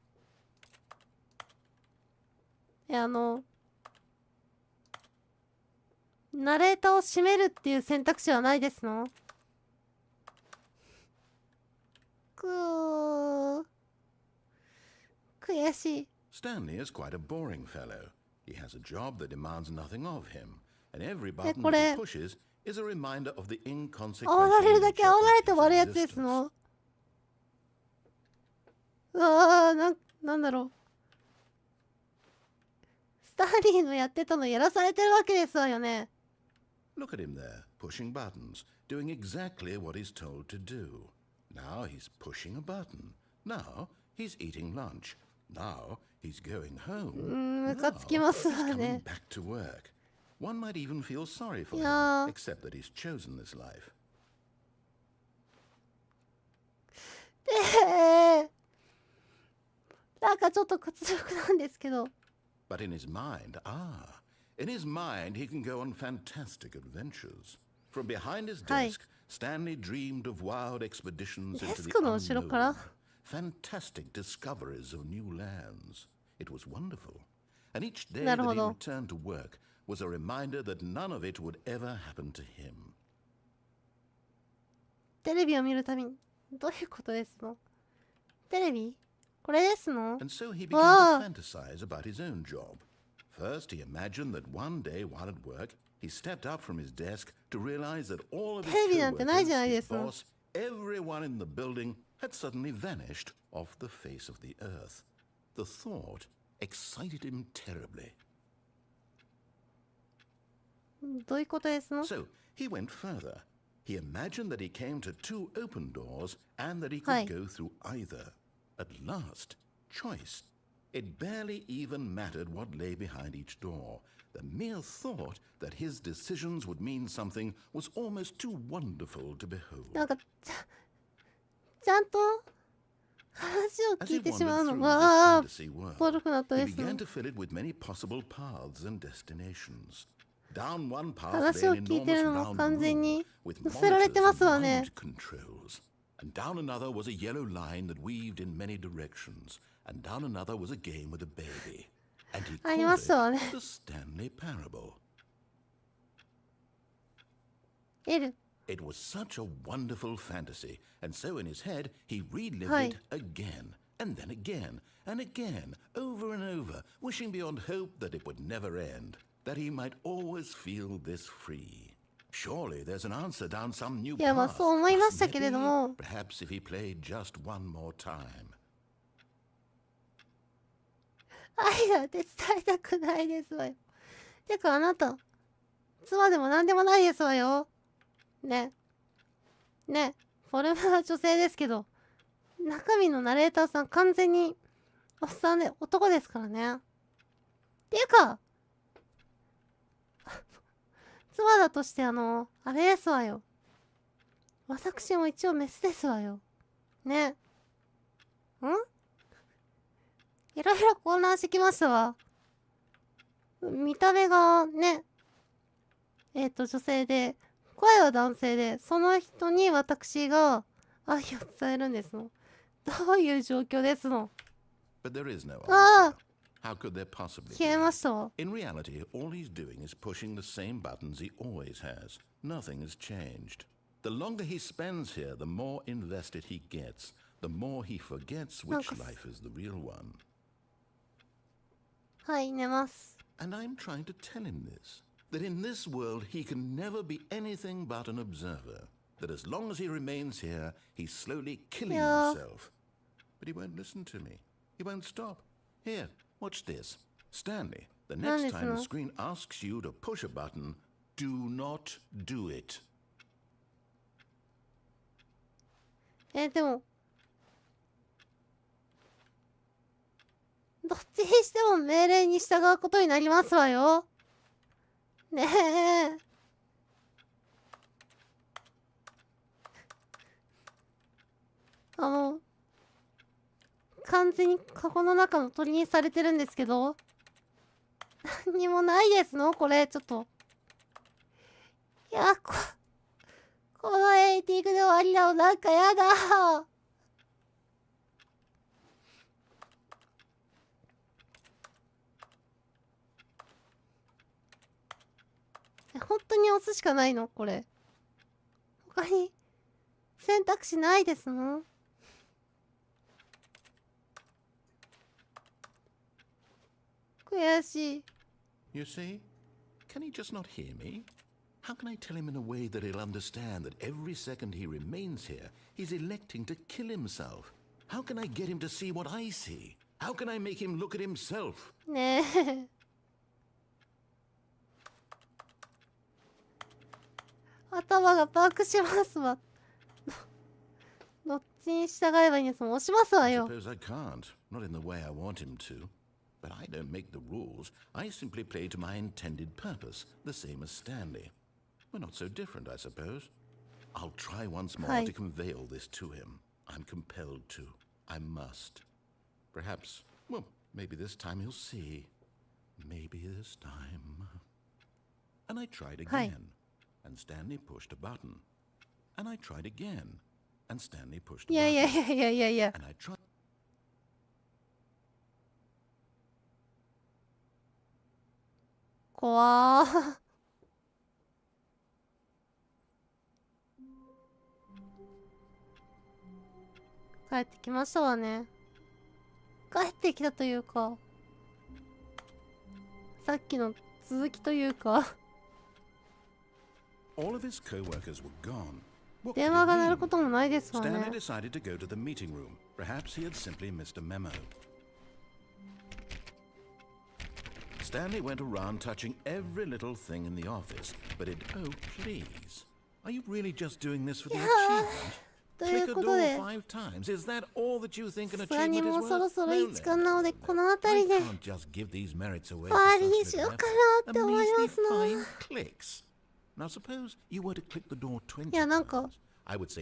ナレーターを閉めるっていう選択肢はないですの？悔しい。 Stanley is quite a boring fellow. He has a job that demands nothing of him, and every こ button れ he pushes is a reminder of the 煽 inconsequential られるだけ nature 煽 of られて his 終わるやつです existence. の？うわー、なんだろう。スターリーのやってたのやらされてるわけですわよね。 Look at him there, pushing buttons, doing exactly what he's told to do. Now he's pushing a button. Now he's eating lunch. Now he's going home. ムカ Now つきますわ he's coming ね。 back to work. One might even feel sorry for him, Yeah. except that he's chosen this life. なんかちょっと屈辱なんですけど。 But in his mind, in his mind, he can go on fantastic adventures. From behind his Hi. desk, Stanley dreamed of wild expeditions into デス the クの後ろから unknown, fantastic discoveries of new lands. It was wonderful. And each day なる that ほ he ど。 returned to work was a reminder that none of it would ever happen to him. テレビを見るたびに、どういうことですの？テレビ？これですの？ And so he began Wow. to fantasize about his own job. First, he imagined that one day while at work, he stepped up from his desk to realize that all of his テレビなんてないじゃないで coworkers, す his の。 boss, everyone in the building had suddenly vanished off the face of the earth. The thought excited him terribly. どういうことですの？ So he went further. He imagined that he came to two open doors and that he could はい。 go through either. At last, choice. It barely even mattered what lay behind each door. The mere thought that his decisions would mean something was almost too wonderful to behold. なんかちゃんと話を聞いてしまうのがボルフナット he です。 began to fill it with many possible paths and destinations. Down one path 話 lay を an 聞いてる enormous のも round 完全 room に with 載せられてますわ monitors ね。 and mind controls. And down another was a yellow line that weaved in many directions. And down another was a game with a baby. And he あり called ま it したわね。 the Stanley Parable. L It was such a wonderful fantasy, and so in his head he relived はい。 it again, and then again, and again, over and over, wishing beyond hope that it would never end, that he might always feel this free. Surely there's an answer down some new いや、まあ path. そう思いましたけれ Maybe, ども、 perhaps if he played just one more time. 愛が手伝いたくないですわよ。てかあなた、妻でも何でもないですわよ。ね。ね。フォルムは女性ですけど、中身のナレーターさん完全におっさんで男ですからね。っていうか、妻だとしてあれですわよ。私も一応メスですわよ。ね。いろいろ混乱してきましたわ。見た目がね、女性で、声は男性で、その人に私が愛を伝えるんですの。どういう状況ですの。 But there is no あ answer. How could there possibly 消え be? ましたわ。 In reality, all he's doing is pushing the same buttons he always has. Nothing has changed. The longer he spends here, the more invested he gets, the more he forgets which life is the real one. はい、寝ます。 And I'm trying to tell him this, that in this world he can never be anything but an observer, that as long as he remains here, he's slowly killing Yeah. himself. But he won't listen to me. He won't stop. Here, watch this. Stanley, the next time the screen asks you to push a button, do not do it. でも、どっちにしても命令に従うことになりますわよ。ねえ。完全にカゴの中の鳥にされてるんですけど、何にもないですのこれ、ちょっと。いや、このエイティングで終わりなのなんかやだ。本当に押すしかないのこれ。他に選択肢ないですの。悔しい。 You see? Can he just not hear me? How can I tell him in a way that he'll understand that every second he remains here, he's electing to kill himself? How can I get him to see what I see? How can I make him look at himself? ねえ。頭がパンクしますわ。どっちに従えばいいんですもん。押しますわ I よ。 suppose I can't. Not in the way I want him to. But I don't make the rules. I simply play to my intended purpose, the same as Stanley. We're not so different, I suppose. I'll try once more to convey all this to him. I'm compelled to. I must. Perhaps, well, maybe this time he'll see. Maybe this time. And I tried again. And Stanley pushed a button. And I tried again. And Stanley pushed a いや button. いやいやいやいやいや。 And I tried. 怖ー。帰ってきましたわね。帰ってきたというか、さっきの続きというか。All of his co-workers were gone. What could 電 it 話が鳴る mean? こともないですわ Stanley ね。 decided to go to the meeting room. Perhaps he had simply missed a memo. Stanley went around touching every little thing in the office, but oh, please. Are you really just doing this for the achievement? ということで、さすがにもうそろそろいい時間なので、この辺りで終わりにしようかなって思いますの。いや、なんか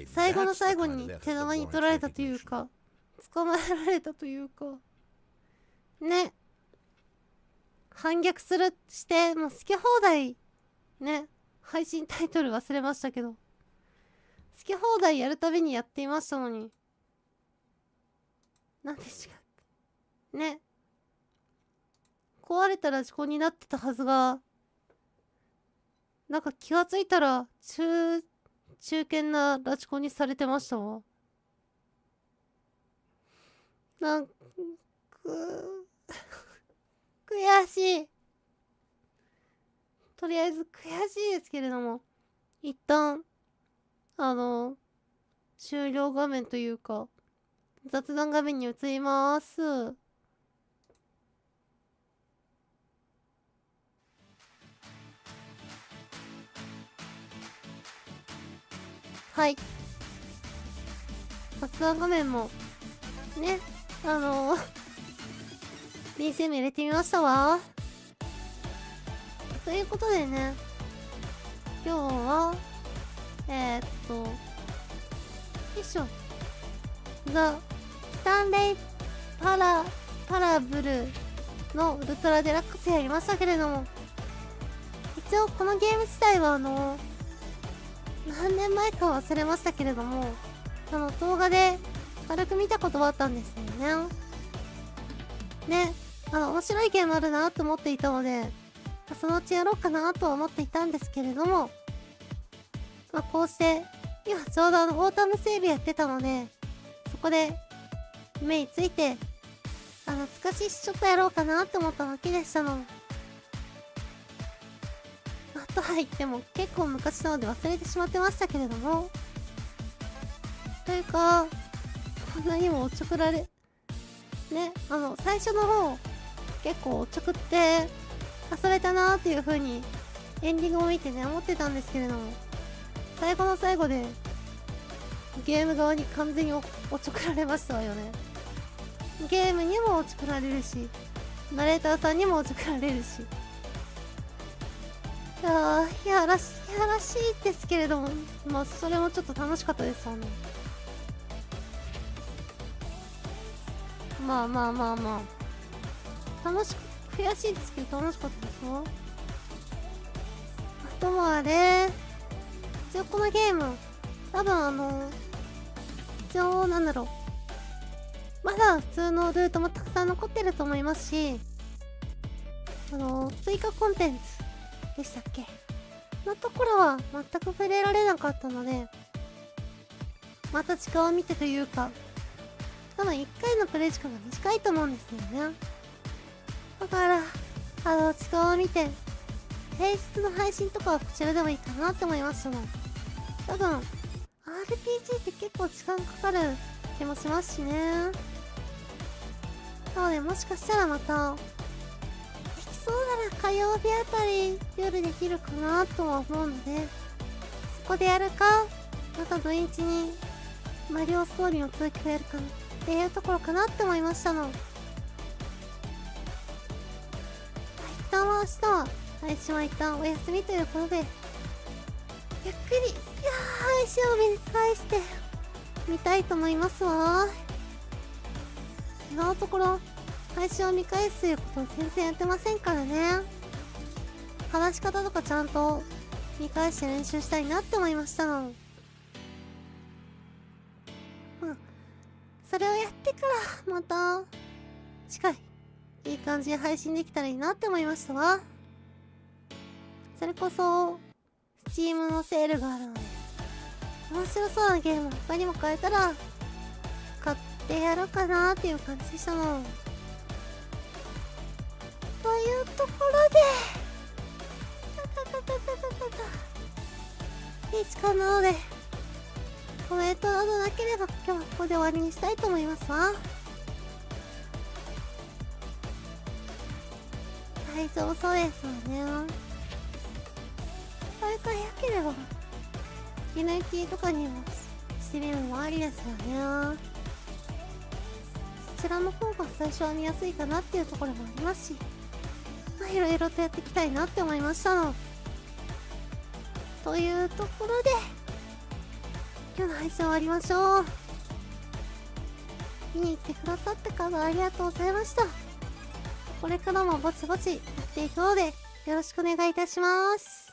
最後の最後に手玉に取られたというか、捕まえられたというかね、反逆してもう好き放題ね、配信タイトル忘れましたけど、好き放題やるたびにやっていましたのに、なんで違うね、壊れたラジコンになってたはずが、なんか気がついたら中堅なラジコンにされてましたわ。なんか悔しい。とりあえず悔しいですけれども、一旦終了画面というか雑談画面に移ります。はい、雑談画面もね、BGM 入れてみましたわ。ということでね、今日はよいしょ、ザ・スタンレーパラブルのウルトラデラックスやりましたけれども、一応このゲーム自体は何年前か忘れましたけれども、動画で軽く見たことはあったんですよね。ね、面白いゲームあるなと思っていたので、そのうちやろうかなとは思っていたんですけれども、こうして今ちょうどオータムセールやってたので、そこで目について懐かしいしちょっとやろうかなって思ったわけでしたの。とは言っても結構昔なので忘れてしまってましたけれども、というかこんなにもおちょくられね、最初の方結構おちょくって遊べたなーっていう風にエンディングを見てね思ってたんですけれども、最後の最後でゲーム側に完全に おちょくられましたわよね。ゲームにもおちょくられるし、ナレーターさんにもおちょくられるし、いやらしいですけれども、それもちょっと楽しかったですわね。悔しいですけど楽しかったですよ。あとは一応このゲーム多分一応まだ普通のルートもたくさん残ってると思いますし、追加コンテンツでしたっけのところは全く触れられなかったので、また時間を見てというか、多分1回のプレイ時間が短いと思うんですよね。だから時間を見て平日の配信とかはこちらでもいいかなって思いましたの。多分 RPG って結構時間かかる気もしますしね。なのでもしかしたらまたできそうなら火曜日あたり夜できるかなとは思うので、そこでやるか、また土日にマリオストーリーの続きをやるかっていうところかなって思いましたの。一旦は明日は配信は一旦お休みということで、ゆっくり配信を見返してみたいと思いますわ。今のところ配信を見返すということを全然やってませんからね。話し方とかちゃんと見返して練習したいなって思いましたの。それをやってからまた近いいい感じで配信できたらいいなって思いましたわ。それこそ Steam のセールがあるので、面白そうなゲーム他にも買えたら買ってやろうかなっていう感じでしたの。というところでいい時間なので、コメントなどなければ今日はここで終わりにしたいと思いますわ。大丈夫そうですよね。それからよければ息抜きとかにもししてみるのもありですよね。そちらの方が最初は見やすいかなっていうところもありますし、まあいろいろとやっていきたいなって思いましたの。というところで今日の配信終わりましょう。見に来てくださった方ありがとうございました。これからもぼちぼちやっていくのでよろしくお願いいたします。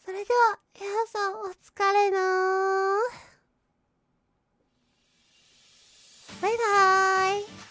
それでは皆さんお疲れなー。バイバーイ。